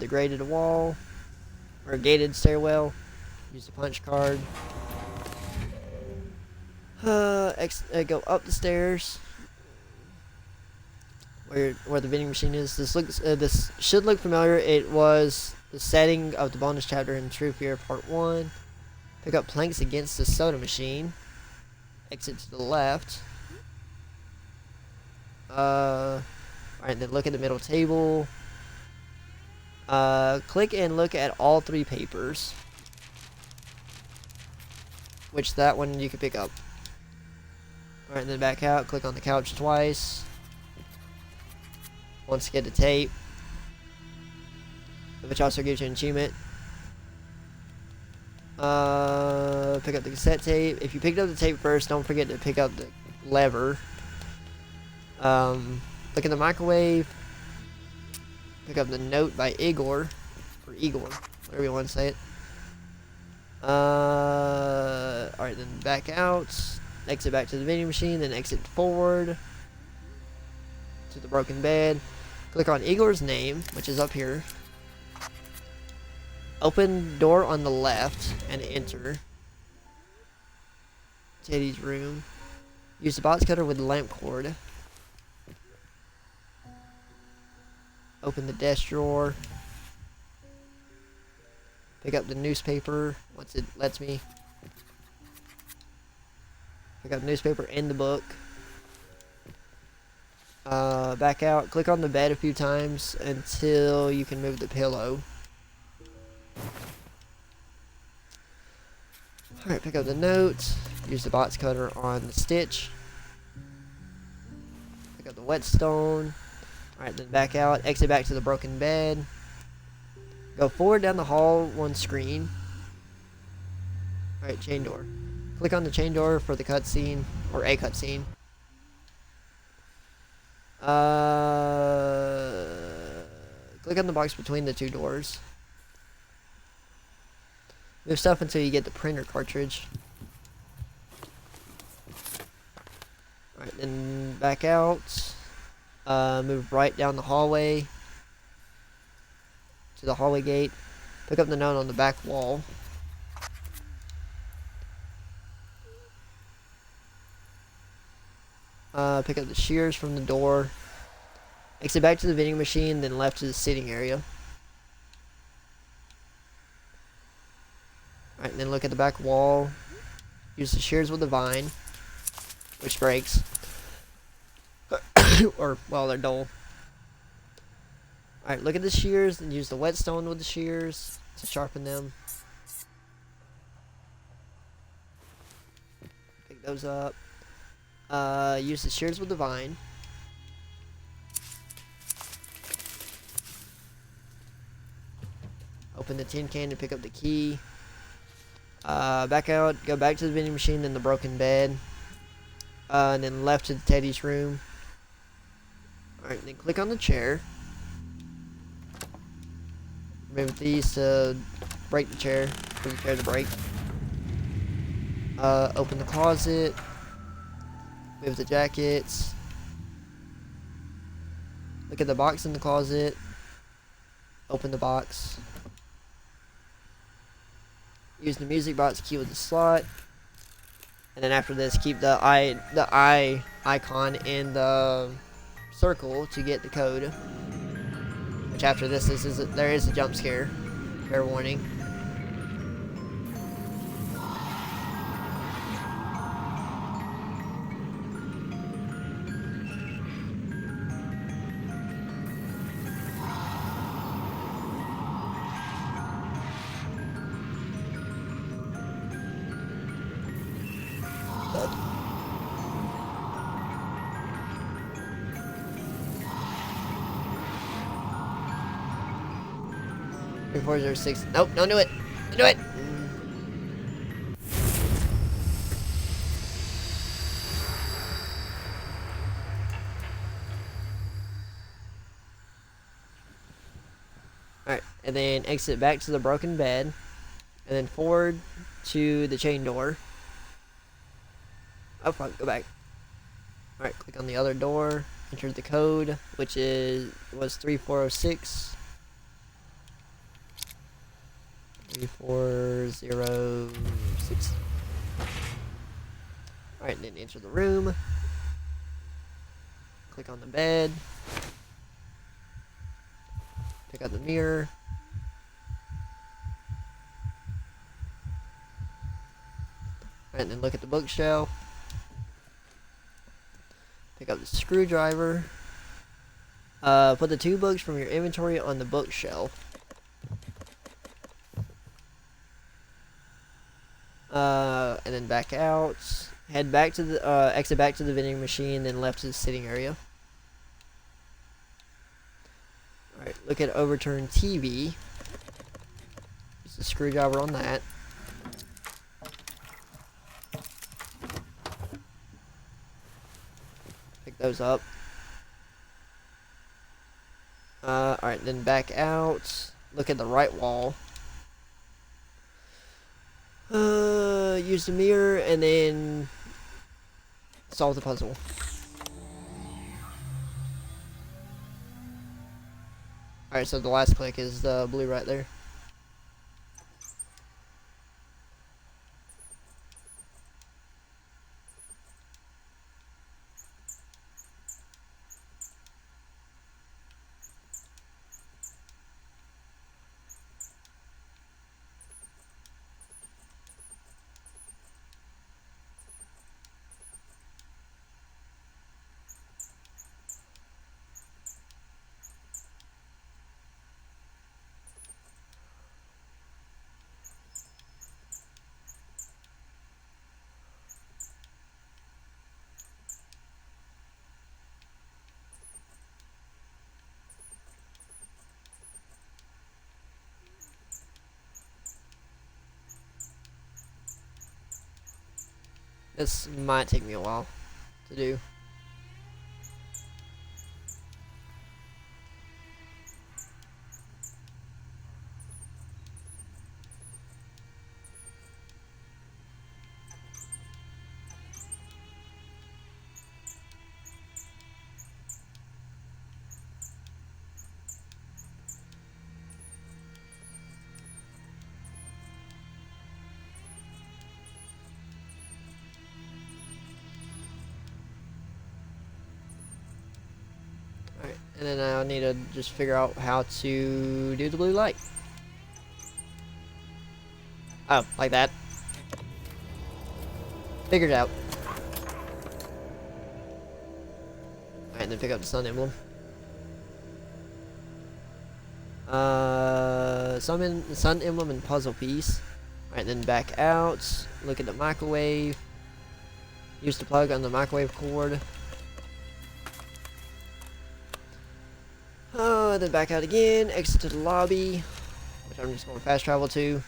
graded wall. Or gated stairwell. Use the punch card. Go up the stairs. Where the vending machine is. This should look familiar. It was the setting of the bonus chapter in True Fear Part 1. Pick up planks against the soda machine. Exit to the left. Alright, then look at the middle table. Click and look at all 3 papers. Which that one you can pick up. Alright, then back out. Click on the couch twice. Once get the tape. Which also gives you an achievement. Pick up the cassette tape. If you picked up the tape first, don't forget to pick up the lever. Look in the microwave. Pick up the note by Igor. Or Igor. Whatever you want to say it. Alright, then back out. Exit back to the vending machine. Then exit forward to the broken bed. Click on Igor's name, which is up here. Open door on the left and enter Teddy's room. Use the box cutter with the lamp cord. Open the desk drawer. Pick up the newspaper once it lets me. Pick up the newspaper and the book. Back out. Click on the bed a few times until you can move the pillow. Alright, pick up the note. Use the box cutter on the stitch. Pick up the whetstone. Alright, then back out. Exit back to the broken bed. Go forward down the hall one screen. Alright, chain door. Click on the chain door for the cutscene, or a cutscene. Click on the box between the two doors. Move stuff until you get the printer cartridge. Alright, then back out. Move right down the hallway to the hallway gate. Pick up the note on the back wall. Pick up the shears from the door. Exit back to the vending machine, then left to the sitting area. Alright, then look at the back wall. Use the shears with the vine, which breaks. Or, well, they're dull. Alright, look at the shears, and use the whetstone with the shears to sharpen them. Pick those up. Use the shears with the vine. Open the tin can and pick up the key. Back out, go back to the vending machine, then the broken bed. And then left to the Teddy's room. Alright, then click on the chair. Move these to break the chair, for the chair to break. Open the closet. Move the jackets. Look at the box in the closet. Open the box. Use the music box key with the slot. And then after this, keep the eye icon in the circle to get the code. Which after this, there is a jump scare. Fair warning. Before 06. Nope, don't do it. Don't do it. Alright, and then exit back to the broken bed. And then forward to the chain door. Oh fuck, go back. Alright, click on the other door. Enter the code, which was 3406. 3406. Alright, then enter the room. Click on the bed. Pick up the mirror. Alright, then look at the bookshelf. Pick up the screwdriver. Put the 2 books from your inventory on the bookshelf. And then back out. Head back to the exit back to the vending machine, then left to the sitting area. Alright, look at overturned TV. Use the screwdriver on that. Pick those up. Alright, then back out. Look at the right wall. Use the mirror and then solve the puzzle. Alright, so the last click is the blue right there. This might take me a while to do. Alright, and then I'll need to just figure out how to do the blue light. Oh, like that. Figured it out. Alright, then pick up the sun emblem. Sun emblem and puzzle piece. Alright, then back out. Look at the microwave. Use the plug on the microwave cord. Then back out again. Exit to the lobby, which I'm just going to fast travel to.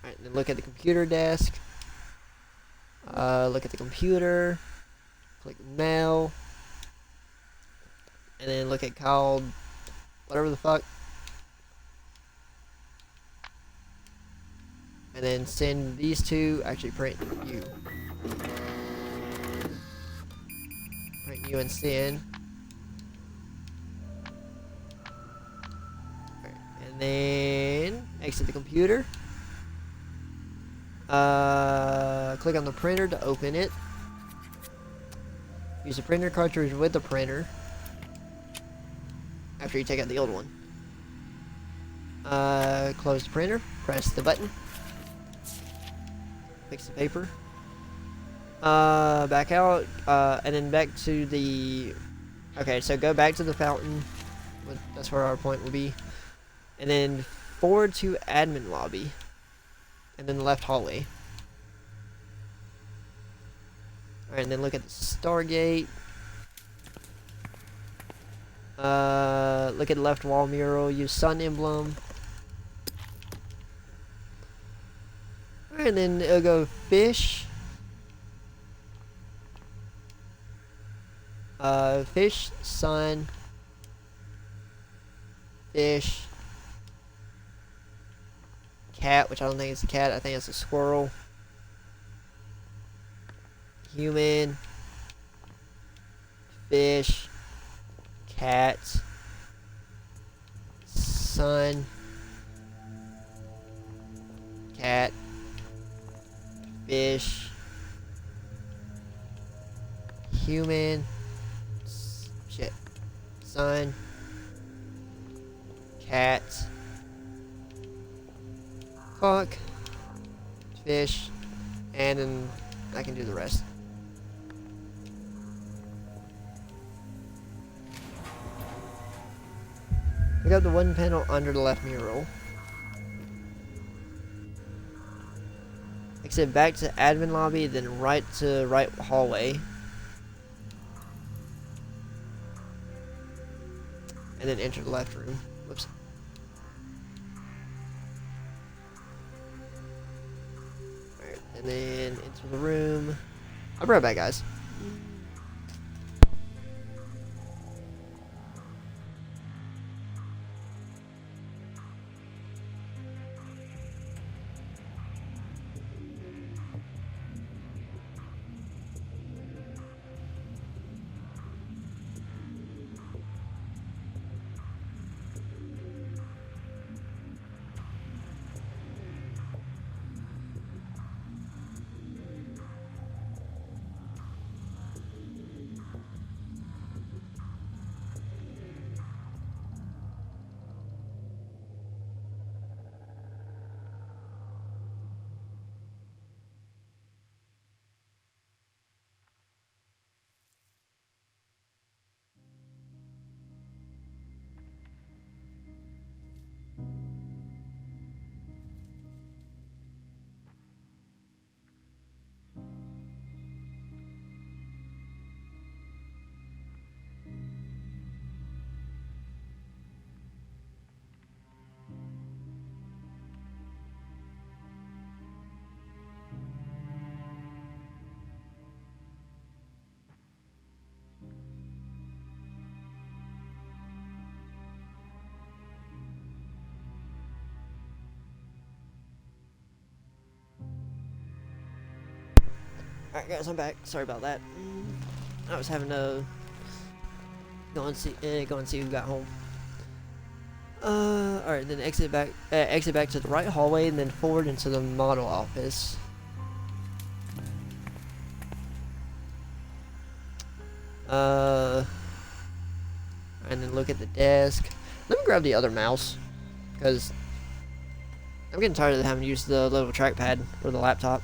Alright, then look at the computer desk. Look at the computer. Click mail. And then look at called whatever the fuck. And then send these two, actually print you. Print you and send. Alright, and then exit the computer. Click on the printer to open it. Use the printer cartridge with the printer. After you take out the old one. Close the printer. Press the button. Fix the paper. Back out. And then back to the... Okay, so go back to the fountain. That's where our point will be. And then forward to admin lobby. And then the left hallway. Alright, and then look at the Stargate. Look at the left wall mural. Use sun emblem. Alright, and then it'll go fish. Fish, sun. Fish. Cat, which I don't think it's a cat. I think it's a squirrel. Human. Fish. Cat. Sun. Cat. Fish. Human. Shit. Sun. Cat. Clock. Fish. And then I can do the rest. Pick up the wooden panel under the left mural. Exit back to admin lobby, then right to right hallway. And then enter the left room. Whoops. Alright, and then enter the room. I'll be right back, guys. Alright guys, I'm back. Sorry about that. I was having to go and see who got home. Alright, then exit back to the right hallway and then forward into the model office. And then look at the desk. Let me grab the other mouse, because I'm getting tired of having to use the little trackpad for the laptop.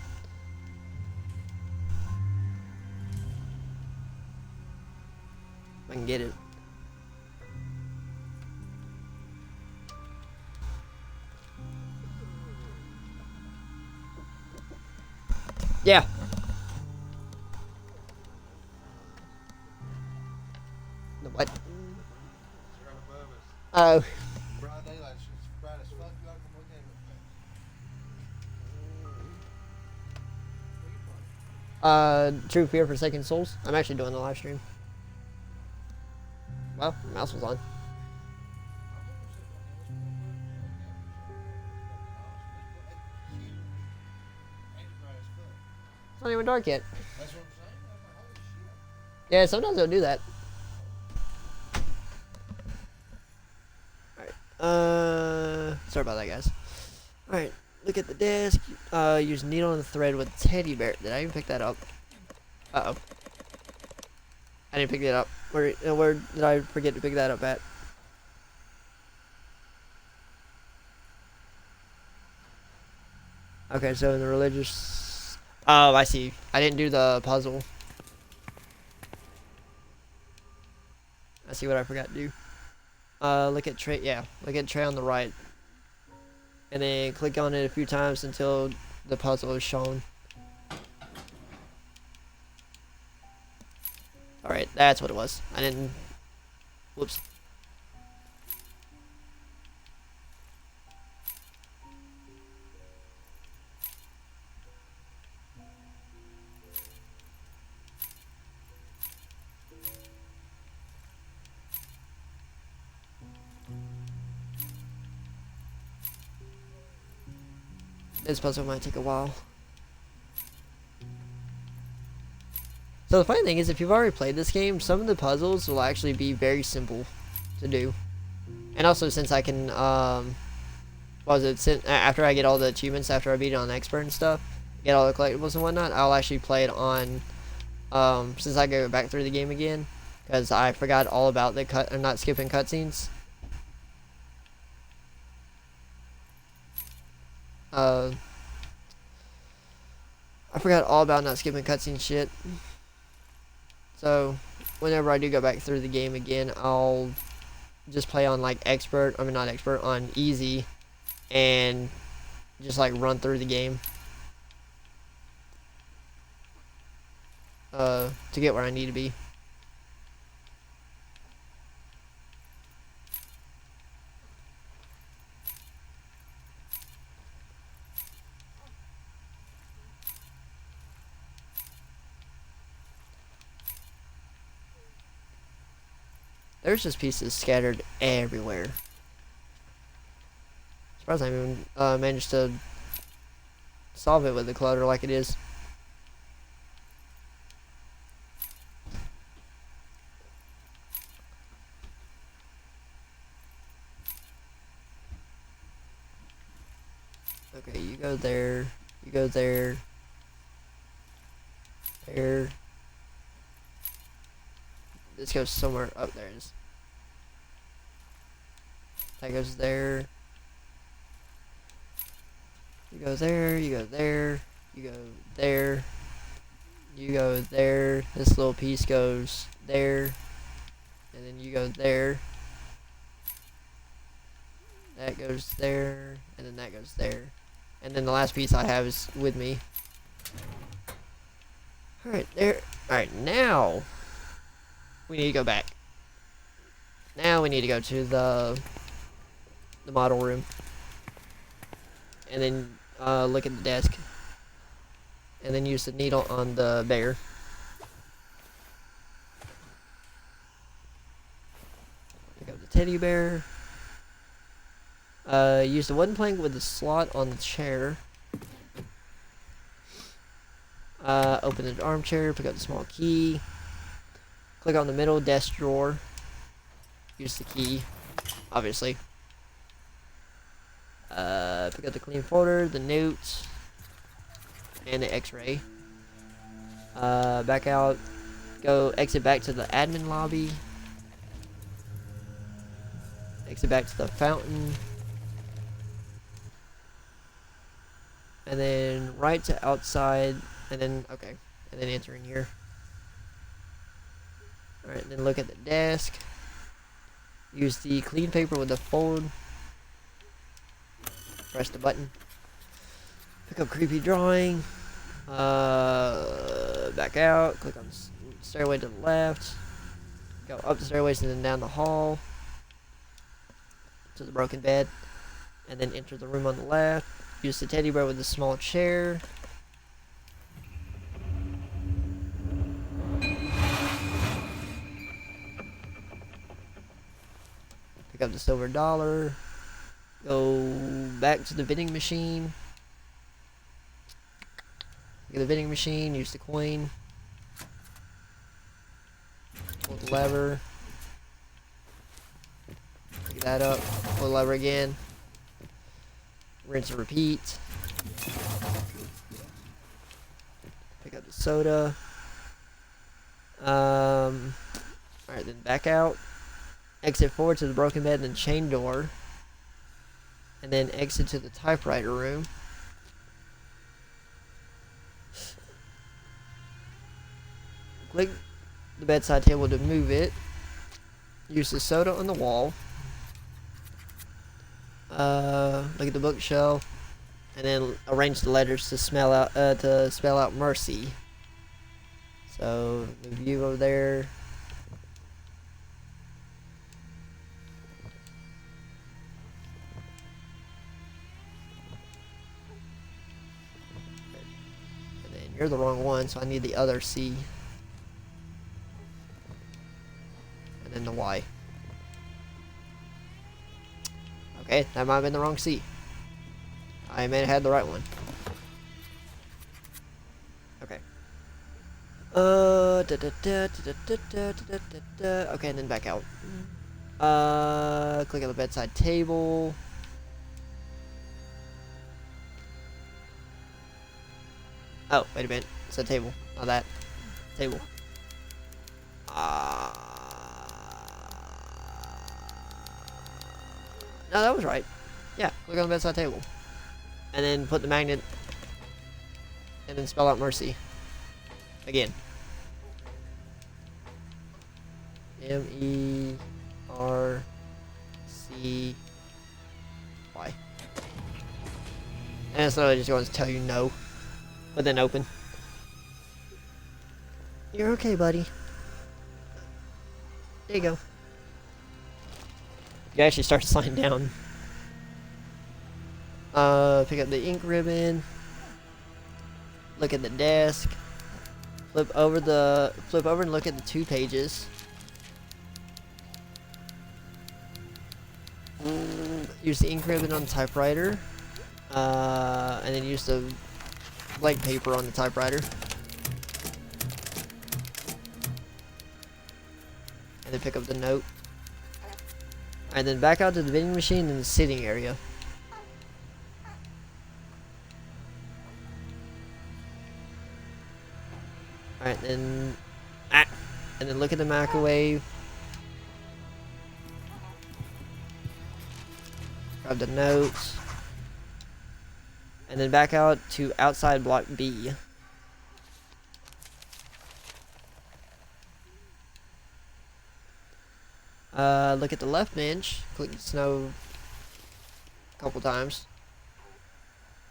If I can get it. Yeah. The what? Oh. True Fear for Second Souls. I'm actually doing the live stream. Well, the mouse was on. It's not even dark yet. That's what I'm saying. I'm like, holy shit. Yeah, sometimes they'll do that. Alright. Sorry about that, guys. Alright, look at the desk. Use needle and thread with teddy bear. Did I even pick that up? Uh-oh. I didn't pick that up. Where did I forget to pick that up at? Okay, so in the religious... Oh, I see. I didn't do the puzzle. I see what I forgot to do. Look at tray. Yeah, look at tray on the right. And then click on it a few times until the puzzle is shown. Alright, that's what it was. I didn't... Whoops. This puzzle might take a while. So the funny thing is, if you've already played this game, some of the puzzles will actually be very simple to do. And also, since I can, after I get all the achievements, after I beat it on expert and stuff, get all the collectibles and whatnot, I'll actually play it on, since I go back through the game again, because I forgot all about the not skipping cutscenes. I forgot all about not skipping cutscene shit. So, whenever I do go back through the game again, I'll just play on like expert, not expert, on easy, and just like run through the game. To get where I need to be. There's just pieces scattered everywhere. Surprised I even managed to solve it with the clutter like it is. Okay, you go there, you go there, there. This goes somewhere up there. That goes there. You go there, you go there, you go there, you go there. This little piece goes there, and then you go there. That goes there, and then that goes there. And then the last piece I have is with me. Alright, there. Alright, now we need to go back. Now we need to go to the model room. And then look at the desk. And then use the needle on the bear. Pick up the teddy bear. Use the wooden plank with the slot on the chair. Open the armchair, pick up the small key. Click on the middle desk drawer. Use the key, obviously. Pick up the clean folder, the notes, and the x-ray. Back out. Go exit back to the admin lobby. Exit back to the fountain. And then right to outside. And then, okay. And then enter in here. Alright, then look at the desk. Use the clean paper with the fold. Press the button. Pick up creepy drawing. Back out. Click on stairway to the left. Go up the stairways and then down the hall to the broken bed. And then enter the room on the left. Use the teddy bear with the small chair. Pick up the silver dollar. Go back to the vending machine. Get the vending machine, use the coin. Pull the lever. Pick that up, pull the lever again. Rinse and repeat. Pick up the soda. Alright, then back out. Exit forward to the broken bed and then chain door. And then exit to the typewriter room. Click the bedside table to move it. Use the soda on the wall. Look at the bookshelf. And then arrange the letters to spell out mercy. So the view over there. And then you're the wrong one, so I need the other C. And then the Y. Okay, that might have been the wrong C. I may have had the right one. Okay. Okay, and then back out. Click on the bedside table. Oh, wait a minute. It's a table, not that. Table. No, that was right. Yeah, click on the bedside table. And then put the magnet. And then spell out mercy. Again. M-E-R-C-Y. And it's literally just going to tell you no. But then open. You're okay, buddy. There you go. You actually start sliding down. Pick up the ink ribbon. Look at the desk. Flip over and look at the 2 pages. Use the ink ribbon on the typewriter. And then use the blank paper on the typewriter. And then pick up the note. And then back out to the vending machine in the sitting area. Alright, then... and then look at the microwave. Grab the notes. And then back out to outside block B. Look at the left bench. Click snow a couple times.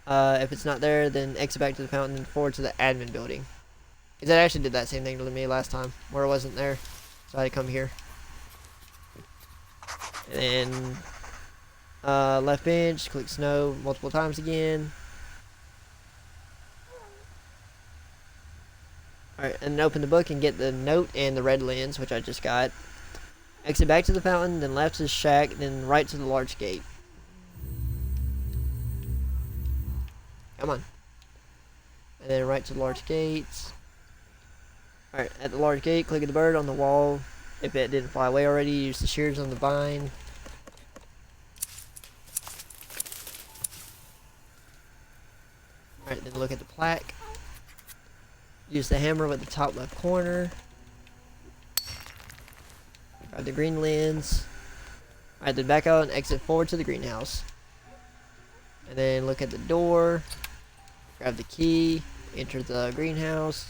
If it's not there, then exit back to the fountain and forward to the admin building. Because I actually did that same thing to me last time, where it wasn't there. So I had to come here. And then left bench, click snow multiple times again. Alright, and then open the book and get the note and the red lens, which I just got. Exit back to the fountain, then left to the shack, then right to the large gate. Come on. and then right to the large gates. Alright, at the large gate, click the bird on the wall. If it didn't fly away already, use the shears on the vine. Alright, then look at the plaque. Use the hammer with the top left corner. Grab the green lens. Alright, then back out and exit forward to the greenhouse. And then look at the door. Grab the key. Enter the greenhouse.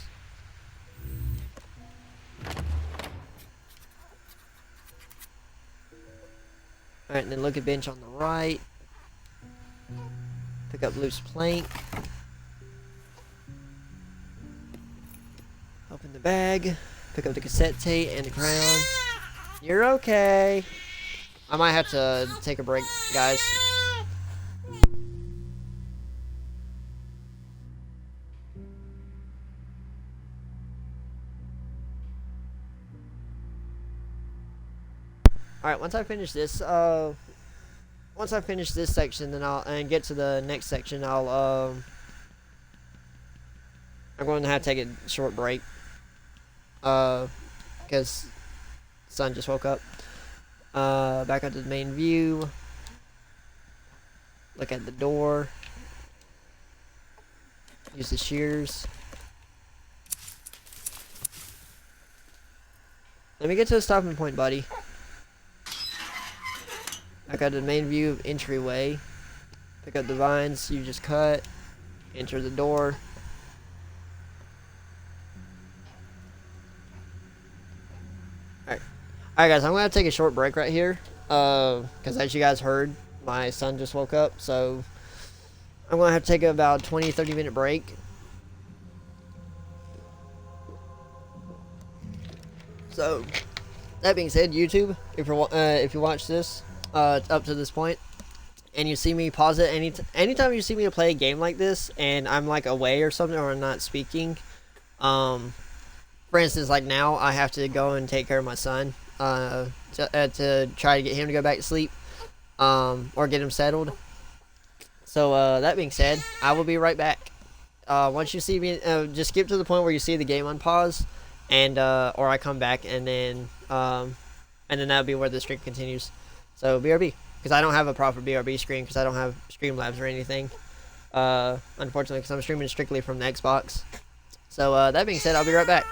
Alright, and then look at bench on the right. Pick up loose plank. Open the bag. Pick up the cassette tape and the crown. You're okay. I might have to take a break, guys. Alright, once I finish this section, then and get to the next section, I'm going to have to take a short break. Because sun just woke up. Back up to the main view. Look at the door. Use the shears. Let me get to the stopping point, buddy. Back out to the main view of entryway. Pick up the vines you just cut. Enter the door. Alright guys, I'm going to have to take a short break right here. Because as you guys heard, my son just woke up. So I'm going to have to take about a 20-30 minute break. So that being said, YouTube, if you watch this up to this point, and you see me pause it anytime you see me play a game like this, and I'm like away or something, or I'm not speaking. For instance, like now, I have to go and take care of my son. To try to get him to go back to sleep, or get him settled. So that being said, I will be right back. Once you see me, just skip to the point where you see the game on pause, and or I come back, and then that'll be where the stream continues. So BRB, because I don't have a proper BRB screen, because I don't have Streamlabs or anything. Unfortunately, because I'm streaming strictly from the Xbox. So that being said, I'll be right back.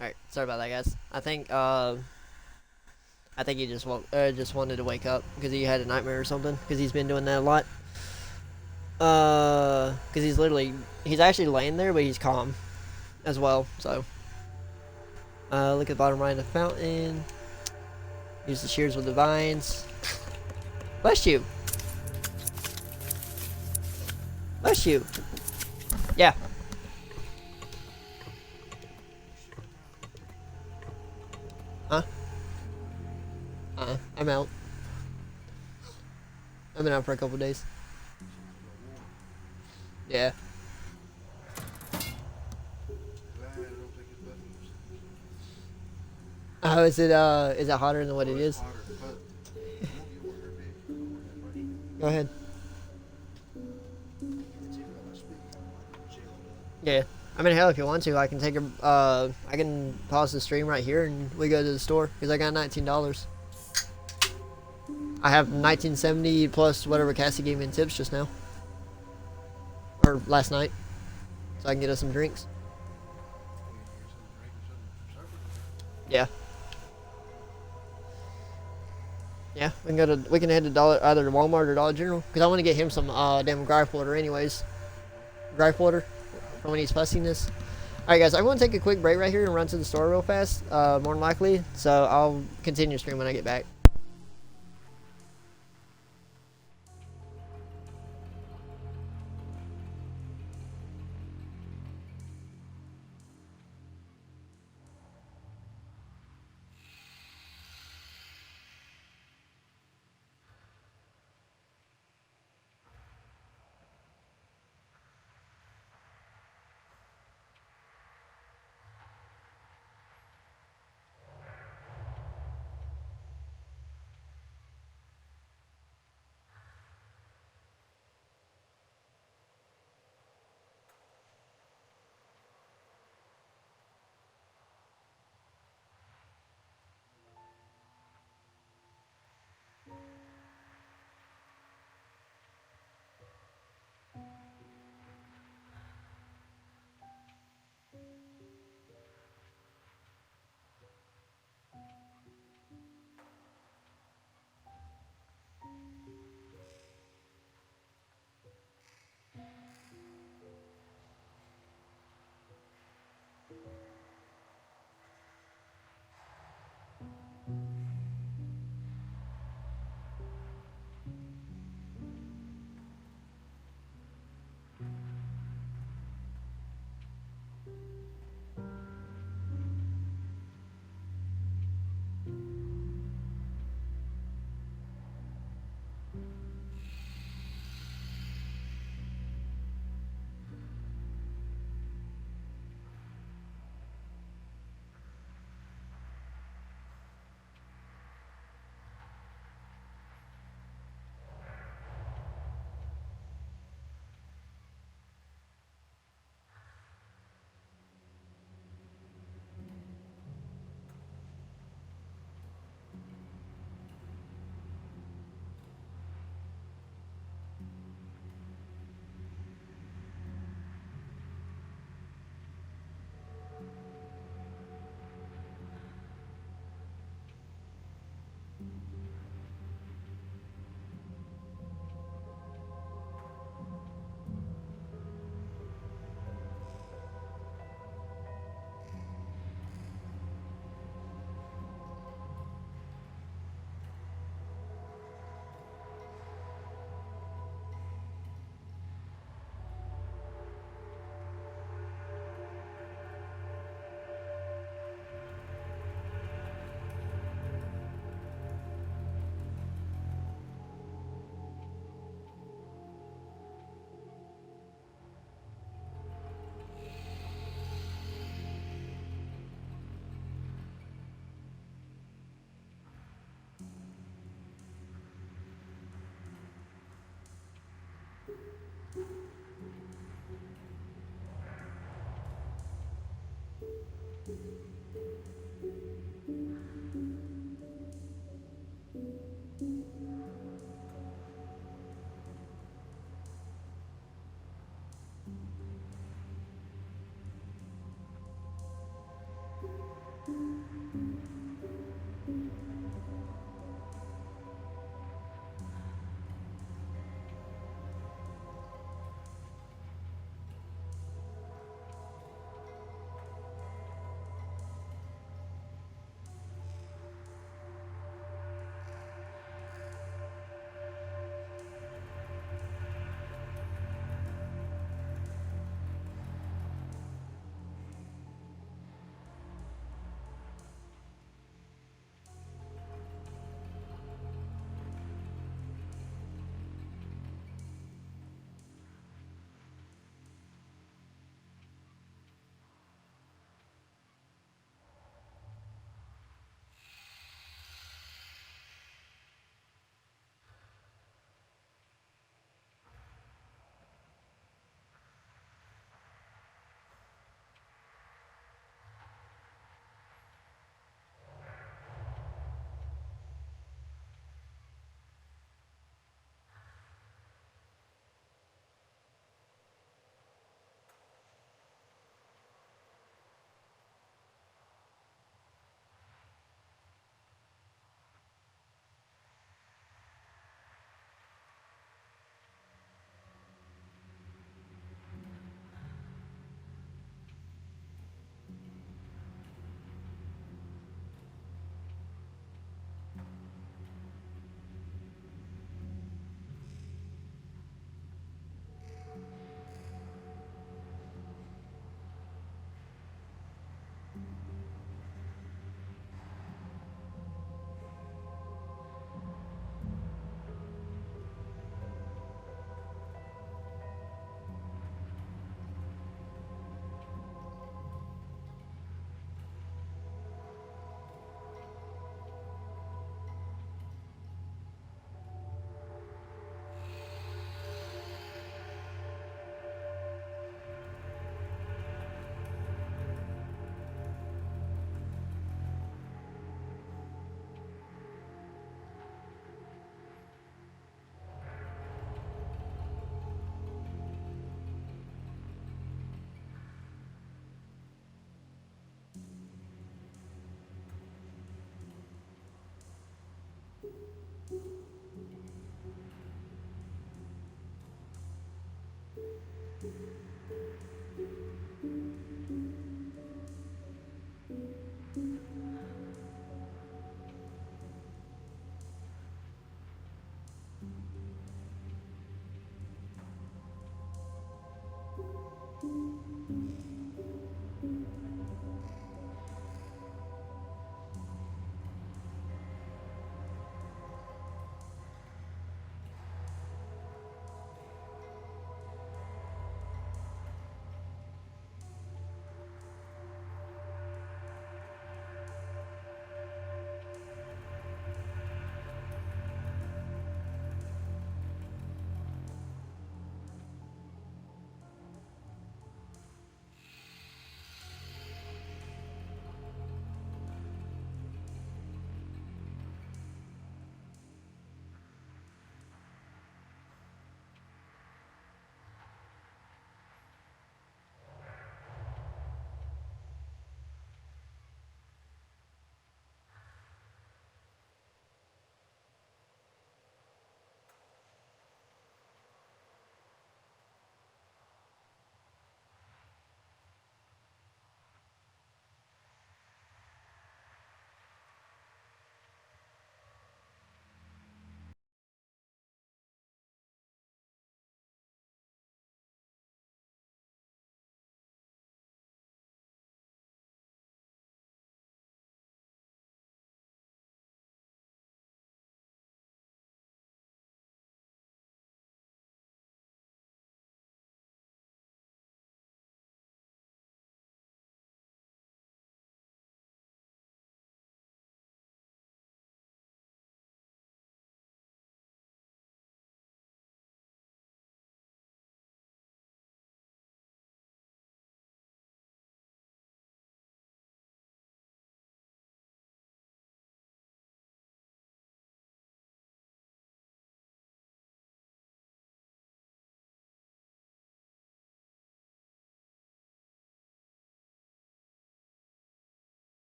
Alright, sorry about that, guys. I think he just wanted to wake up because he had a nightmare or something, because he's been doing that a lot. Because he's actually laying there, but he's calm as well. So look at the bottom right of the fountain. Use the shears with the vines. Bless you. Bless you. Yeah. Huh? I'm out. I've been out for a couple days. Yeah. Glad I don't think it's better than Oh, is it hotter than what it is? hotter, but I'm gonna get one real big. Go ahead, buddy. Go ahead. You can see that my speed. Chill, dude. Yeah. I mean, hell, if you want to, I can take I can pause the stream right here and we go to the store because I got $19. I have 1970 plus whatever Cassie gave me in tips just now. Or last night. So I can get us some drinks. We can get something to drink or something for supper. Yeah. Yeah, we can head to either Walmart or Dollar General because I want to get him some damn gripe water anyways. Gripe water for when he's fussing this. Alright guys, I'm going to take a quick break right here and run to the store real fast, more than likely. So I'll continue stream when I get back.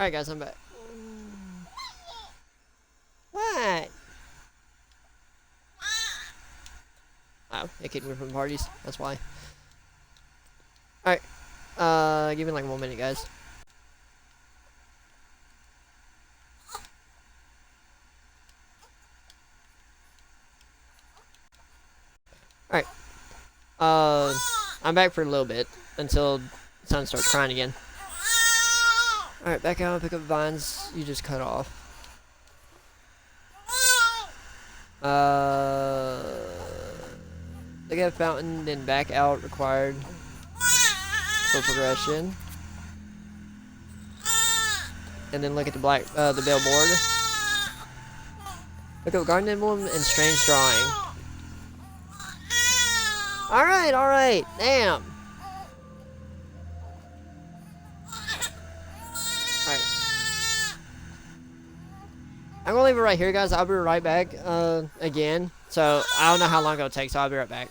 Alright, guys, I'm back. What? Oh, it kicked me from parties. That's why. Alright. Give me like 1 minute, guys. Alright. I'm back for a little bit until Son starts crying again. Alright, back out, pick up vines you just cut off. Look at fountain, then back out required for progression. And then look at the billboard. Look up garden emblem and strange drawing. Alright, damn. Alright. I'm gonna leave it right here, guys. I'll be right back, again. So, I don't know how long it'll take, so I'll be right back.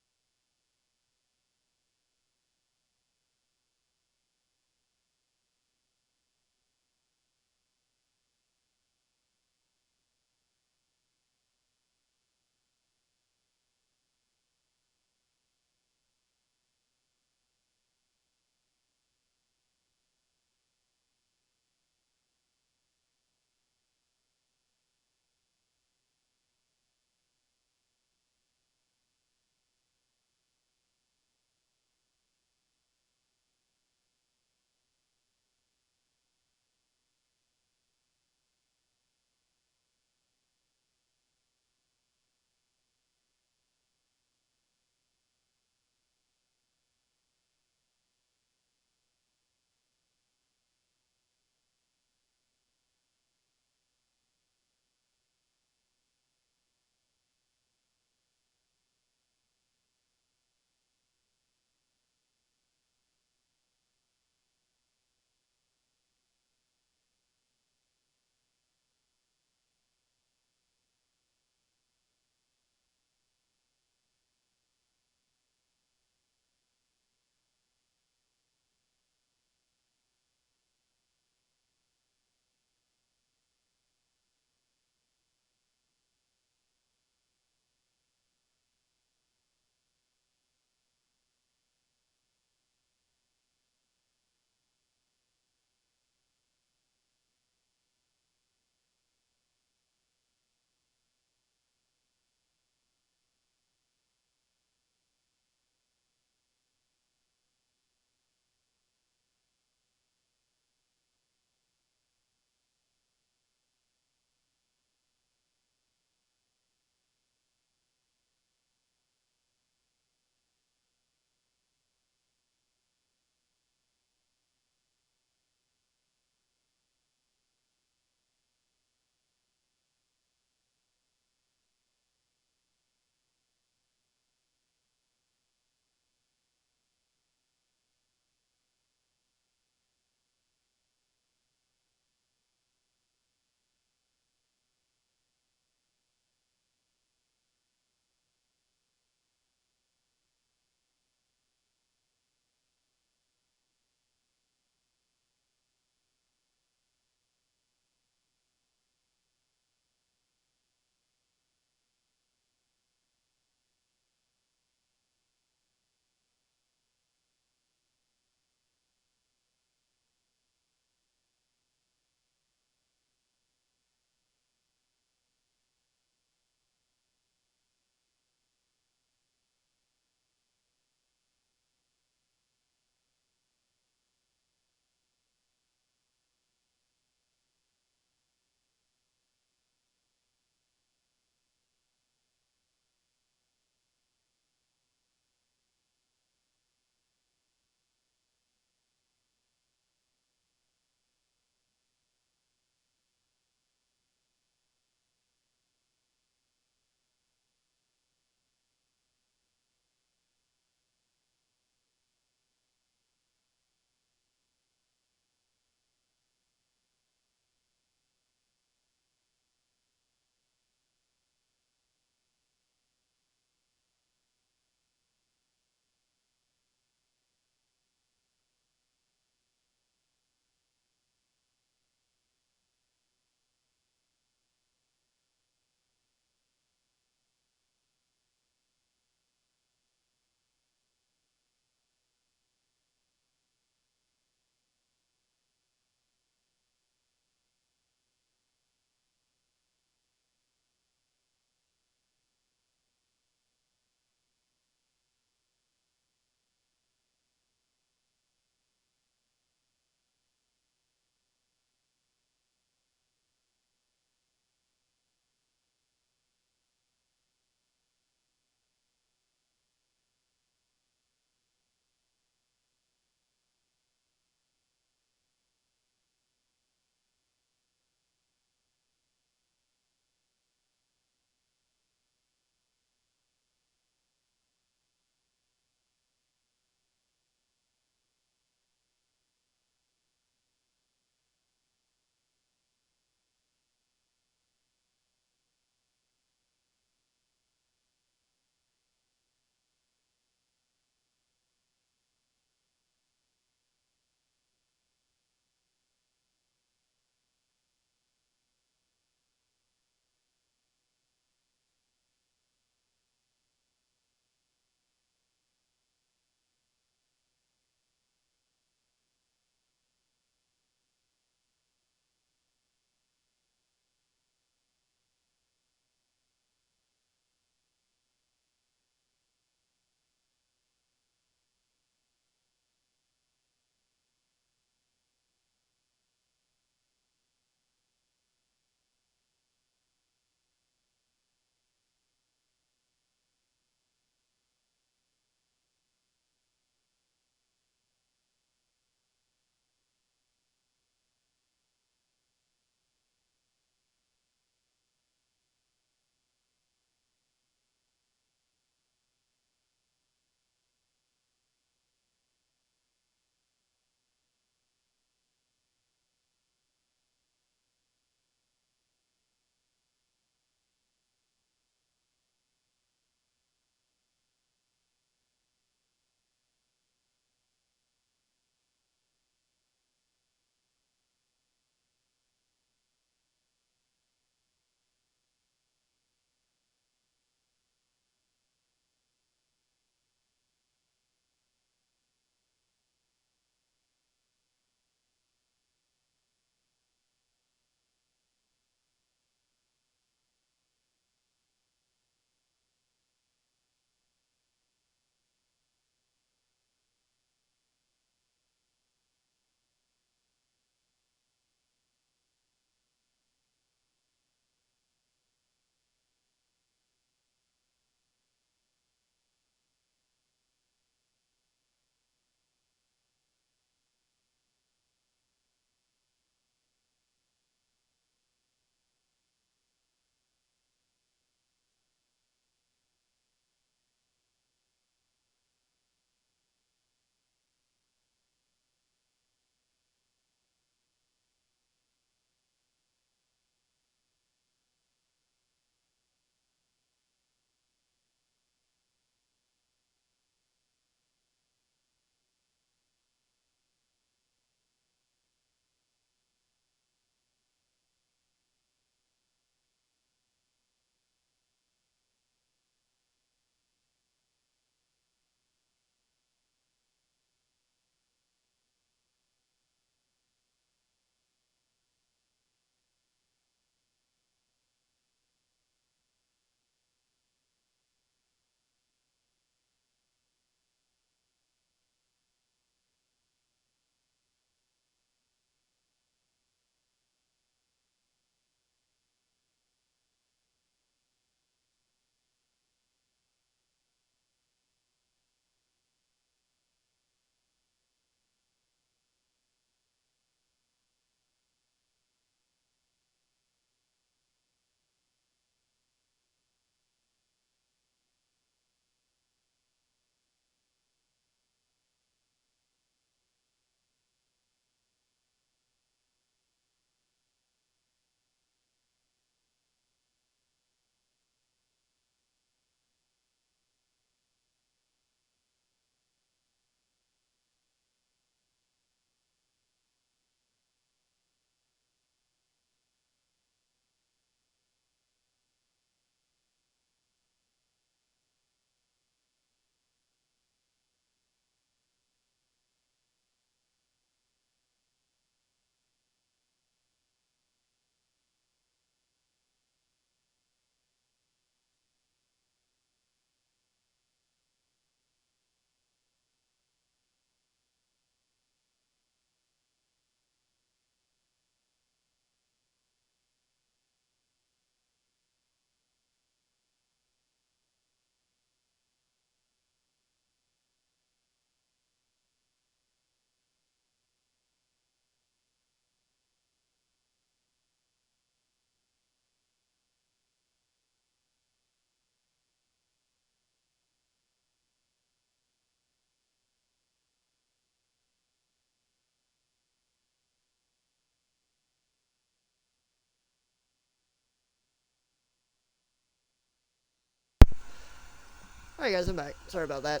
Alright guys, I'm back. Sorry about that.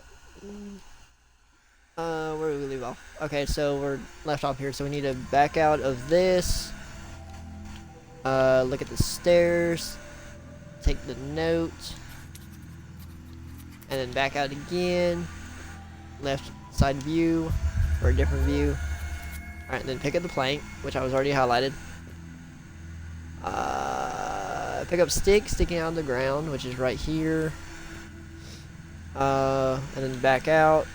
Where did we leave off? Okay, so we're left off here, so we need to back out of this. Look at the stairs. Take the note. And then back out again. Left side view. For a different view. Alright, then pick up the plank, which I was already highlighted. Pick up stick sticking out of the ground, which is right here. And then back out.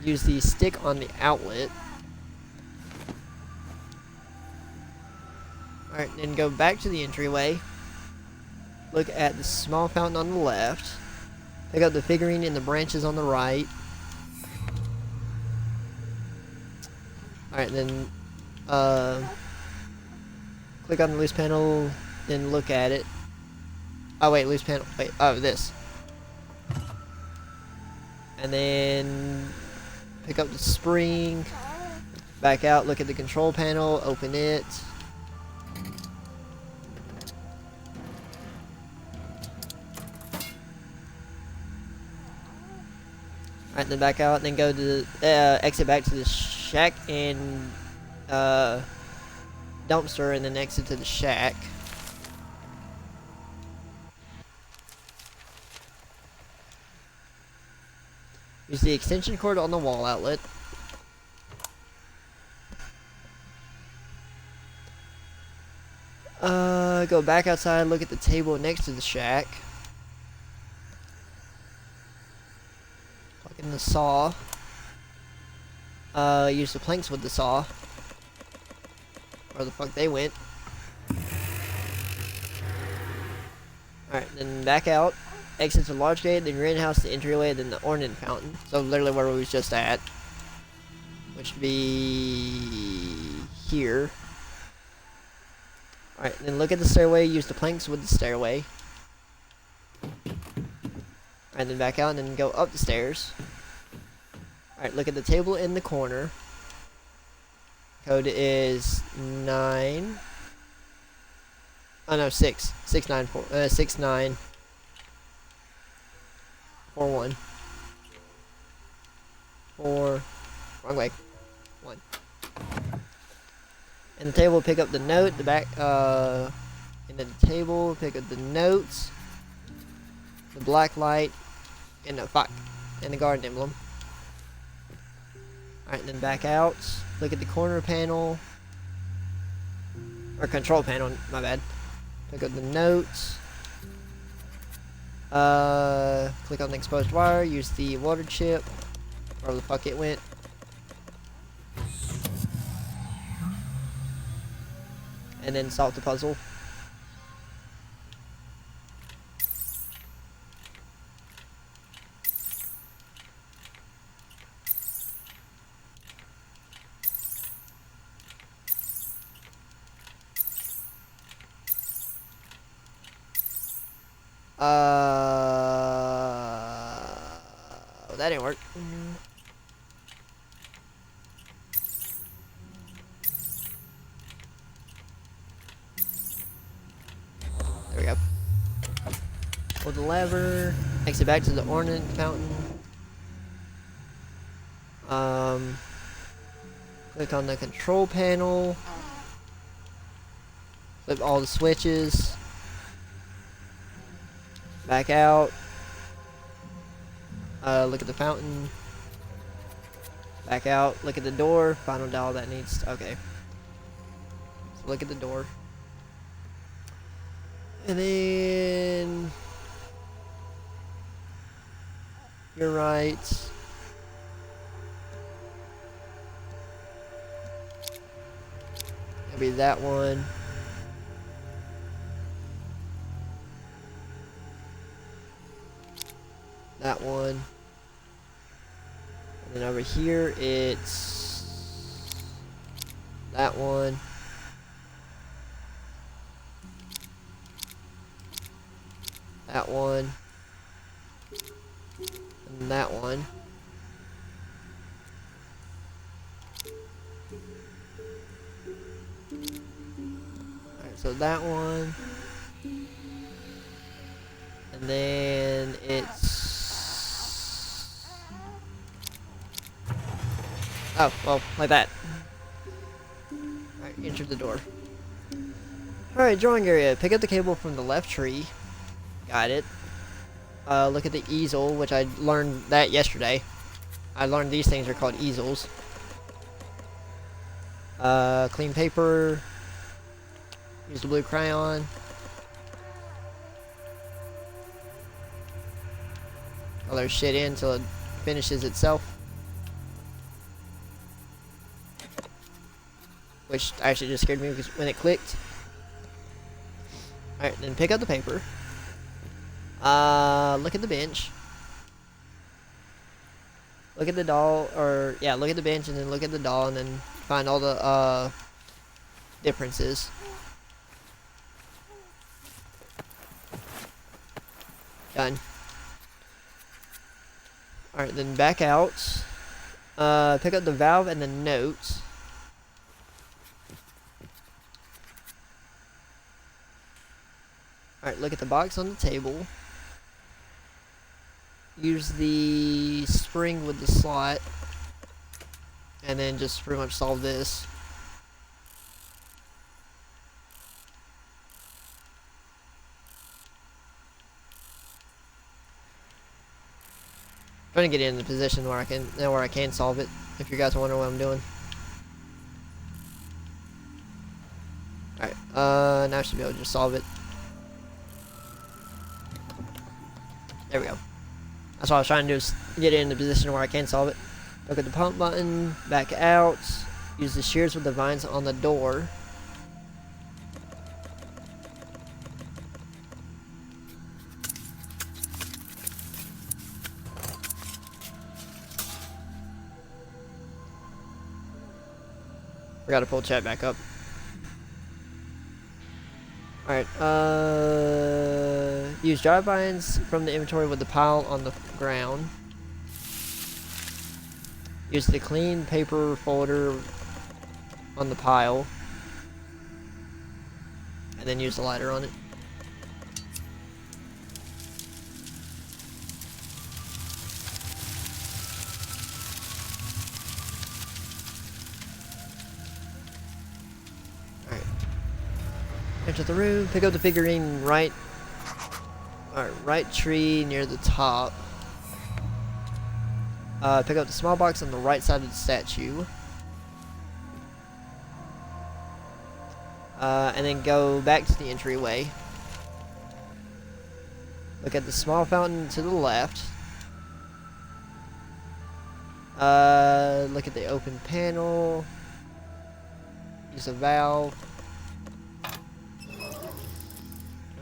Use the stick on the outlet. Alright, then go back to the entryway. Look at the small fountain on the left. Pick up the figurine in the branches on the right. Alright, then click on the loose panel, then look at it. Oh wait, loose panel. Wait, oh, this. And then pick up the spring. Back out, look at the control panel, open it. Alright, then back out, then go to the, exit back to the shack and dumpster, and then exit to the shack. Use the extension cord on the wall outlet. Go back outside, look at the table next to the shack. Plug in the saw. Use the planks with the saw. Where the fuck they went. Alright, then back out. Exit the large gate, then greenhouse, the entryway, then the ornament fountain. So literally where we was just at. Which would be here. Alright, then look at the stairway, use the planks with the stairway. Alright, then back out and then go up the stairs. Alright, look at the table in the corner. Code is 9. Oh no, 6. 694. 6941. 4. Wrong way. 1. And the table, pick up the note, the back, and then the table, pick up the notes, the black light, and the fuck, and the garden emblem. Alright, then back out, look at the corner panel, or control panel, my bad. Pick up the notes, click on the exposed wire, use the water chip, wherever the fuck it went. And then solve the puzzle. That didn't work. There we go. Pull the lever. Exit back to the ornament fountain. Click on the control panel. Flip all the switches. Back out. Look at the fountain. Back out. Look at the door. Final dial that needs. Okay. So look at the door. And then you're right. It'll be that one. That one. And then over here it's that one. That one. And that one. Alright, so that one. And then it's Oh, well, like that. Alright, enter the door. Alright, drawing area. Pick up the cable from the left tree. Got it. Look at the easel, which I learned that yesterday. I learned these things are called easels. Clean paper. Use the blue crayon. Color shit in until it finishes itself. Which actually just scared me because when it clicked. Alright, then pick up the paper. Look at the bench. Look at the doll, or yeah, look at the bench and then look at the doll and then find all the differences. Done. Alright, then back out. Pick up the valve and the notes. Alright, look at the box on the table. Use the spring with the slot. And then just pretty much solve this. Trying to get in the position where I can solve it. If you guys wonder what I'm doing. Alright, now I should be able to just solve it. There we go. That's what I was trying to do, is get it in the position where I can solve it. Look at the pump button, back out, use the shears with the vines on the door. Forgot to pull chat back up. Alright, use dry vines from the inventory with the pile on the ground. Use the clean paper folder on the pile. And then use the lighter on it. Alright. Enter the room, pick up the figurine right tree near the top. Pick up the small box on the right side of the statue. And then go back to the entryway. Look at the small fountain to the left. Look at the open panel. Use a valve.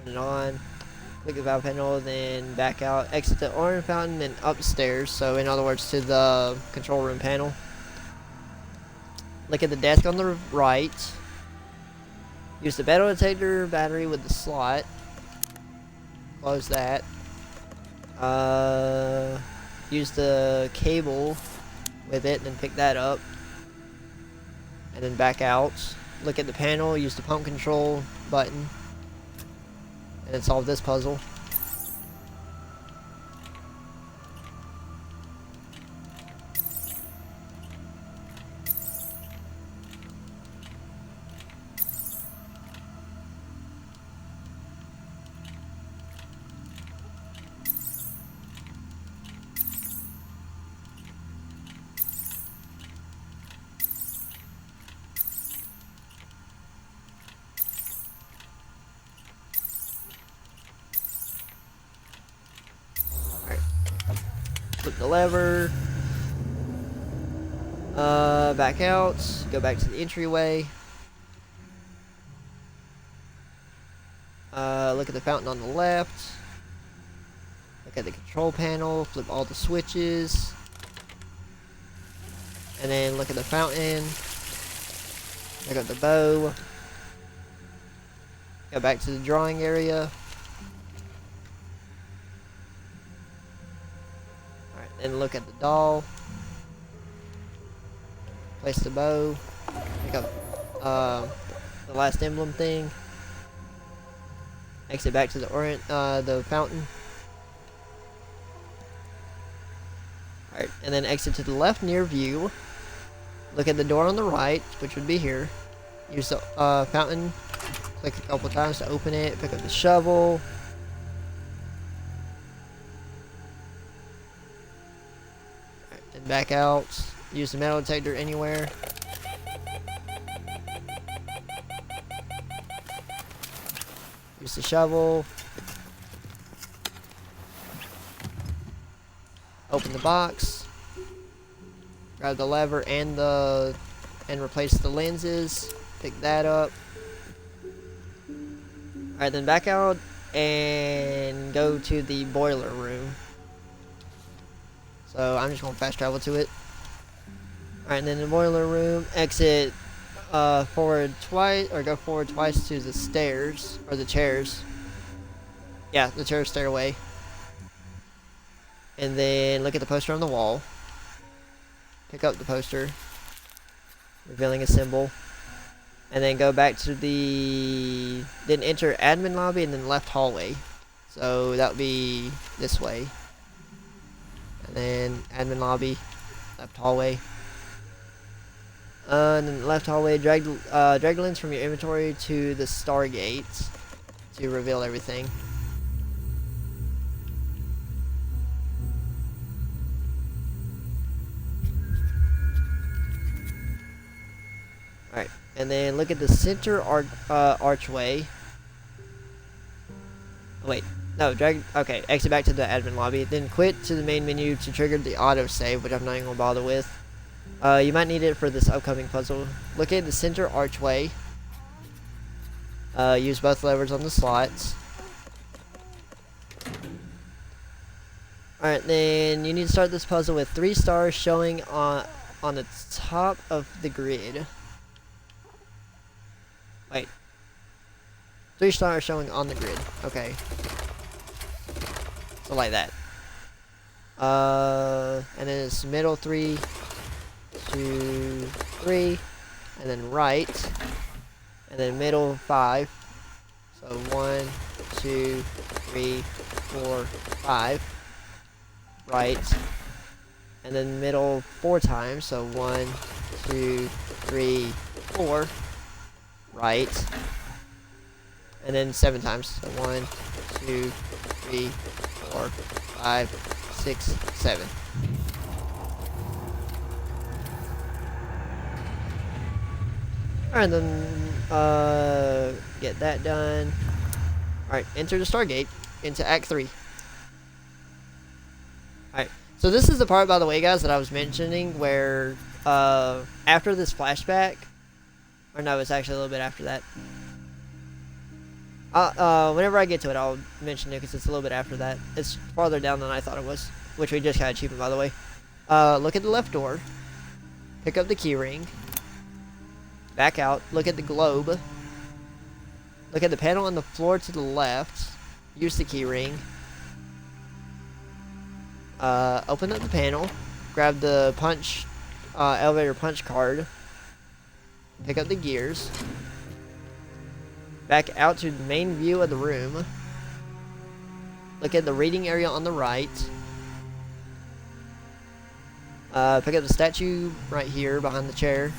Turn it on. Click the valve panel, then back out, exit the orange fountain, and upstairs. So in other words, to the control room panel. Look at the desk on the right. Use the metal detector battery with the slot. Close that. Use the cable with it, and then pick that up. And then back out. Look at the panel, use the pump control button. And then solve this puzzle. Flip the lever. Back out. Go back to the entryway. Look at the fountain on the left. Look at the control panel. Flip all the switches. And then look at the fountain. Look at the bow. Go back to the drawing area. And look at the doll. Place the bow. Pick up the last emblem thing. Exit back to the fountain. Alright, and then exit to the left near view. Look at the door on the right, which would be here. Use the fountain. Click a couple times to open it. Pick up the shovel. Alright, then back out. Use the metal detector anywhere. Use the shovel. Open the box. Grab the lever and replace the lenses. Pick that up. Alright, then back out and go to the boiler room. So I'm just gonna fast travel to it. Alright, and then the boiler room, exit forward twice, or go forward twice to the stairs, or the chairs. Yeah, the chair stairway. And then look at the poster on the wall. Pick up the poster, revealing a symbol. And then go back to then enter admin lobby and then left hallway. So that would be this way. And then admin lobby, left hallway. And then left hallway, drag the lens from your inventory to the Stargate to reveal everything. Alright, and then look at the center archway. Oh, wait, no, okay, exit back to the admin lobby. Then quit to the main menu to trigger the autosave, which I'm not even going to bother with. You might need it for this upcoming puzzle. Look at the center archway. Use both levers on the slots. Alright, then you need to start this puzzle with 3 stars showing on the top of the grid. Wait. 3 stars showing on the grid. Okay. So like that. And then it's middle 3, 2, 3, and then right, and then middle 5. So 1, 2, 3, 4, 5. Right, and then middle 4 times. So 1, 2, 3, 4. Right, and then 7 times. So 1, 2, 3, 4, 5, 6, 7. Alright, then get that done. Alright, enter the Stargate into Act 3. Alright, so this is the part, by the way, guys, that I was mentioning where after this flashback, or no, it's actually a little bit after that. Whenever I get to it, I'll mention it because it's a little bit after that. It's farther down than I thought it was, which we just got achievement, by the way. Look at the left door. Pick up the keyring. Back out. Look at the globe. Look at the panel on the floor to the left. Use the keyring. Open up the panel. Grab the elevator punch card. Pick up the gears. Back out to the main view of the room. Look at the reading area on the right. Pick up the statue right here behind the chair.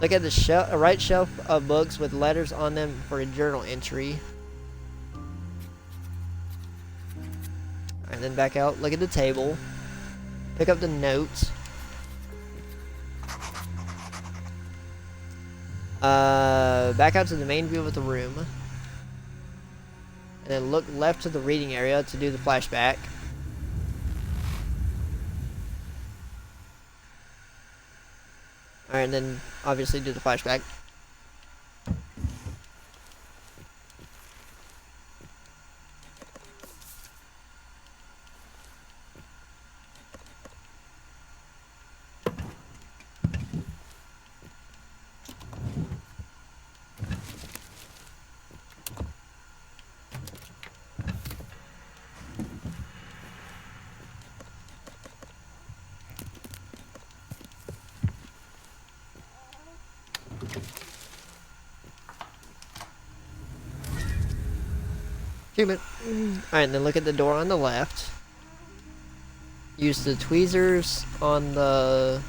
Look at the right shelf of books with letters on them for a journal entry. And then back out. Look at the table. Pick up the notes. Back out to the main view of the room. And then look left to the reading area to do the flashback. Alright, and then obviously do the flashback. Alright, and then look at the door on the left. Use the tweezers on the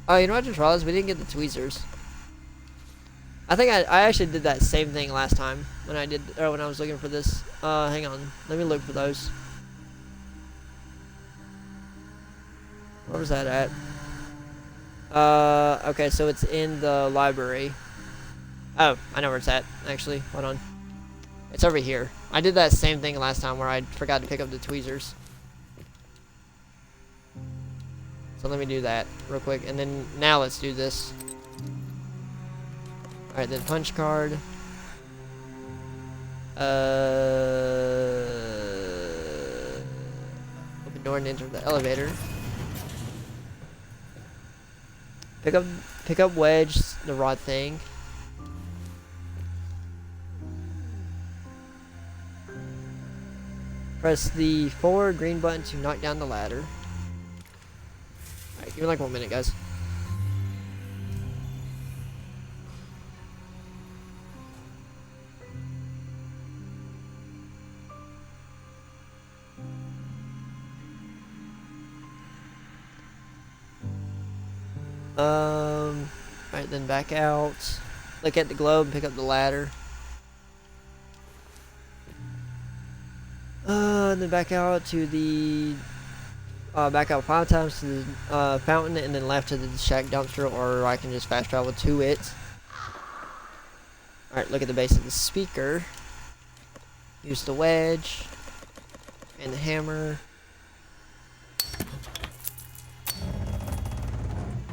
Oh, you know what I just realized? We didn't get the tweezers. I think I actually did that same thing last time when I was looking for this. Hang on. Let me look for those. Where was that at? Okay, so it's in the library. Oh, I know where it's at, actually. Hold on. It's over here. I did that same thing last time where I forgot to pick up the tweezers. So let me do that real quick. And then now let's do this. Alright, then punch card. Open door and enter the elevator. Pick up wedge, the rod thing. Press the forward green button to knock down the ladder. Alright, give me like 1 minute, guys. Alright, then back out. Look at the globe, pick up the ladder. And then back out to the back out 5 times to the fountain, and then left to the shack dumpster, or I can just fast travel to it. Alright, look at the base of the speaker. Use the wedge and the hammer.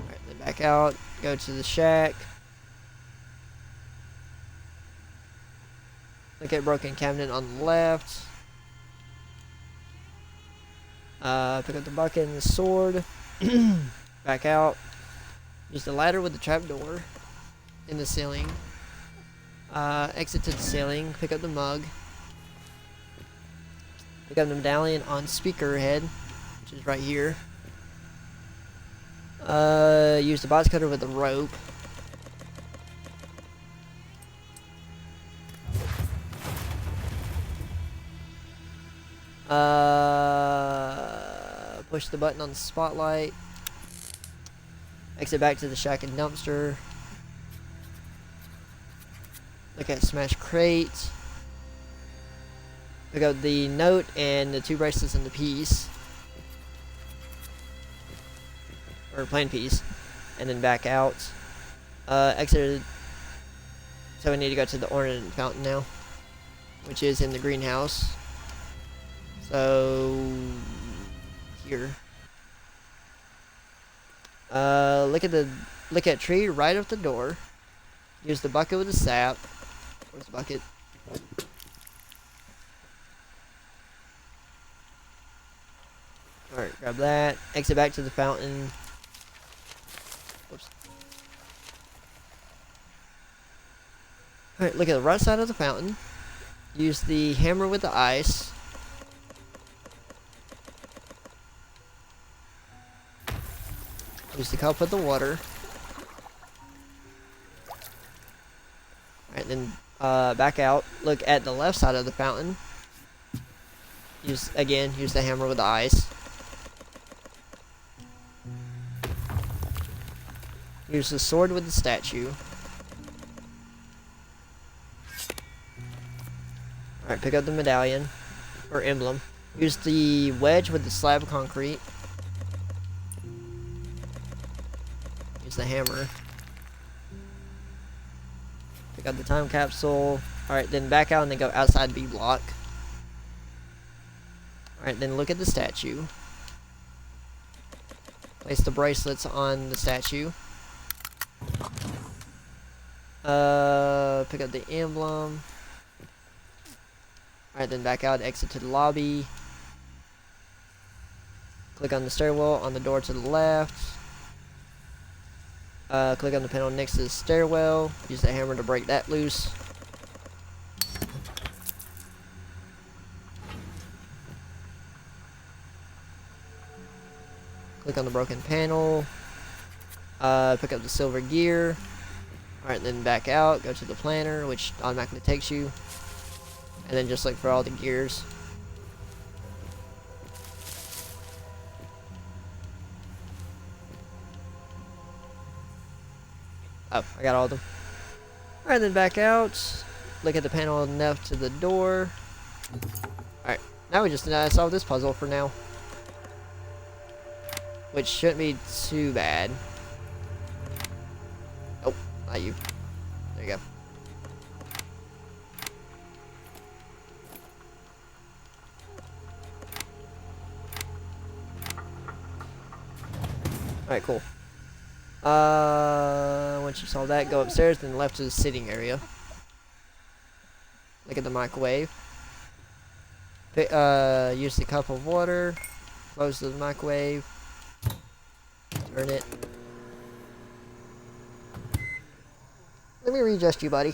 Alright, then back out, go to the shack. Look at broken cabinet on the left. Pick up the bucket and the sword. Back out. Use the ladder with the trapdoor in the ceiling. Exit to the ceiling. Pick up the mug. Pick up the medallion on speaker head, which is right here. Use the box cutter with the rope. Push the button on the spotlight. Exit back to the shack and dumpster. Look at smash crate. Pick up the note and the 2 bracelets and the piece. Or plain piece. And then back out. Exit. So we need to go to the ornament fountain now, which is in the greenhouse. So here. Look at tree right up the door. Use the bucket with the sap. Where's the bucket? Alright, grab that. Exit back to the fountain. Whoops. Alright, look at the right side of the fountain. Use the hammer with the ice. Use the cup with the water. Alright, then back out. Look at the left side of the fountain. Use the hammer with the ice. Use the sword with the statue. Alright, pick up the medallion. Or emblem. Use the wedge with the slab of concrete. Use the hammer. Pick up the time capsule. Alright, then back out and then go outside B block. Alright, then look at the statue. Place the bracelets on the statue. Pick up the emblem. Alright, then back out, exit to the lobby. Click on the stairwell on the door to the left. Click on the panel next to the stairwell. Use the hammer to break that loose. Click on the broken panel. Pick up the silver gear. Alright, then back out. Go to the planner, which automatically takes you. And then just look for all the gears. Oh, I got all of them. Alright, then back out. Look at the panel left to the door. Alright, now we just solve this puzzle for now. Which shouldn't be too bad. Oh, not you. There you go. Alright, cool. Once you solve that, go upstairs, then left to the sitting area. Look at the microwave. Use the cup of water. Close the microwave. Turn it. Let me readjust you, buddy.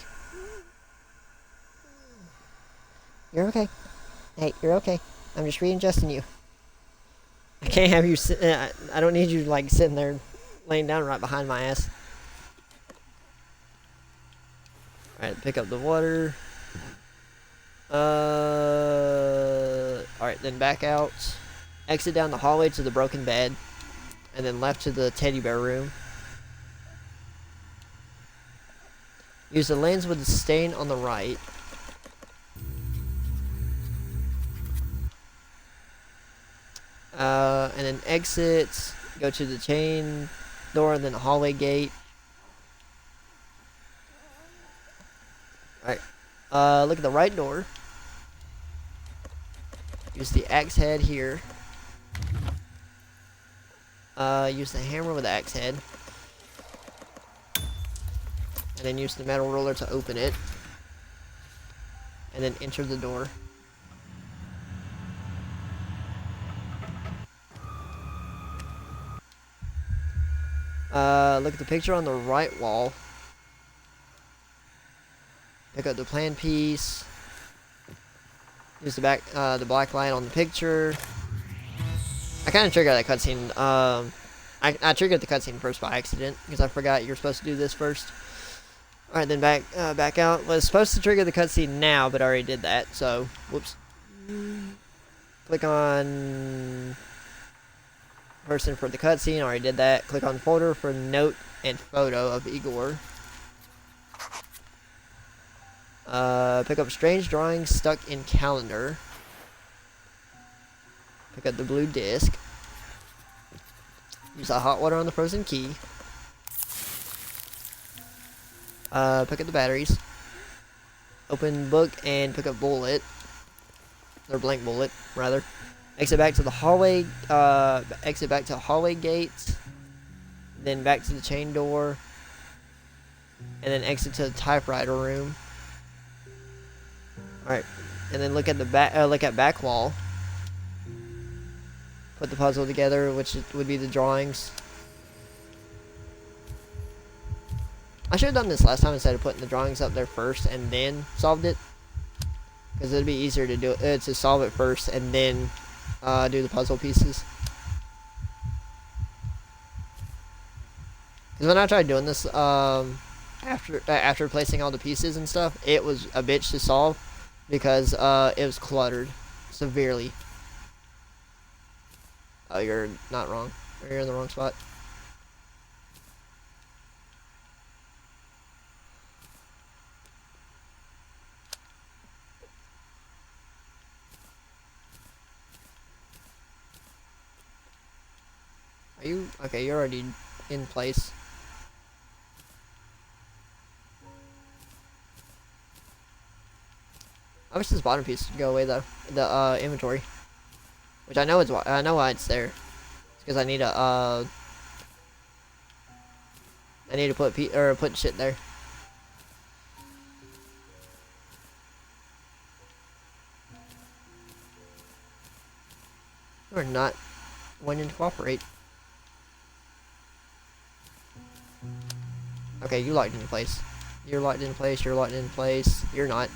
You're okay. Hey, you're okay. I'm just readjusting you. I can't have you sit. I don't need you like sitting there, laying down right behind my ass. All right, pick up the water. All right, then back out. Exit down the hallway to the broken bed, and then left to the teddy bear room. Use the lens with the stain on the right. And then exit, go to the chain door and then the hallway gate. Alright, look at the right door. Use the axe head here. Use the hammer with the axe head. And then use the metal roller to open it. And then enter the door. Look at the picture on the right wall. Pick up the plan piece. Use the black light on the picture. I kind of triggered that cutscene. I triggered the cutscene first by accident because I forgot you're supposed to do this first. All right, then back out. Was supposed to trigger the cutscene now, but I already did that. So, whoops. Click on person for the cutscene. Already did that. Click on folder for note and photo of Igor. Pick up strange drawings stuck in calendar. Pick up the blue disc. Use the hot water on the frozen key. Pick up the batteries. Open book and pick up bullet. Or blank bullet, rather. Exit back to the hallway. Exit back to the hallway gate. Then back to the chain door. And then exit to the typewriter room. Alright. And then look at the back wall. Put the puzzle together, which would be the drawings. I should have done this last time instead of putting the drawings up there first and then solved it. Because it'd be easier to do to solve it first and then do the puzzle pieces. Because when I tried doing this, after placing all the pieces and stuff, it was a bitch to solve because it was cluttered severely. Oh, you're not wrong. You're in the wrong spot. Are you? Okay, you're already in place. I wish this bottom piece would go away though. The inventory. Which I know why it's there. It's because I need to put shit there. You're not wanting to cooperate. Okay, you locked in place. You're locked in place. You're locked in place. You're not.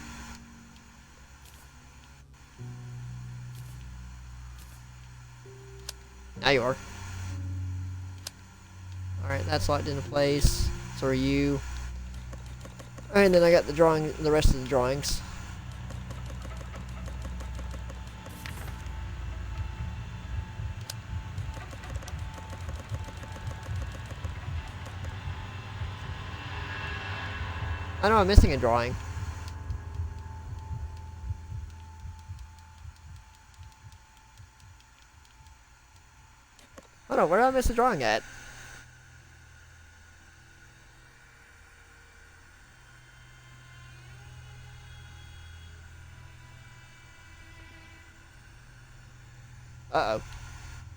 Now you are. Alright, that's locked into place. So are you. Alright, and then I got the rest of the drawings. I know I'm missing a drawing. Hold on, where did I miss a drawing at? Uh-oh.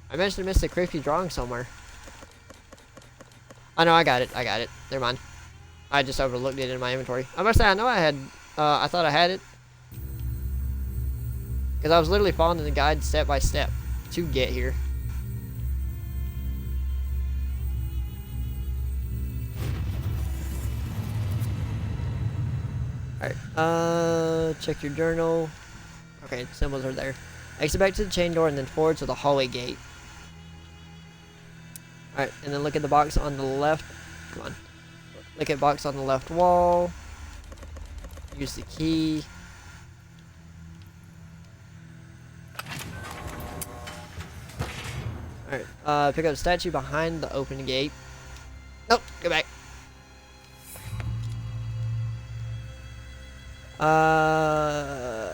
I managed to miss a creepy drawing somewhere. Oh no, I got it. I got it. Never mind. I just overlooked it in my inventory. I must say, I know I had, I thought I had it. Because I was literally following the guide step by step to get here. Alright, check your journal. Okay, symbols are there. Exit back to the chain door and then forward to the hallway gate. Alright, and then look at the box on the left. Come on. Look at box on the left wall. Use the key. Alright, pick up the statue behind the open gate. Nope, go back.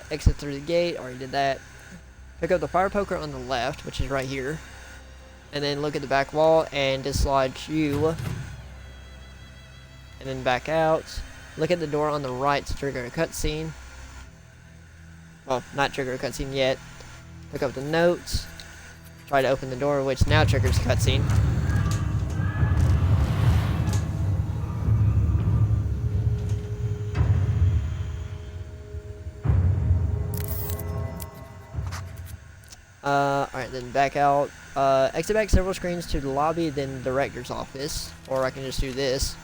Exit through the gate, already did that. Pick up the fire poker on the left, which is right here. And then look at the back wall and dislodge you. And then back out. Look at the door on the right to trigger a cutscene. Well, not trigger a cutscene yet. Pick up the notes. Try to open the door, which now triggers a cutscene. Alright, then back out. Exit back several screens to the lobby, then the director's office. Or I can just do this.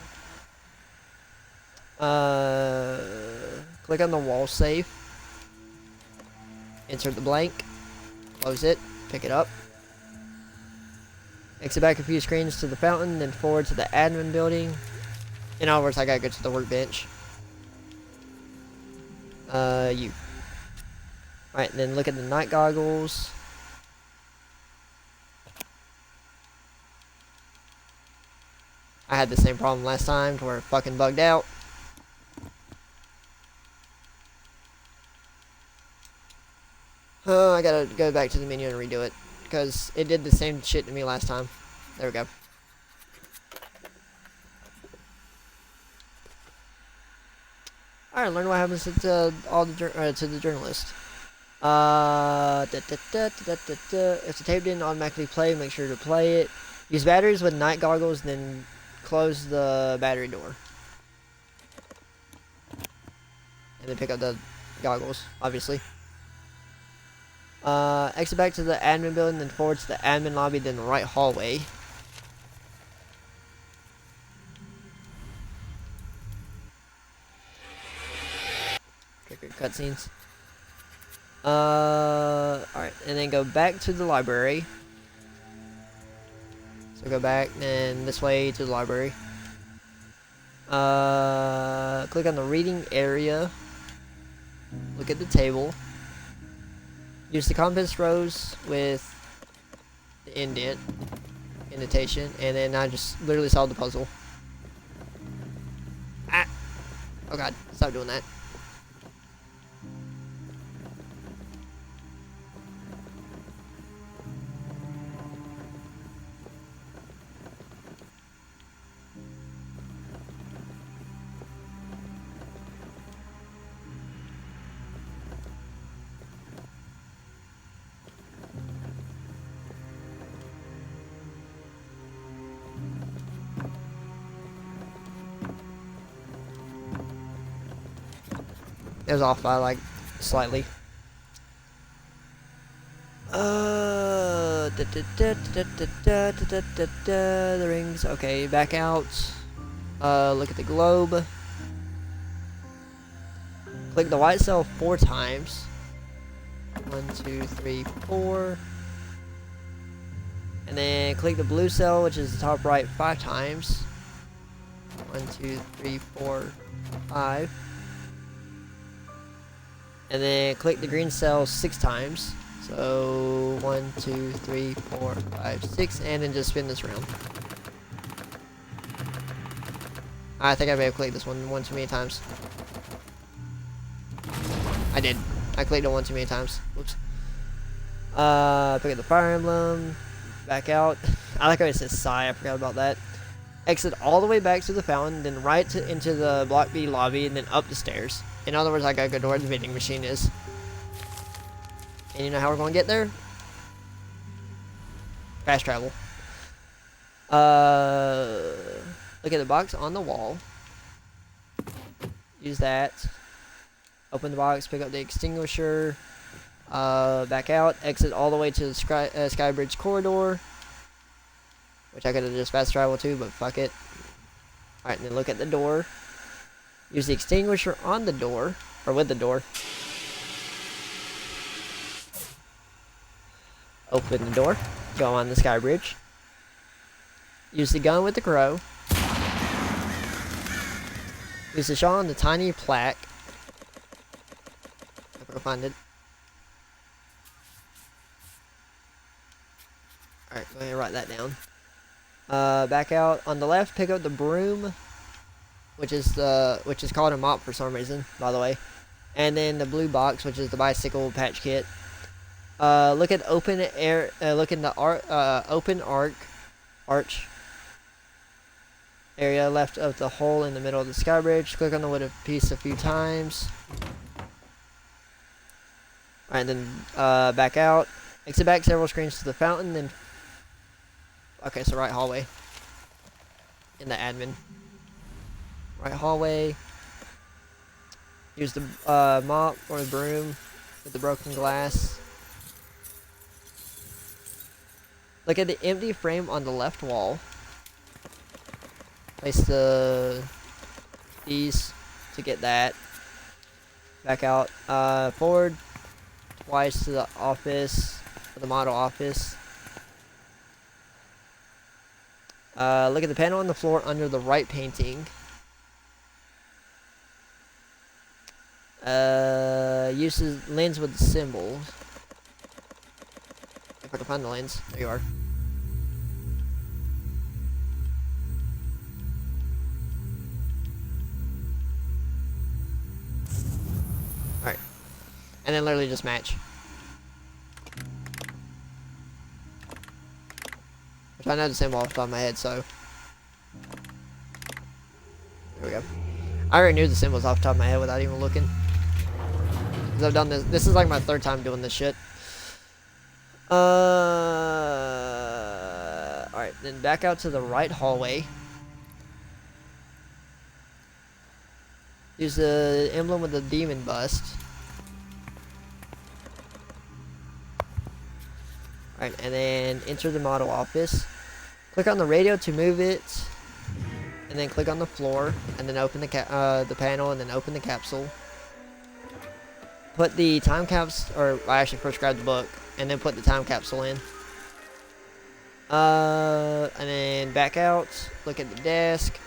Click on the wall safe. Insert the blank. Close it. Pick it up. Exit back a few screens to the fountain, then forward to the admin building. In other words, I gotta go to the workbench. You. Alright, then look at the night goggles. I had the same problem last time to where it fucking bugged out. Oh, I gotta go back to the menu and redo it. Because it did the same shit to me last time. There we go. Alright, learn what happens to all the to the journalist. If the tape didn't automatically play, make sure to play it. Use batteries with night goggles, then close the battery door. And then pick up the goggles, obviously. Exit back to the admin building, then forward to the admin lobby, then the right hallway. Trigger cutscenes. Alright, and then go back to the library. So go back and this way to the library. Click on the reading area. Look at the table. Use the compass rose with the indentation, and then I just literally solved the puzzle. Ah! Oh god, stop doing that. It was off by like slightly. The rings. Okay, back out. Look at the globe. Click the white cell 4 times. 1, 2, 3, 4. And then click the blue cell, which is the top right, 5 times. 1, 2, 3, 4, 5. And then click the green cell 6 times. So 1, 2, 3, 4, 5, 6, and then just spin this around. I think I may have clicked this one too many times. I did. I clicked it one too many times. Whoops. Pick up the fire emblem. Back out. I like how it says Psy. I forgot about that. Exit all the way back to the fountain, then right into the Block B lobby, and then up the stairs. In other words, I gotta go to where the vending machine is. And you know how we're gonna get there? Fast travel. Look at the box on the wall. Use that. Open the box, pick up the extinguisher. Back out. Exit all the way to the Sky Bridge corridor. Which I could have just fast traveled to, but fuck it. Alright, and then look at the door. Use the extinguisher on the door. Or with the door. Open the door. Go on the Sky Bridge. Use the gun with the crow. Use the shot on the tiny plaque. If I can find it. Alright, go ahead and write that down. Back out on the left, pick up the broom, which is called a mop for some reason, by the way. And then the blue box, which is the bicycle patch kit. Look at open air. Look in the open arch area left of the hole in the middle of the Sky Bridge. Click on the wooden piece a few times. Alright, then back out. Exit back several screens to the fountain, then. Okay, so right hallway. In the admin. Right hallway. Use the mop or the broom with the broken glass. Look at the empty frame on the left wall. Place the keys to get that. Back out. Forward twice to the office, the model office. Look at the panel on the floor under the right painting. Use the lens with the symbol. If I can find the lens. There you are. Alright. And then literally just match. Which I know the symbol off the top of my head, so. There we go. I already knew the symbols off the top of my head without even looking. Because I've done this. This is like my third time doing this shit. Alright, then back out to the right hallway. Use the emblem with the demon bust. Alright, and then enter the model office. Click on the radio to move it. And then click on the floor. And then open the panel and then open the capsule. Put the time capsule, or I actually first grab the book. And then put the time capsule in. And then back out. Look at the desk.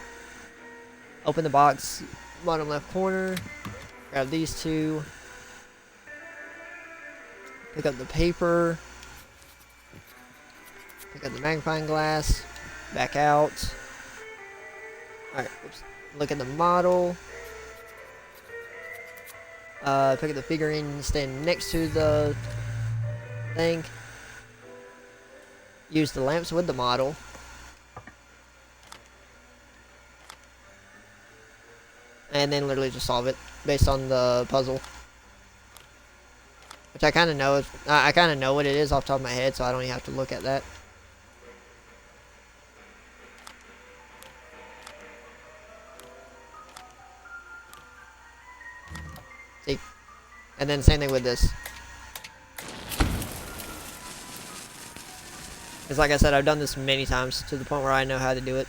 Open the box, bottom left corner. Grab these two. Pick up the paper. Pick up the magnifying glass. Back out. Alright, look at the model. Pick up the figurine standing next to the thing. Use the lamps with the model. And then literally just solve it based on the puzzle. Which I kind of know. I kind of know what it is off the top of my head, so I don't even have to look at that. See? And then same thing with this. Because like I said, I've done this many times to the point where I know how to do it.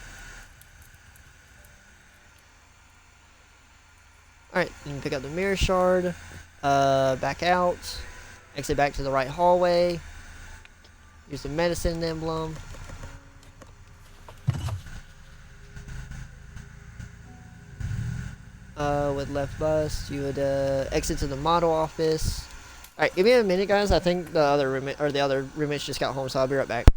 Alright, you can pick up the mirror shard. Back out. Exit back to the right hallway. Use the medicine emblem. With left bus, you would exit to the model office. Alright, give me a minute, guys. I think the other roommates just got home, so I'll be right back.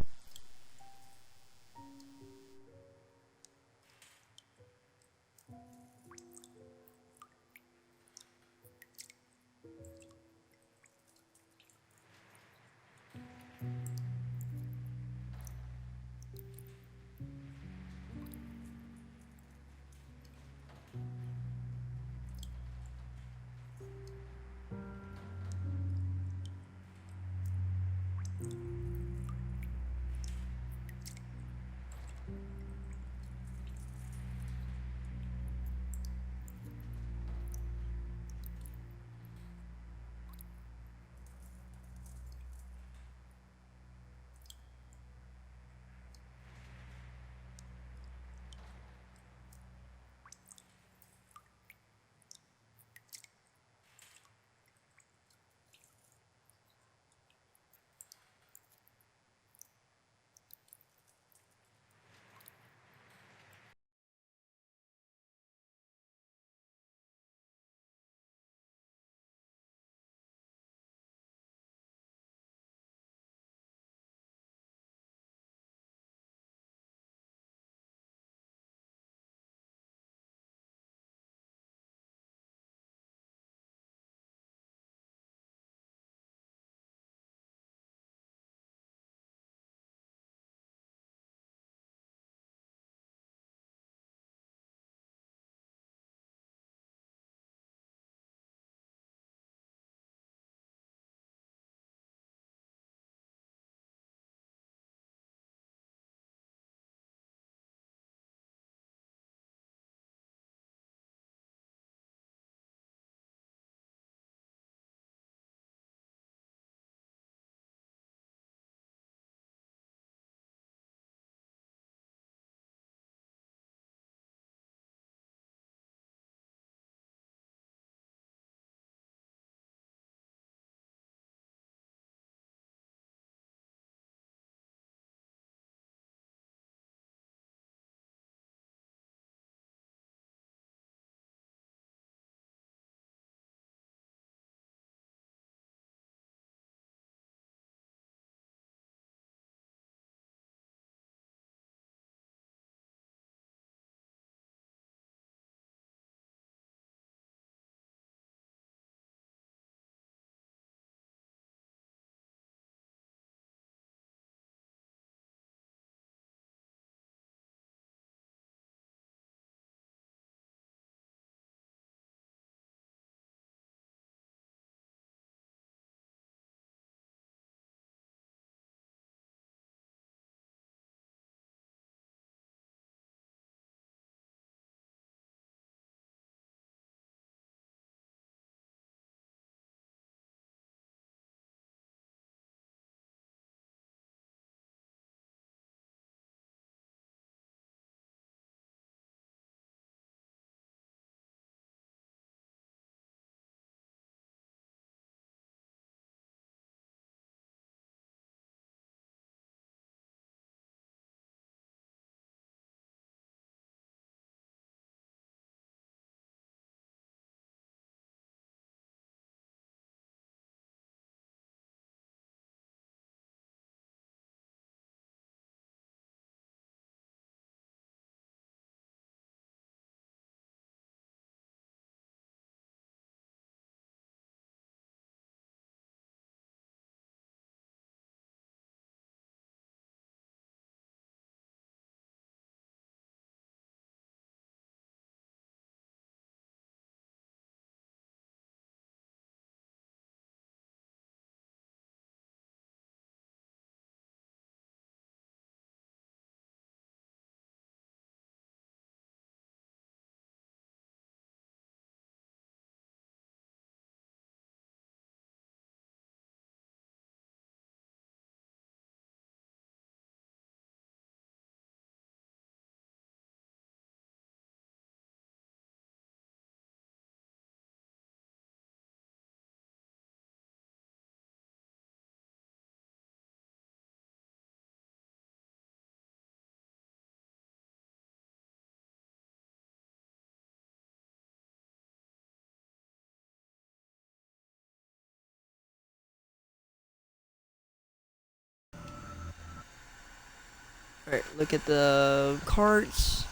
Alright, look at the carts.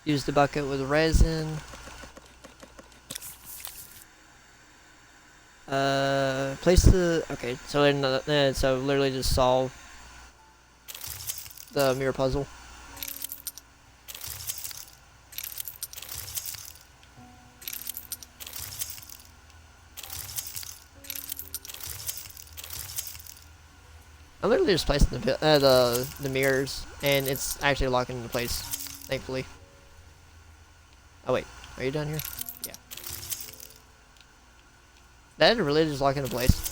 Use the bucket with resin. Place the... Okay, so so literally just solve the mirror puzzle. I'm literally just placing the mirrors, and it's actually locking into place, thankfully. Oh wait, are you down here? Yeah. That really just lock into place.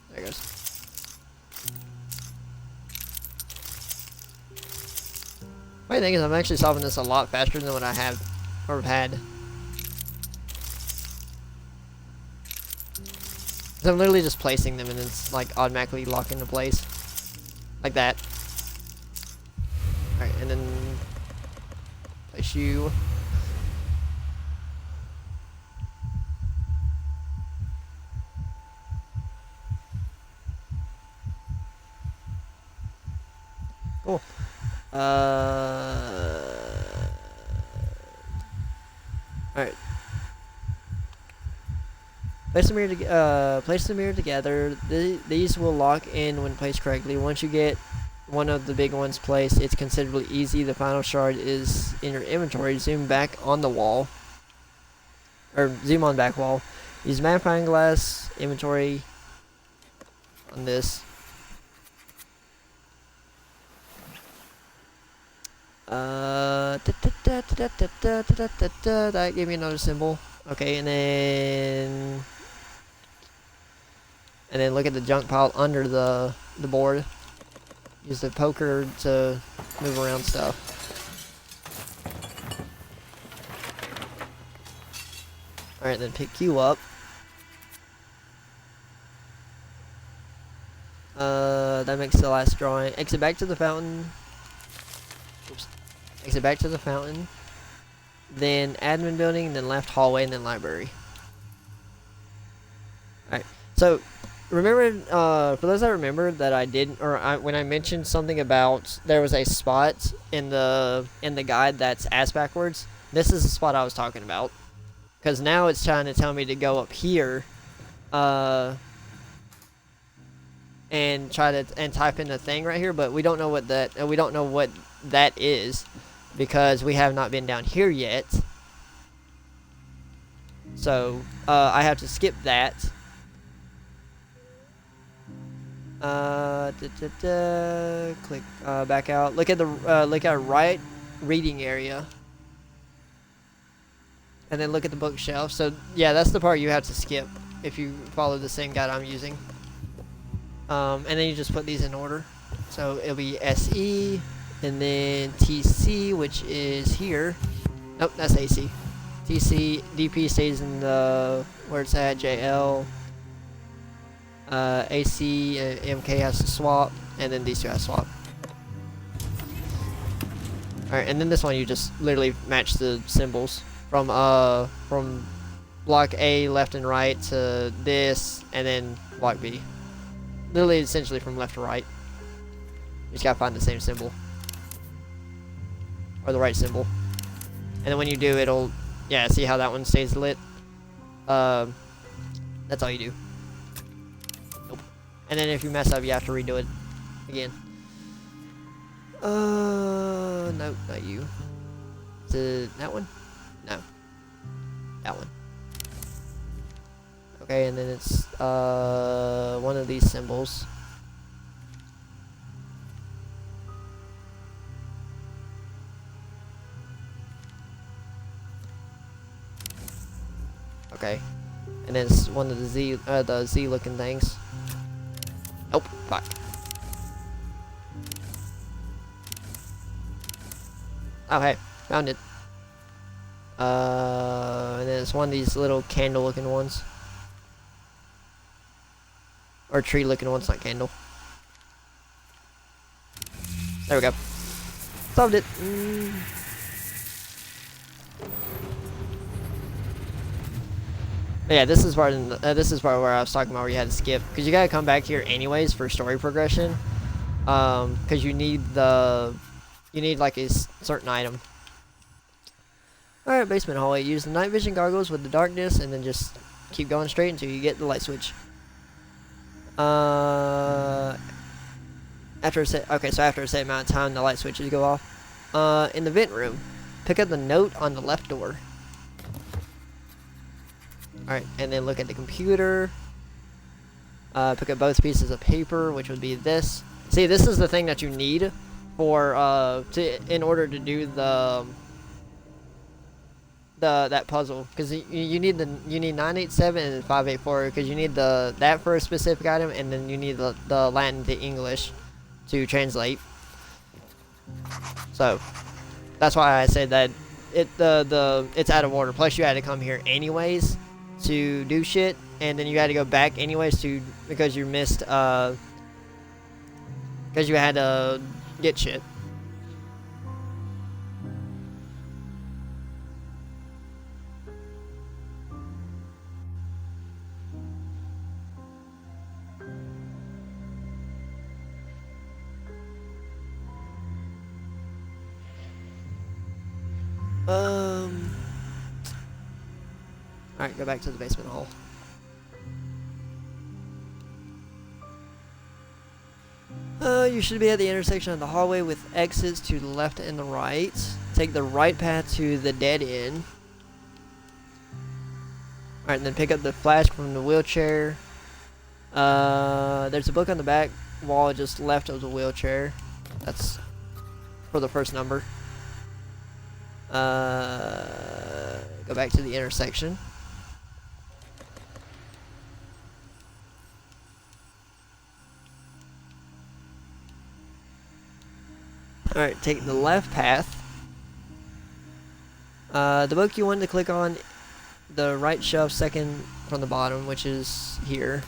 There it goes. Funny thing is, I'm actually solving this a lot faster than what I have or have had. So I'm literally just placing them, and it's like automatically lock into place, like that. All right, and then place you. Cool. Alright. Place the mirror together. These will lock in when placed correctly. Once you get one of the big ones placed, it's considerably easy. The final shard is in your inventory. Zoom back on the wall. Or zoom on back wall. Use magnifying glass inventory on this. That gave me another symbol. Okay, and then look at the junk pile under the board. Use the poker to move around stuff. Alright, then pick Q up. That makes the last drawing. Exit back to the fountain. Oops. Exit back to the fountain. Then admin building, then left hallway, and then library. Alright, so remember, for those that remember that I did, when I mentioned something about there was a spot in the guide that's ass backwards, this is the spot I was talking about. Because now it's trying to tell me to go up here, and try to type in the thing right here, but we don't know what that is because we have not been down here yet. So I have to skip that. Click back out. Look at the right reading area, and then look at the bookshelf. So yeah, that's the part you have to skip if you follow the same guide I'm using. And then you just put these in order. So it'll be SE, and then TC, which is here. Nope, that's AC. TC, DP stays in the where it's at. JL, AC, MK has to swap, and then these two have to swap. Alright, and then this one you just literally match the symbols from block A left and right to this, and then block B. Literally, essentially from left to right. You just gotta find the same symbol. Or the right symbol. And then when you do, it'll... Yeah, see how that one stays lit? That's all you do. Nope. And then if you mess up, you have to redo it again. Nope, not you. Is it that one? No. That one. Okay, and then it's one of these symbols. Okay, and then it's one of the Z looking things. Nope, fuck. Oh hey, found it. And then it's one of these little candle looking ones. Or tree looking ones, not candle. There we go. Solved it. Yeah, this is part where I was talking about where you had to skip, because you gotta come back here anyways for story progression, because you need like a certain item. All right, basement hallway. Use the night vision goggles with the darkness, and then just keep going straight until you get the light switch. After a set amount of time, the light switches go off. In the vent room, pick up the note on the left door. Alright, and then look at the computer. Pick up both pieces of paper, which would be this. See, this is the thing that you need for in order to do that puzzle, because you need 987 and 584, because you need that for a specific item, and then you need the Latin to English to translate. So that's why I said that it's out of order. Plus, you had to come here anyways to do shit, and then you had to go back anyways because you missed because you had to get shit. Alright, go back to the basement hall. You should be at the intersection of the hallway with exits to the left and the right. Take the right path to the dead end. Alright, and then pick up the flask from the wheelchair. There's a book on the back wall just left of the wheelchair. That's for the first number. Go back to the intersection. Alright, take the left path. The book you want to click on, the right shelf second from the bottom, which is here.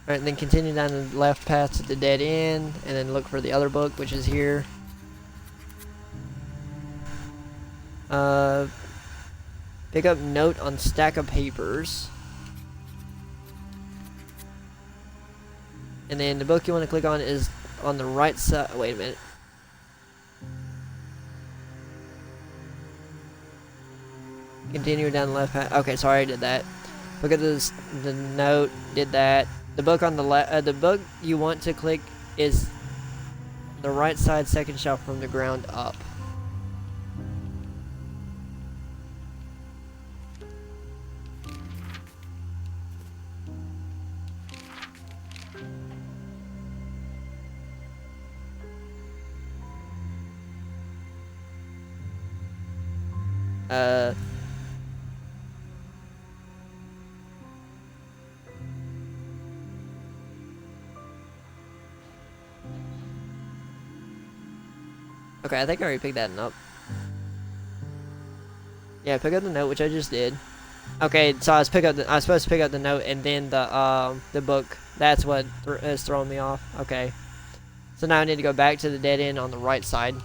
Alright, then continue down the left path to the dead end, and then look for the other book, which is here. Pick up note on stack of papers. And then the book you want to click on is on the right side. Wait a minute. Continue down the left path. Okay, sorry, I did that. Look at this. The note did that. The book on the left. The book you want to click is the right side second shelf from the ground up. Okay, I think I already picked that one up. Yeah, pick up the note, which I just did. Okay, so I was supposed to pick up the note and then the book. That's what is throwing me off. Okay, so now I need to go back to the dead end on the right side,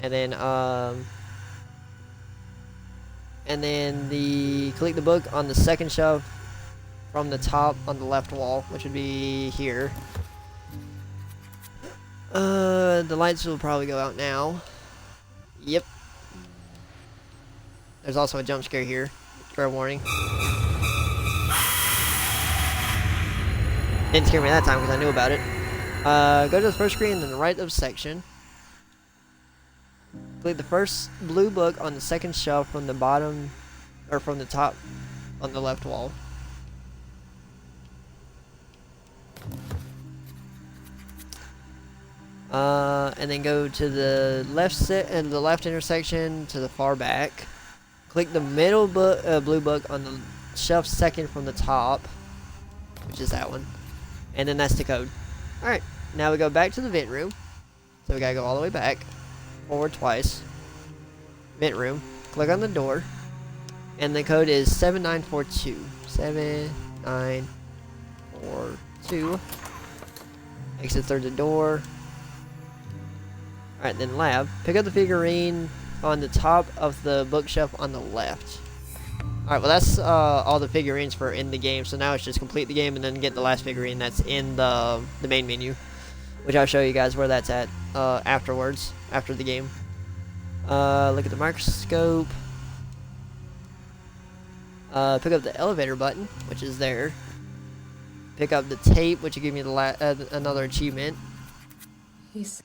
and then click the book on the second shelf from the top on the left wall, which would be here. The lights will probably go out now. Yep. There's also a jump scare here. Fair warning. Didn't scare me that time because I knew about it. Go to the first screen in the right of section. Click the first blue book on the second shelf from the bottom, or from the top on the left wall. And then go to the left intersection to the far back. Click the middle blue book on the shelf second from the top, which is that one, and then that's the code. Alright, now we go back to the vent room. So we gotta go all the way back, forward twice. Vent room. Click on the door, and the code is 7942. 7942. Exit through the door. Alright, then lab. Pick up the figurine on the top of the bookshelf on the left. Alright, well that's all the figurines for in the game, so now it's just complete the game and then get the last figurine that's in the main menu, which I'll show you guys where that's at afterwards, after the game. Look at the microscope. Pick up the elevator button, which is there. Pick up the tape, which will give me the another achievement. He's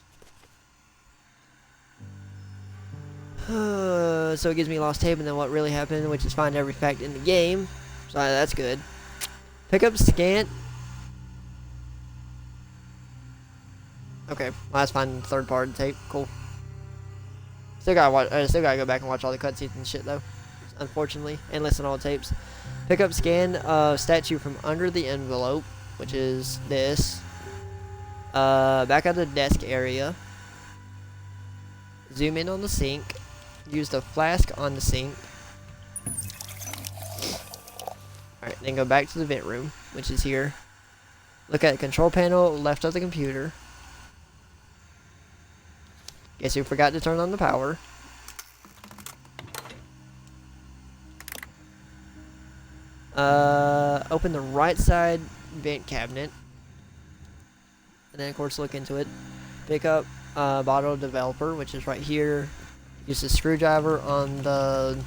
So it gives me lost tape and then what really happened, which is find every fact in the game. So that's good. Pick up scant. Okay, last find third party tape. Cool. Still gotta watch. I still gotta go back and watch all the cutscenes and shit though, unfortunately, and listen to all the tapes. Pick up scan statue from under the envelope, which is this. Back out of the desk area. Zoom in on the sink. Use the flask on the sink. Alright, then go back to the vent room, which is here. Look at the control panel left of the computer. Guess who forgot to turn on the power. Open the right side vent cabinet. And then of course look into it. Pick up bottle developer, which is right here. Use the screwdriver on the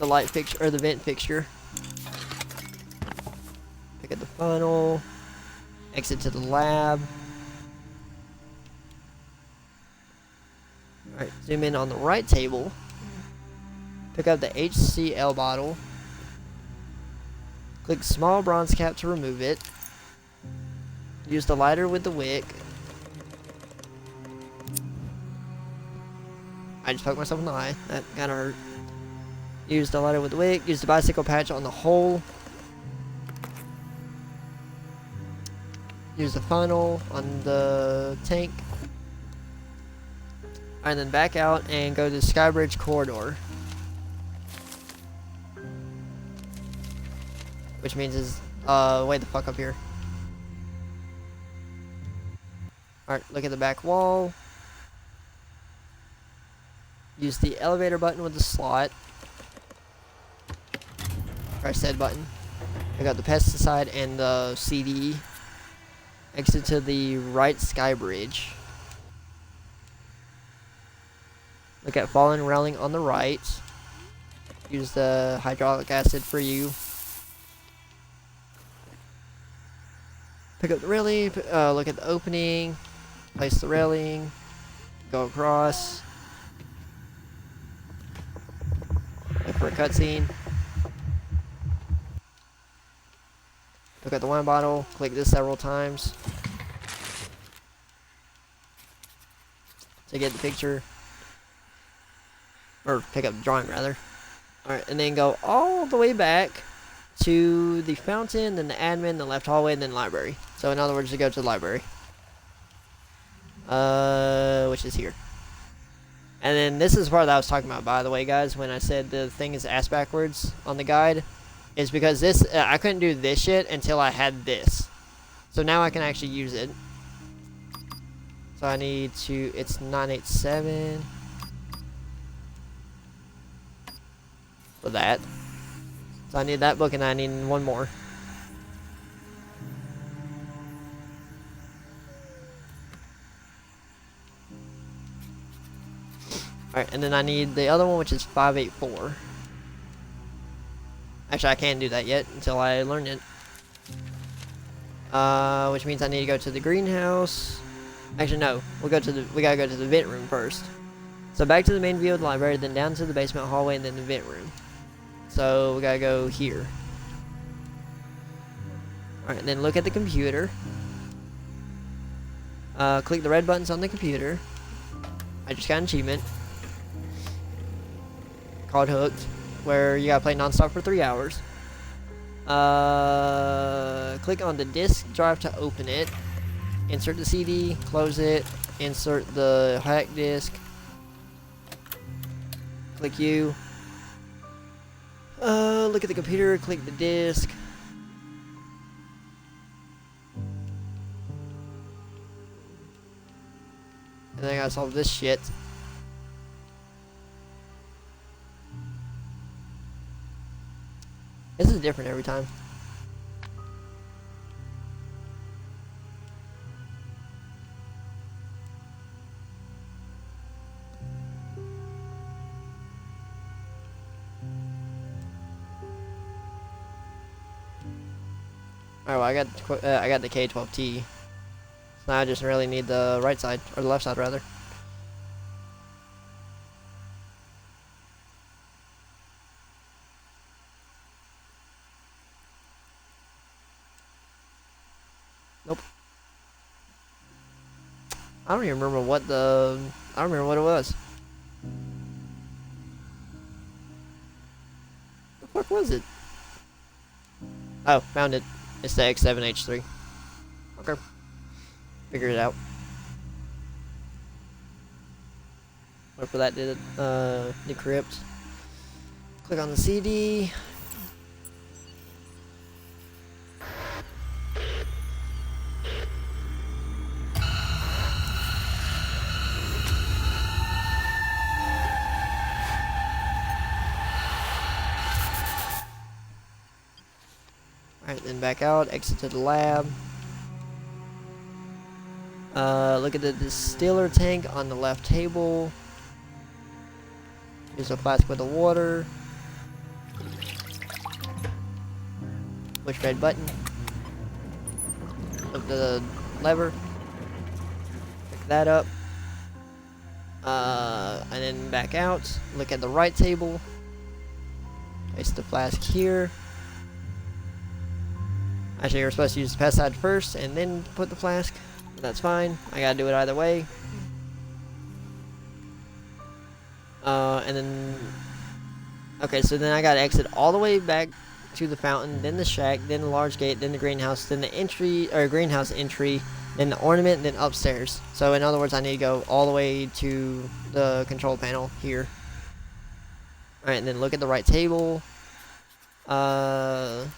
light fixture or the vent fixture. Pick up the funnel. Exit to the lab. Alright, zoom in on the right table. Pick up the HCl bottle. Click small bronze cap to remove it. Use the lighter with the wick. I just poked myself in the eye. That kinda hurt. Use the lighter with the wick. Use the bicycle patch on the hole. Use the funnel on the tank. And then back out and go to the Skybridge corridor. Which means is, way the fuck up here. Alright, look at the back wall. Use the elevator button with the slot. Press that button. I got the pesticide and the CD. Exit to the right Skybridge. Look at fallen railing on the right. Use the hydraulic acid for you. Pick up the railing. Look at the opening. Place the railing. Go across. Look for a cutscene. Look at the wine bottle. Click this several times to get the picture. Or pick up the drawing, rather. Alright, and then go all the way back to the fountain, then the admin, the left hallway, and then library. So in other words, to go to the library. Which is here. And then this is the part that I was talking about, by the way, guys, when I said the thing is ass backwards on the guide. Is because this, I couldn't do this shit until I had this. So now I can actually use it. So I need to, it's 987. For that. So I need that book and I need one more. Alright, and then I need the other one, which is 584. Actually, I can't do that yet until I learn it. Which means I need to go to the greenhouse. Actually, no. We gotta go to the vent room first. So back to the main view of the library, then down to the basement hallway, and then the vent room. So we gotta go here. Alright, and then look at the computer. Click the red buttons on the computer. I just got an achievement called Hooked, where you gotta play non-stop for 3 hours. Click on the disk drive to open it. Insert the CD, close it, insert the hack disk. Click U. Look at the computer, click the disk. And then I gotta solve this shit. This is different every time. Oh, well, I got the K12T. So now I just really need the right side, or the left side rather. Nope. I don't even remember what I don't remember what it was. The fuck was it? Oh, found it. It's the X7H3. Okay. Figured it out. Wait for that to decrypt. Click on the CD. Alright, then back out, exit to the lab. Look at the distiller tank on the left table. Here's a flask with the water. Push red button. Look the lever. Pick that up. And then back out. Look at the right table. Place the flask here. Actually, you're supposed to use the pesticide first and then put the flask. But that's fine. I gotta do it either way. And then... Okay, so then I gotta exit all the way back to the fountain, then the shack, then the large gate, then the greenhouse, then the entry, or greenhouse entry, then the ornament, then upstairs. So in other words, I need to go all the way to the control panel here. Alright, and then look at the right table. Alright.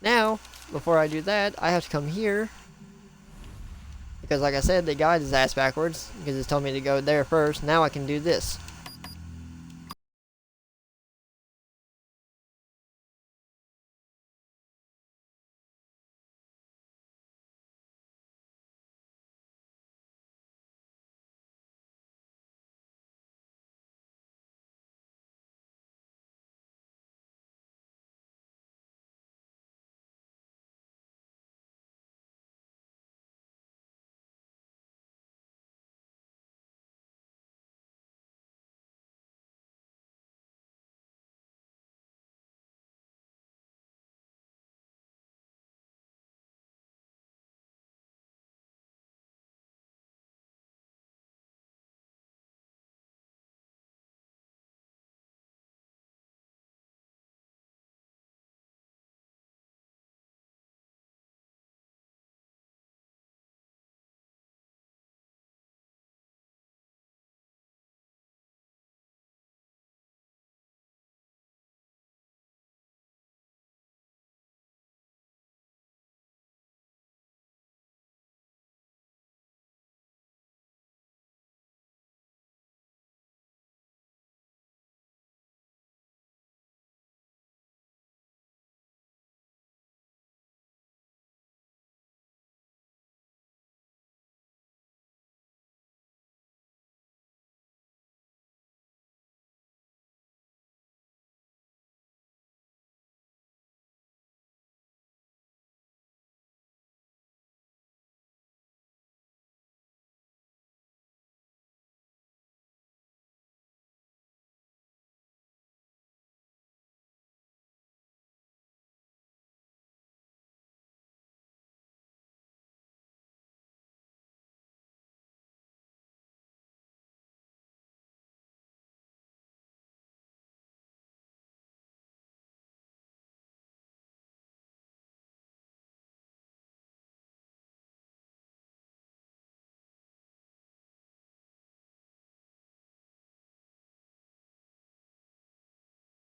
Now, before I do that, I have to come here. Because like I said, the guide is ass backwards. Because it's telling me to go there first. Now I can do this.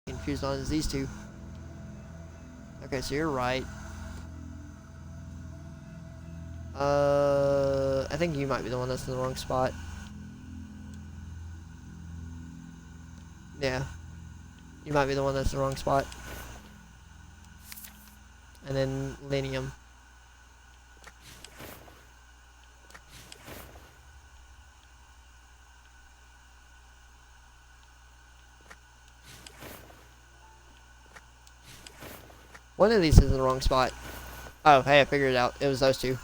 Confused on is these two. Okay, so you're right. I think you might be the one that's in the wrong spot. Yeah. You might be the one that's in the wrong spot. And then Linium. One of these is in the wrong spot. Oh, hey, I figured it out. It was those two.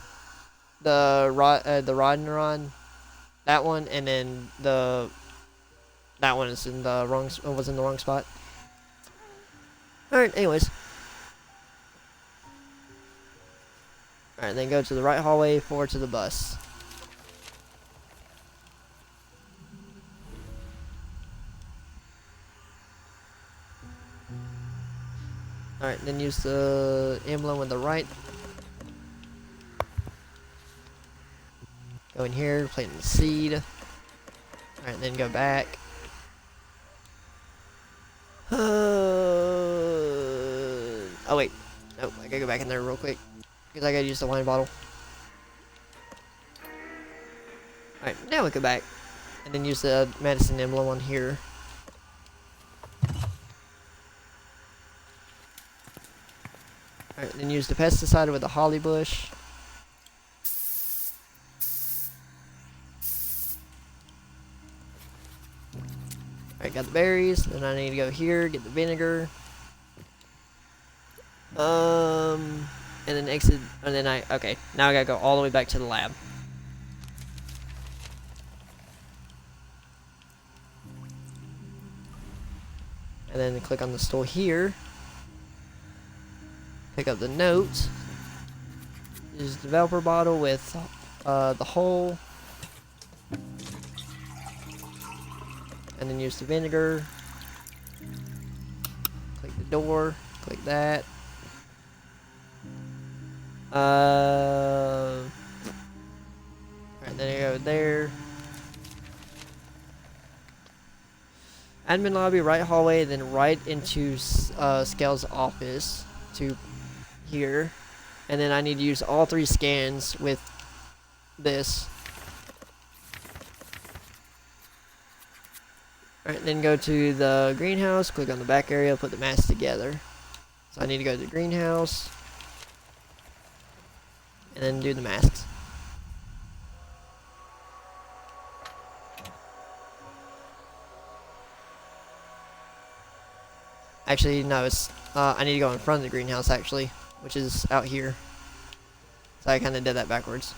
The rod neuron, that one, and then that one is in the wrong was in the wrong spot. All right. Anyways. All right. Then go to the right hallway, forward to the bus. Alright, then use the emblem on the right. Go in here, plant the seed. Alright, then go back. Oh wait. Nope, I gotta go back in there real quick. Because I gotta use the wine bottle. Alright, now we go back. And then use the medicine emblem on here. Alright, then use the pesticide with the holly bush. Alright, got the berries. Then I need to go here, get the vinegar. And then exit. And then okay, now I gotta go all the way back to the lab. And then click on the store here. Pick up the note. Use the developer bottle with the hole. And then use the vinegar. Click the door. Click that. Alright, then I go there. Admin lobby, right hallway, then right into Scale's office to here. And then I need to use all 3 scans with this. Alright, then go to the greenhouse, click on the back area, put the mask together. So I need to go to the greenhouse. And then do the masks. Actually, no, it's, I need to go in front of the greenhouse, actually, which is out here. So I kind of did that backwards.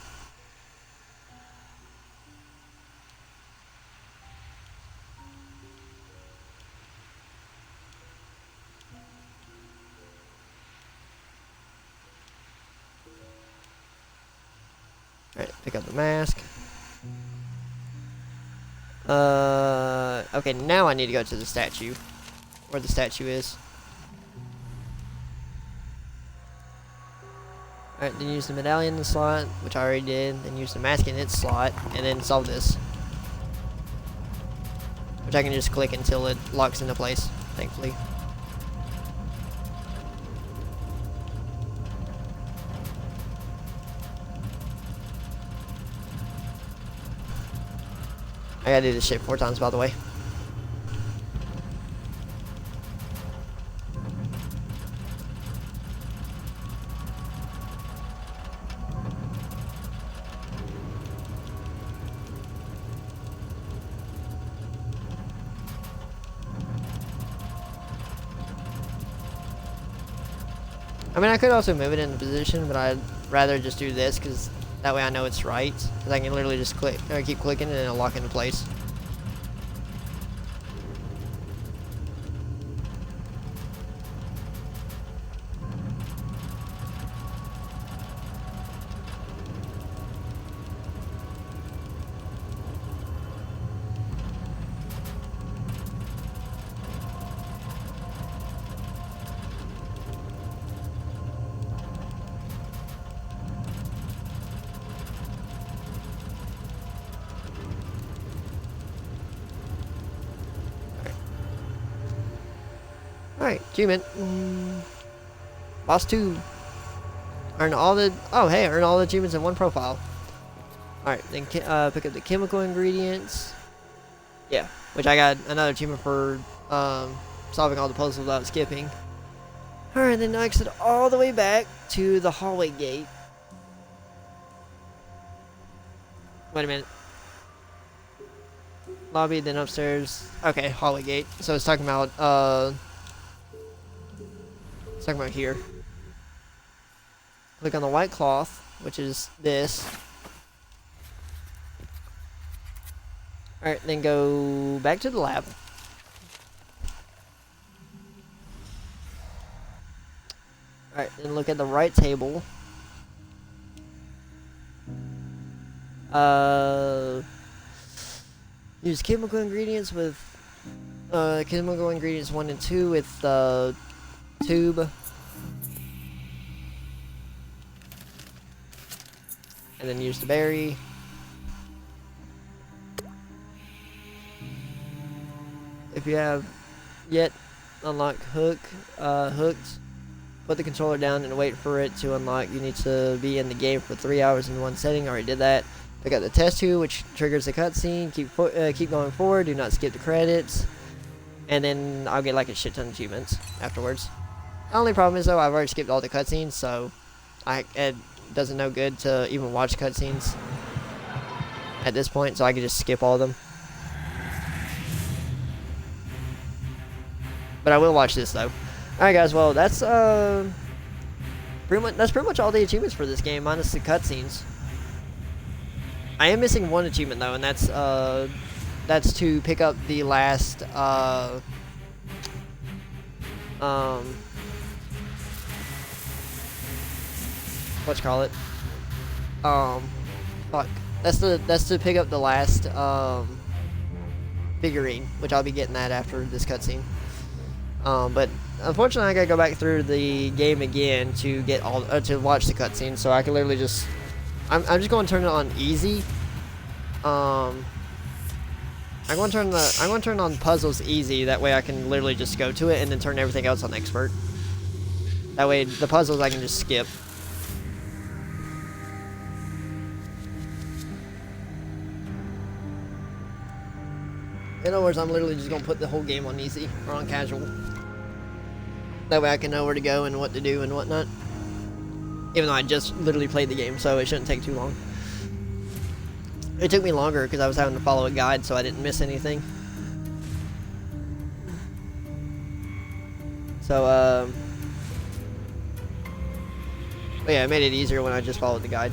Alright, pick up the mask. Okay, now I need to go to the statue. Where the statue is. Alright, then use the medallion in the slot, which I already did. Then use the mask in its slot, and then solve this. Which I can just click until it locks into place, thankfully. I gotta do this shit 4 times, by the way. I mean, I could also move it into position, but I'd rather just do this, because that way I know it's right. Because I can literally just click, keep clicking, and it'll lock into place. Alright, achievement. Boss 2. Earn all the... Oh, hey, earn all the achievements in one profile. Alright, then pick up the chemical ingredients. Yeah, which I got another achievement for solving all the puzzles without skipping. Alright, then exit all the way back to the hallway gate. Wait a minute. Lobby, then upstairs. Okay, hallway gate. So it's talking about, it's talking about here. Click on the white cloth, which is this. Alright, then go back to the lab. Alright, then look at the right table. Use chemical ingredients with chemical ingredients 1 and 2 with the tube. And then use the berry. If you have yet unlocked hooked, put the controller down and wait for it to unlock. You need to be in the game for 3 hours in one setting. Already did that. Pick up the test tube, which triggers the cutscene. Keep going forward. Do not skip the credits. And then I'll get like a shit ton of achievements afterwards. The only problem is though, I've already skipped all the cutscenes, so it doesn't no good to even watch cutscenes at this point. So I can just skip all of them. But I will watch this though. Alright guys, well that's pretty much all the achievements for this game, minus the cutscenes. I am missing one achievement though, and that's to pick up the last whatchamacallit? Fuck. That's to pick up the last figurine, which I'll be getting that after this cutscene. But unfortunately, I gotta go back through the game again to get all to watch the cutscene. So I can literally just, I'm just going to turn it on easy. I'm going to turn on puzzles easy. That way I can literally just go to it and then turn everything else on expert. That way the puzzles I can just skip. In other words, I'm literally just going to put the whole game on easy or on casual. That way I can know where to go and what to do and whatnot. Even though I just literally played the game, so it shouldn't take too long. It took me longer because I was having to follow a guide so I didn't miss anything. So, but yeah, it made it easier when I just followed the guide.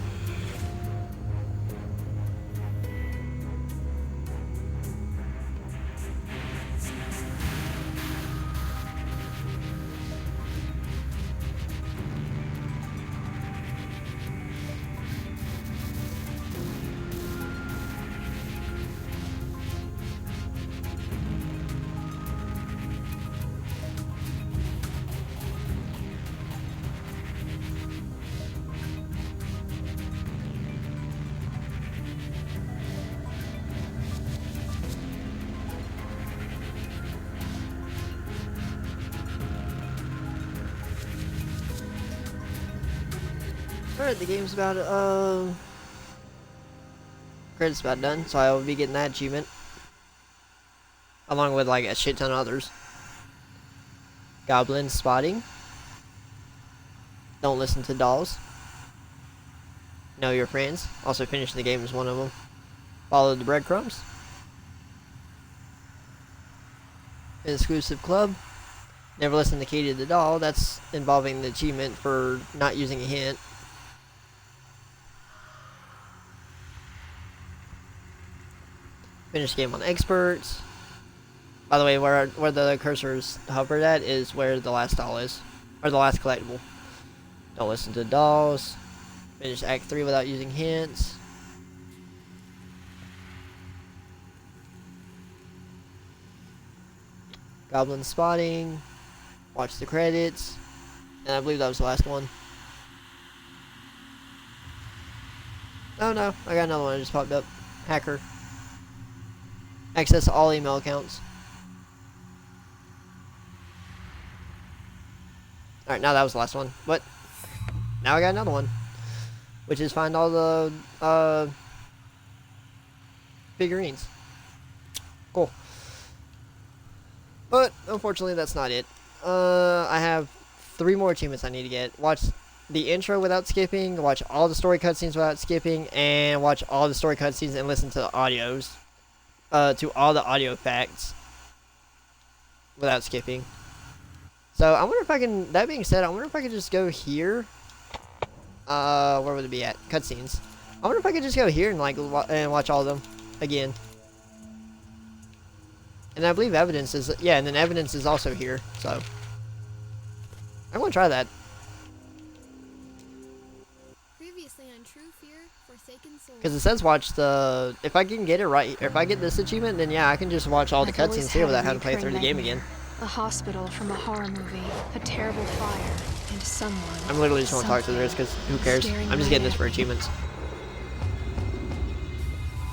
Alright, the game's about, credits about done, so I will be getting that achievement. Along with, like, a shit ton of others. Goblin spotting. Don't listen to dolls. Know your friends. Also finishing the game is one of them. Follow the breadcrumbs. Exclusive club. Never listen to Katie the doll. That's involving the achievement for not using a hint. Finish game on experts. By the way, where the cursor's hovered at is where the last doll is. Or the last collectible. Don't listen to dolls. Finish Act 3 without using hints. Goblin spotting. Watch the credits. And I believe that was the last one. Oh no, I got another one that just popped up. Hacker. Access all email accounts. Alright, now that was the last one. But now I got another one. Which is find all the figurines. Cool. But unfortunately that's not it. I have 3 more achievements I need to get. Watch the intro without skipping, watch all the story cutscenes without skipping, and watch all the story cutscenes and listen to the audios. To all the audio facts without skipping. So I wonder if I can, that being said, I wonder if I could just go here Where would it be at? Cutscenes. I wonder if I could just go here and like and watch all of them again. And I believe evidence is, yeah, and then evidence is also here, so I want to try that. Previously on True Fear, Forsaken Souls. Because it says watch the, if I can get it right, if I get this achievement, then yeah, I can just watch all the cutscenes here without having to play through the game again. A hospital from a horror movie, a terrible fire, and someone. I'm literally just going to talk to this because who cares? I'm just getting this for achievements.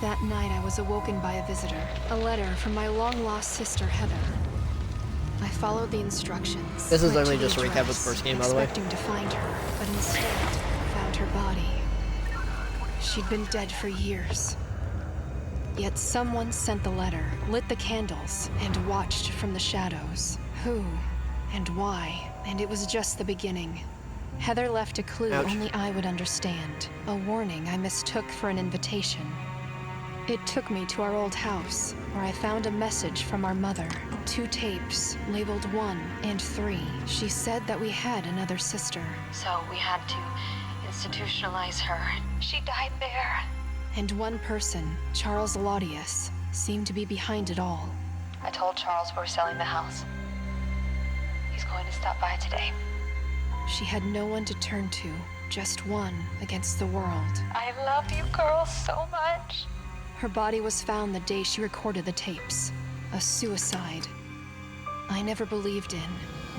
That night I was awoken by a visitor, a letter from my long-lost sister Heather. I followed the instructions. This is went literally to the just a recap of the address, first game, by the way. expecting to find her, but instead found her body. She'd been dead for years. Yet someone sent the letter, lit the candles, and watched from the shadows. Who and why? And it was just the beginning. Heather left a clue Ouch. only I would understand, a warning I mistook for an invitation. It took me to our old house, where I found a message from our mother. 2 tapes, labeled 1 and 3. She said that we had another sister. So we had to institutionalize her. She died there. And one person, Charles Laudius, seemed to be behind it all. I told Charles we're selling the house. He's going to stop by today. She had no one to turn to, just one against the world. I love you girls so much. Her body was found the day she recorded the tapes. A suicide. I never believed in.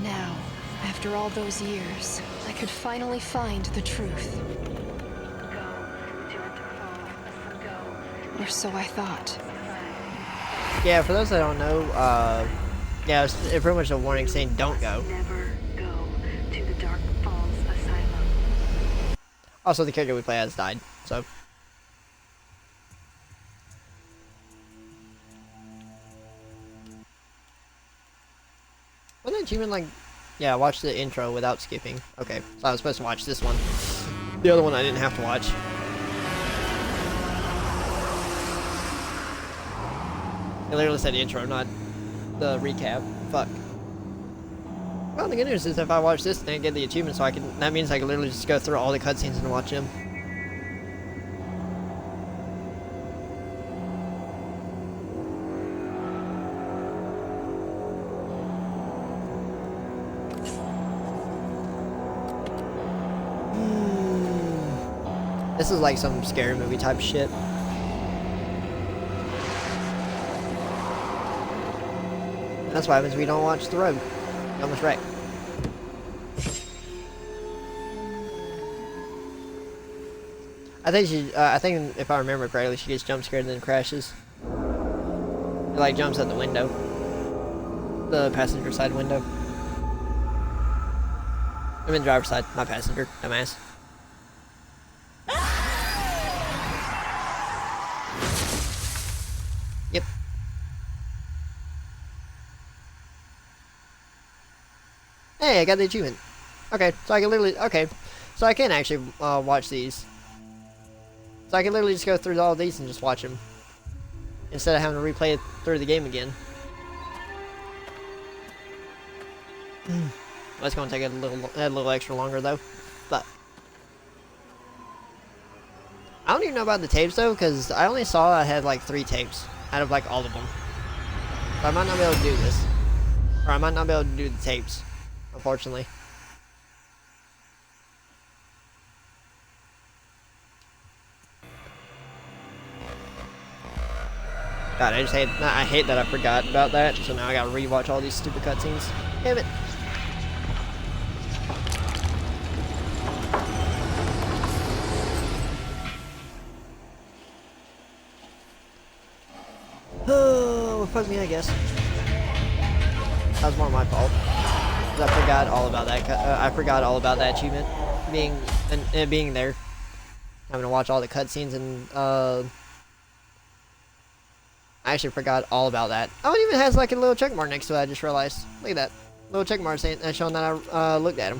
Now, after all those years, I could finally find the truth. Or so I thought. Yeah, for those that don't know, yeah, it's pretty much a warning saying don't go. Never go to the Dark Falls Asylum. Also, the character we play as died, so. Wasn't that achievement like, yeah, watch the intro without skipping. Okay, so I was supposed to watch this one. The other one I didn't have to watch. It literally said intro, not the recap. Fuck. Well, the good news is if I watch this, then I get the achievement, so I can. That means I can literally just go through all the cutscenes and watch them. This is like some scary movie type shit. And that's what happens when we don't watch the road. You almost wreck. I think if I remember correctly, she gets jump scared and then crashes. It like jumps out the window. The passenger side window. I'm in the driver's side, not passenger, dumbass. Yep. Hey, I got the achievement. Okay, so I can literally, okay. So I can actually watch these. So I can literally just go through all these and just watch them. Instead of having to replay it through the game again. That's going to take a little extra longer though. But I don't even know about the tapes though, because I only saw I had like 3 tapes out of like all of them. So I might not be able to do this. Or I might not be able to do the tapes, unfortunately. God, I hate that I forgot about that, so now I gotta rewatch all these stupid cutscenes. Damn it. Oh, well, fuck me, I guess. That was more my fault. 'Cause I forgot all about that. I forgot all about that achievement being there. Having to watch all the cutscenes and I actually forgot all about that. Oh, it even has like a little check mark next to it. I just realized. Look at that little check mark saying showing that I looked at him.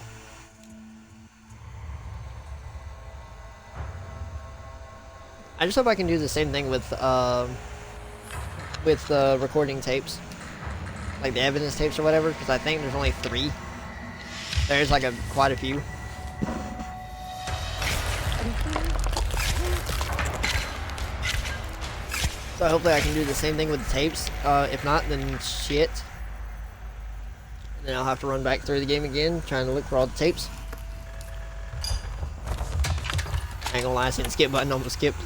I just hope I can do the same thing with recording tapes, like the evidence tapes or whatever, because I think there's only 3. There's like quite a few. So hopefully I can do the same thing with the tapes. If not, then shit. And then I'll have to run back through the game again, trying to look for all the tapes. I ain't gonna lie, I seen the skip button, almost skipped.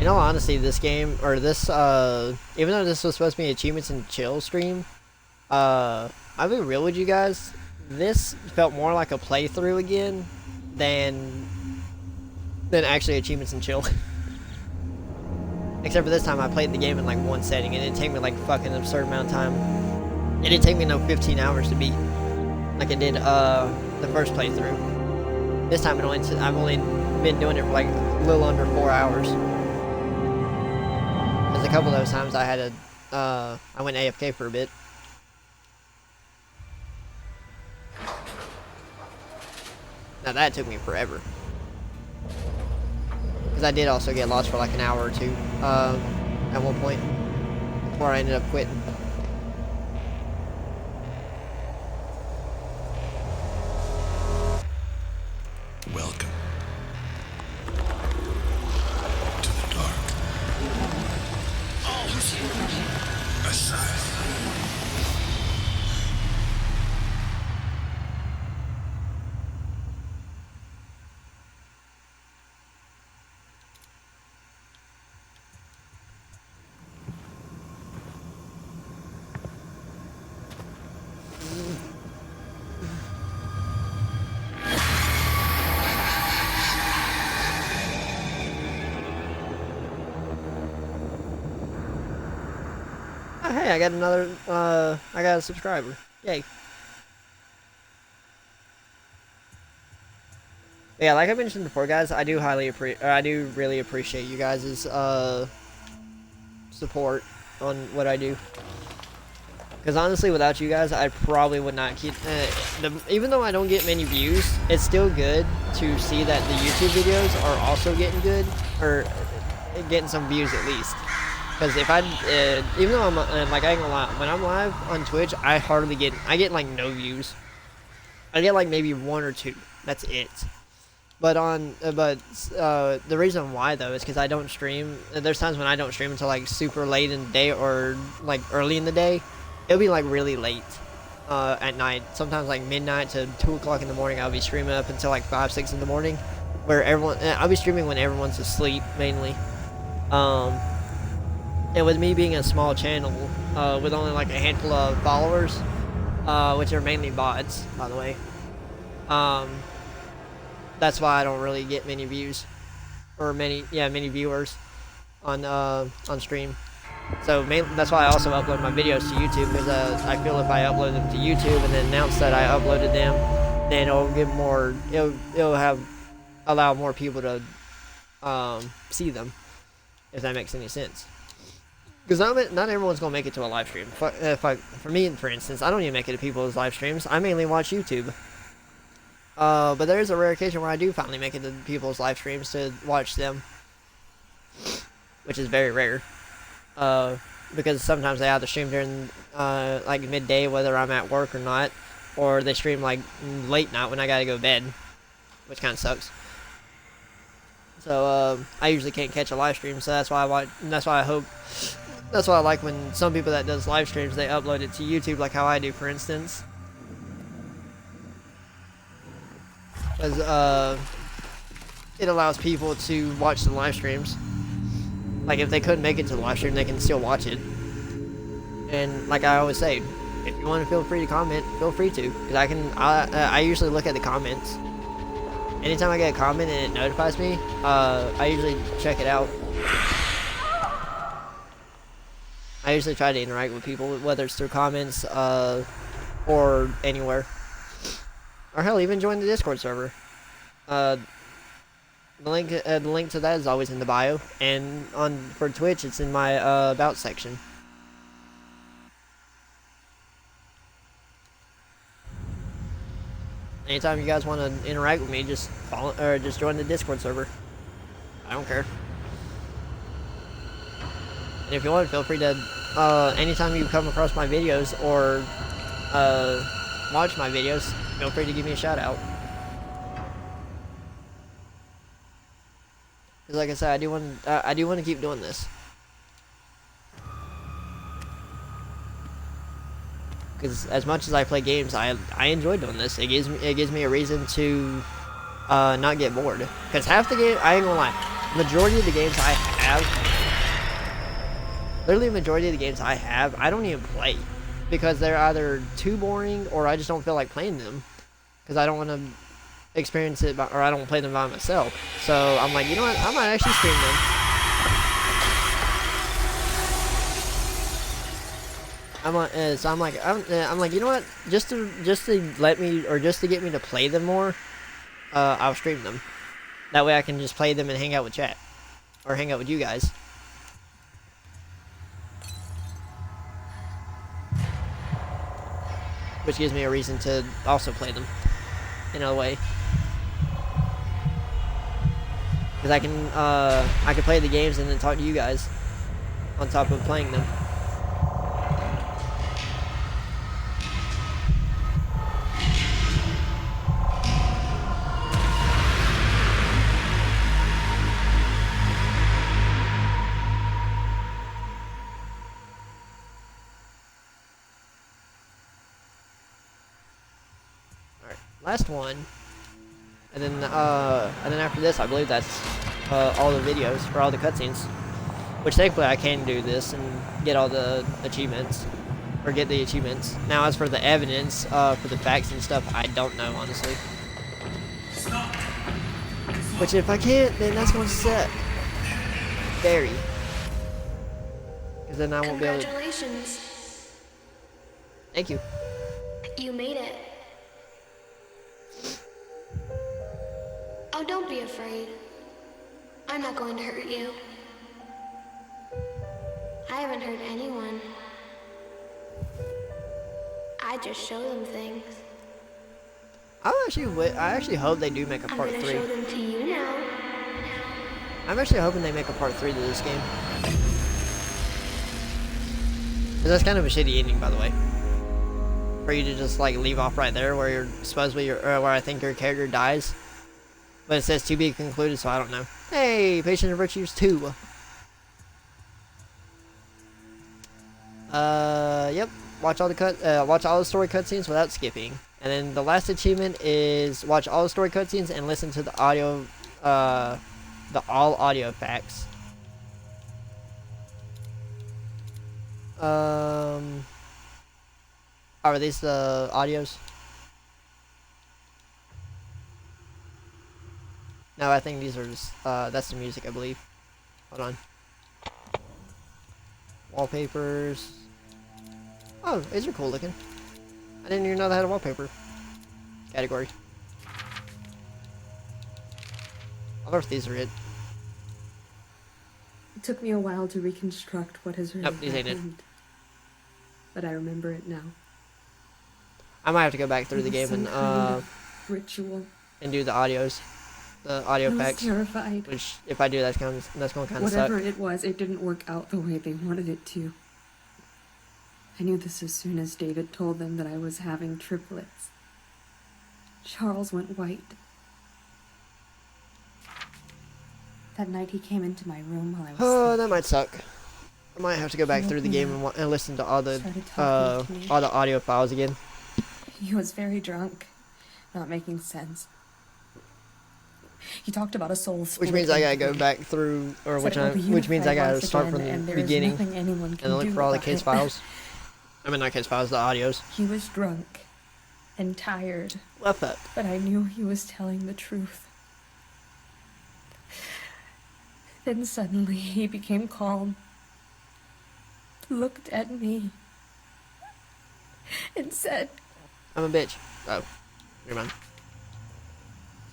In all honesty, this game, or this, even though this was supposed to be Achievements and Chill stream, I'll be real with you guys, this felt more like a playthrough again than actually Achievements and Chill. Except for this time I played the game in like one setting, and it didn't take me like fucking absurd amount of time. It didn't take me no 15 hours to beat, like it did, the first playthrough. This time I've only been doing it for like a little under 4 hours. Because a couple of those times I had to, I went AFK for a bit. Now that took me forever. Because I did also get lost for like an hour or two, at one point, before I ended up quitting. Welcome to the dark. Aside. Oh, hey, I got another, I got a subscriber. Yay. Yeah, like I mentioned before, guys, I do really appreciate you guys' support on what I do. Because honestly, without you guys, I probably would not keep, even though I don't get many views, it's still good to see that the YouTube videos are also getting good, or getting some views at least. Because if even though I'm, like, I ain't gonna lie, when I'm live on Twitch, I get like no views. I get like maybe 1 or 2. That's it. But the reason why though is because I don't stream. There's times when I don't stream until like super late in the day or like early in the day. It'll be like really late at night. Sometimes like midnight to 2 o'clock in the morning. I'll be streaming up until like 5, 6 in the morning, where I'll be streaming when everyone's asleep mainly. And with me being a small channel, with only like a handful of followers, which are mainly bots, by the way, that's why I don't really get many views, or many viewers on stream. So that's why I also upload my videos to YouTube, because I feel if I upload them to YouTube and then announce that I uploaded them, then it'll give more, it'll allow more people to see them, if that makes any sense. Because not everyone's gonna make it to a live stream. For me, for instance, I don't even make it to people's live streams. I mainly watch YouTube. But there is a rare occasion where I do finally make it to people's live streams to watch them, which is very rare. Because sometimes they either stream during like midday, whether I'm at work or not, or they stream like late night when I gotta go to bed, which kind of sucks. So I usually can't catch a live stream, so that's why I like when some people that does live streams, they upload it to YouTube, like how I do, for instance. Because it allows people to watch the live streams. Like if they couldn't make it to the live stream, they can still watch it. And like I always say, if you want to feel free to comment, feel free to, because I usually look at the comments, anytime I get a comment and it notifies me, I usually check it out. I usually try to interact with people, whether it's through comments, or anywhere. Or hell, even join the Discord server. The link to that is always in the bio, and for Twitch, it's in my about section. Anytime you guys want to interact with me, just follow or just join the Discord server. I don't care. And if you want, feel free to anytime you come across my videos or watch my videos, feel free to give me a shout out. Because like I said, I do want to keep doing this. Because as much as I play games, I enjoy doing this. It gives me a reason to not get bored. Because half the game, I ain't gonna lie, majority of the games I have, literally majority of the games I have, I don't even play. Because they're either too boring or I just don't feel like playing them. Because I don't want to experience it, or I don't play them by myself. So I'm like, you know what, I might actually stream them. I'm like, you know what? Just to let me, or just to get me to play them more, I'll stream them. That way I can just play them and hang out with chat, or hang out with you guys. Which gives me a reason to also play them in a way, because I can play the games and then talk to you guys on top of playing them. Last one, and then after this, I believe that's all the videos for all the cutscenes. Which thankfully I can do this and get all the achievements, or get the achievements. Now, as for the evidence for the facts and stuff, I don't know honestly. Which if I can't, then that's gonna suck. Very. Because then I won't be able to. Congratulations. Thank you. You made it. Oh, don't be afraid. I'm not going to hurt you. I haven't hurt anyone. I just show them things. I actually hope they do make a part 3. I'm gonna show them to you now. I'm actually hoping they make a part 3 to this game. Cause that's kind of a shitty ending, by the way. For you to just like leave off right there, where you're supposedly, where I think your character dies. But it says to be concluded, so I don't know. Hey, Patient of Virtues 2. Yep. Watch all the story cutscenes without skipping. And then the last achievement is watch all the story cutscenes and listen to the audio, the all audio facts. Are these the audios? No, I think these are just, that's the music, I believe. Hold on. Wallpapers. Oh, these are cool looking. I didn't even know they had a wallpaper category. I wonder if these are it. It took me a while to reconstruct what has really Nope, these ain't it. happened. But I remember it now. I might have to go back through the game Some and, kind of ritual. and do the audios. The audio I was packs. terrified. Which, if I do, that's going to kind of suck. Whatever it was, it didn't work out the way they wanted it to. I knew this as soon as David told them that I was having triplets. Charles went white. That night he came into my room while I was Oh, sleeping. that might suck. I might have to go back through the game and listen to all the audio files again. He was very drunk, not making sense. He talked about a soul split. Which means I gotta go back through, or which means I gotta start from the beginning and look for all the case files. I mean, not case files, the audios. He was drunk and tired. What the? But I knew he was telling the truth. Then suddenly he became calm, looked at me, and said, I'm a bitch. Oh, never mind.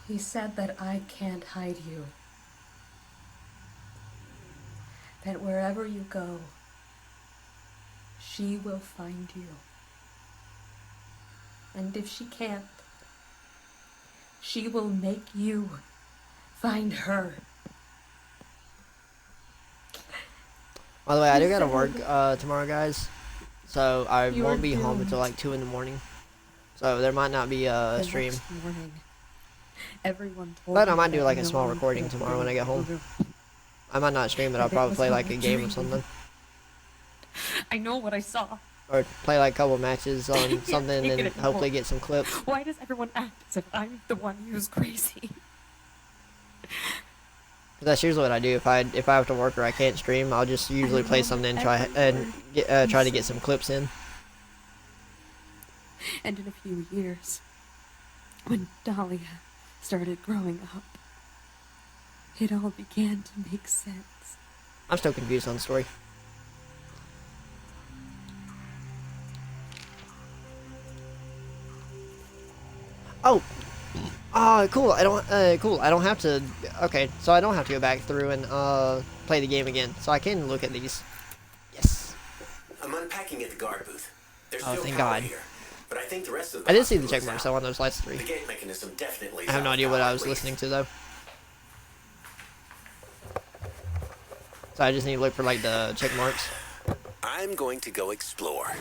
he said that I can't hide you. That wherever you go, she will find you. And if she can't, she will make you find her. By the way, I do gotta work tomorrow, guys. So I You won't are be home doomed. until like 2 in the morning. So there might not be a The stream. next morning, everyone told But I me might do that like a no small one recording could tomorrow when I get home. believe I might not stream, but I'll But it probably was play all like a a game or dream. something. I know what I saw. Or play like a couple matches on something and Take then it hopefully anymore. get some clips. Why does everyone act as if I'm the one who's crazy? 'Cause that's usually what I do. If I have to work or I can't stream, I'll just usually play something and try to get some clips in. And in a few years, when Dahlia started growing up, it all began to make sense. I'm still confused on the story. Oh, cool. I don't. Cool. I don't have to. Okay, so I don't have to go back through and play the game again. So I can look at these. Yes. I'm unpacking at the guard booth. There's Oh, still thank power God. here, but I think the rest of I did see the hospital check is marks out. though on those last three. The gate mechanism definitely. I have no is idea out what of I power, was please. listening to though. So I just need to look for like the check marks. I'm going to go explore.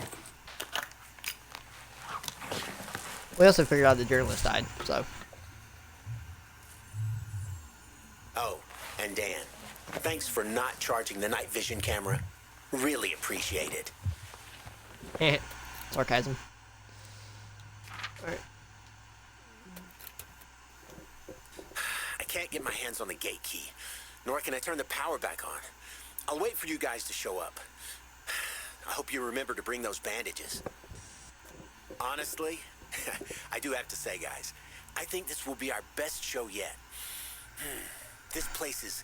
We also figured out the journalist died. So Oh, and Dan, thanks for not charging the night vision camera. Really appreciate it. sarcasm. Alright. I can't get my hands on the gate key, nor can I turn the power back on. I'll wait for you guys to show up. I hope you remember to bring those bandages. Honestly, I do have to say, guys, I think this will be our best show yet. This place is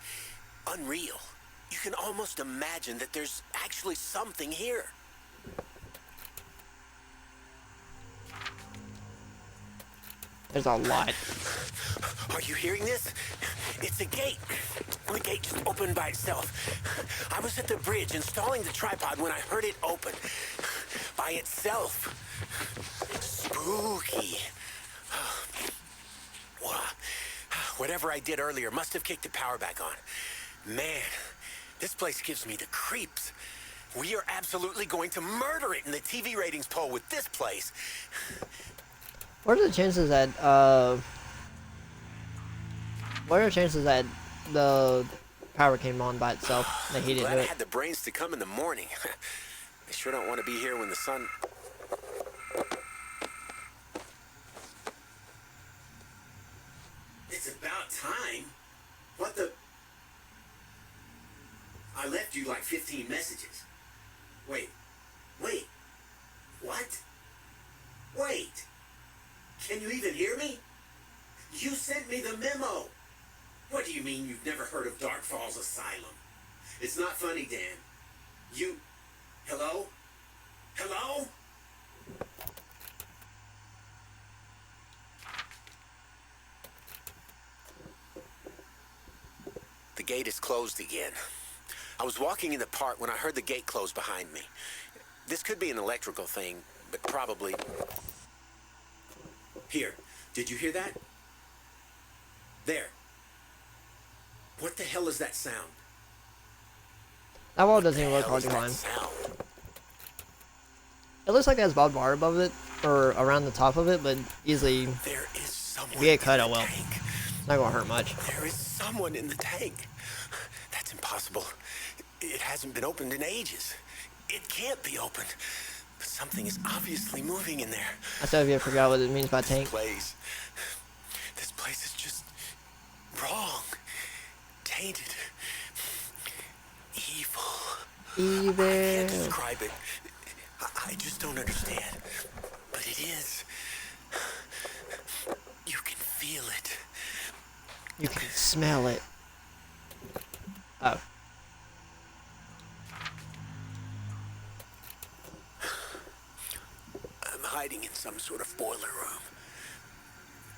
unreal. You can almost imagine that there's actually something here. There's a lot. Are you hearing this? It's a gate. The gate just opened by itself. I was at the bridge installing the tripod when I heard it open. By itself. Spooky. Whatever I did earlier must have kicked the power back on. Man, this place gives me the creeps. We are absolutely going to murder it in the TV ratings poll with this place. What are the chances that the power came on by itself? That he didn't Glad do I it. had the brains to come in the morning. I sure don't want to be here when the sun... It's about time. What the... I left you like 15 messages. Wait. What? Wait. Can you even hear me? You sent me the memo. What do you mean you've never heard of Dark Falls Asylum? It's not funny, Dan. You... Hello? Hello? The gate is closed again. I was walking in the park when I heard the gate close behind me. This could be an electrical thing, but probably... Here, did you hear that? There. What the hell is that sound? That wall doesn't even look Hell hard is to that climb. sound? It looks like it has barbed wire above it, or around the top of it, but easily There is someone if you get cut, in oh the well. tank. It's not gonna hurt much. There is someone in the tank. That's impossible. It hasn't been opened in ages. It can't be opened. But something is obviously moving in there. I still have yet to figure out what it means by tank. This place is just wrong. Tainted. Evil. I can't Evil. describe it. I just don't understand. But it is. You can feel it. You can smell it. Oh. I'm hiding in some sort of boiler room.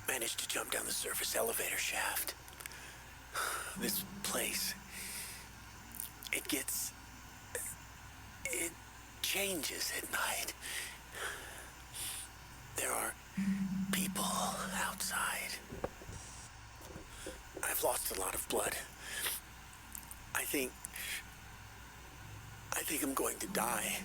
Managed to jump down the surface elevator shaft. This place, it changes at night. There are people outside. I've lost a lot of blood. I think I'm going to die.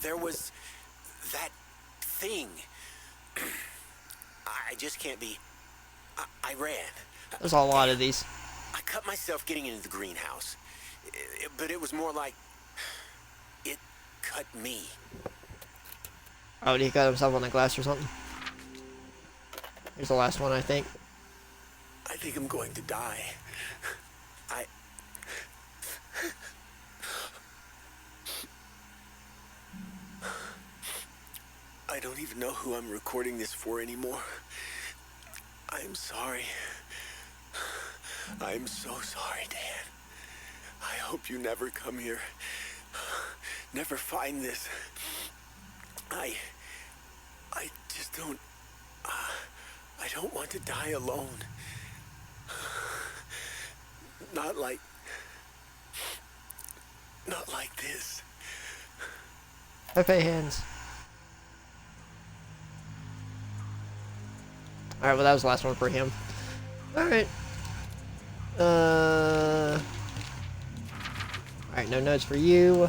There was that thing. I just can't be. I ran. There's a lot of these. I cut myself getting into the greenhouse. But it was more like it cut me. Oh, did he cut himself on the glass or something? Here's the last one, I think. I think I'm going to die. I don't even know who I'm recording this for anymore. I'm sorry. I'm so sorry, Dan. I hope you never come here. Never find this. I just don't... I don't want to die alone. Not like this. Pepe hands. Alright, well that was the last one for him. Alright. Alright, no notes for you.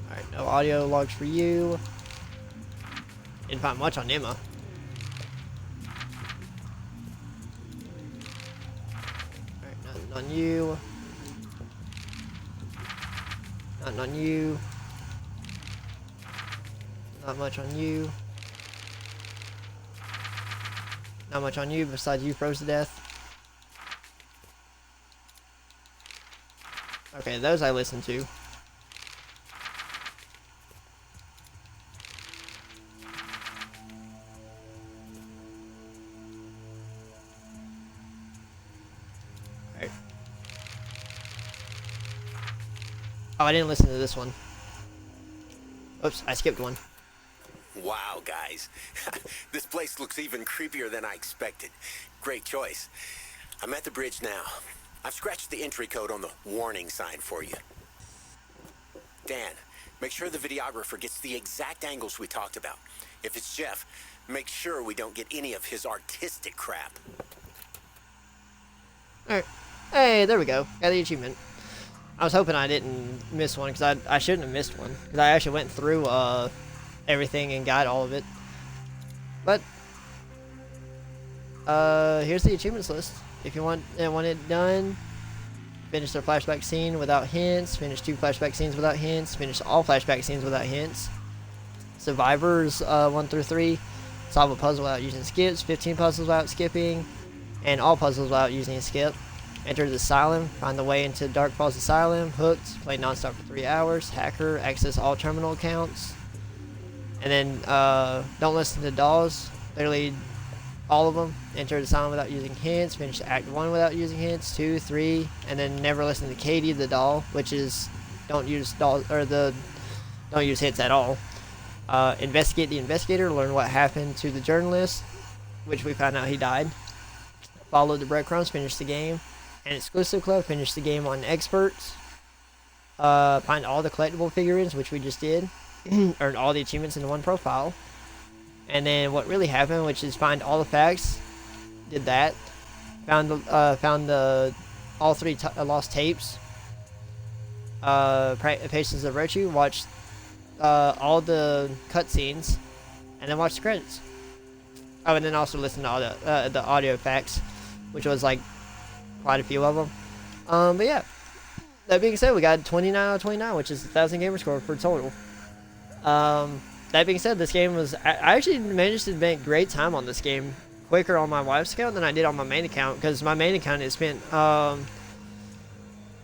Alright, no audio logs for you. Didn't find much on Emma. Alright, nothing on you. Nothing on you. Not much on you. Not much on you besides you froze to death. Okay, those I listened to. Alright. Oh, I didn't listen to this one. Oops, I skipped one. Wow, guys. This place looks even creepier than I expected. Great choice. I'm at the bridge now. I've scratched the entry code on the warning sign for you. Dan, make sure the videographer gets the exact angles we talked about. If it's Jeff, make sure we don't get any of his artistic crap. Alright. Hey, there we go. Got the achievement. I was hoping I didn't miss one, because I shouldn't have missed one. Because I actually went through everything and got all of it. But here's the achievements list. If you want it done, finish the flashback scene without hints, finish 2 flashback scenes without hints, finish all flashback scenes without hints. Survivors 1 through 3, solve a puzzle without using skips, 15 puzzles without skipping, and all puzzles without using a skip. Enter the asylum, find the way into Dark Falls Asylum, hooked, play nonstop for 3 hours, hacker, access all terminal accounts. And then don't listen to dolls, literally all of them. Enter the asylum without using hints, finish act 1 without using hints, 2, 3, and then never listen to Katie the doll, which is don't use dolls or don't use hints at all. Investigate the investigator, learn what happened to the journalist, which we found out he died. Follow the breadcrumbs, finish the game. And exclusive club, finish the game on experts. Find all the collectible figurines, which we just did. Earn all the achievements in one profile. And then what really happened, which is find all the facts. Did that. Found the all 3 lost tapes. Patience of Virtue. Watched all the cutscenes, and then watch the credits. Oh, and then also listen to all the audio facts, which was like quite a few of them. But yeah, that being said, we got 29 out of 29, which is 1,000 gamer score for total. That being said, this game was... I actually managed to make great time on this game. Quicker on my wife's account than I did on my main account, because my main account has spent...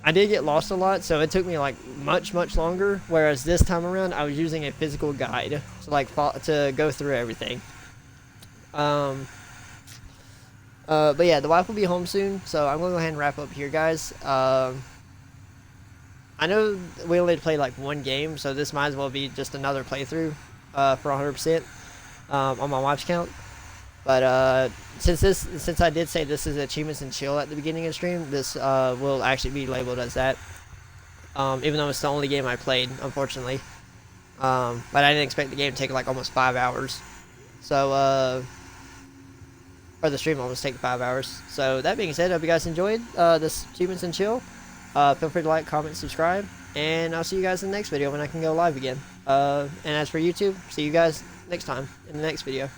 I did get lost a lot, so it took me like much longer. Whereas this time around, I was using a physical guide to like to go through everything. But yeah, the wife will be home soon, so I'm gonna go ahead and wrap up here, guys. I know we only played like one game, so this might as well be just another playthrough for 100% on my wife's account. But since I did say this is achievements and chill at the beginning of the stream, this will actually be labeled as that. Even though it's the only game I played, unfortunately. But I didn't expect the game to take like almost 5 hours. So or the stream almost take 5 hours. So that being said, I hope you guys enjoyed this achievements and chill. Feel free to like, comment, subscribe, and I'll see you guys in the next video when I can go live again. And as for YouTube, see you guys next time in the next video.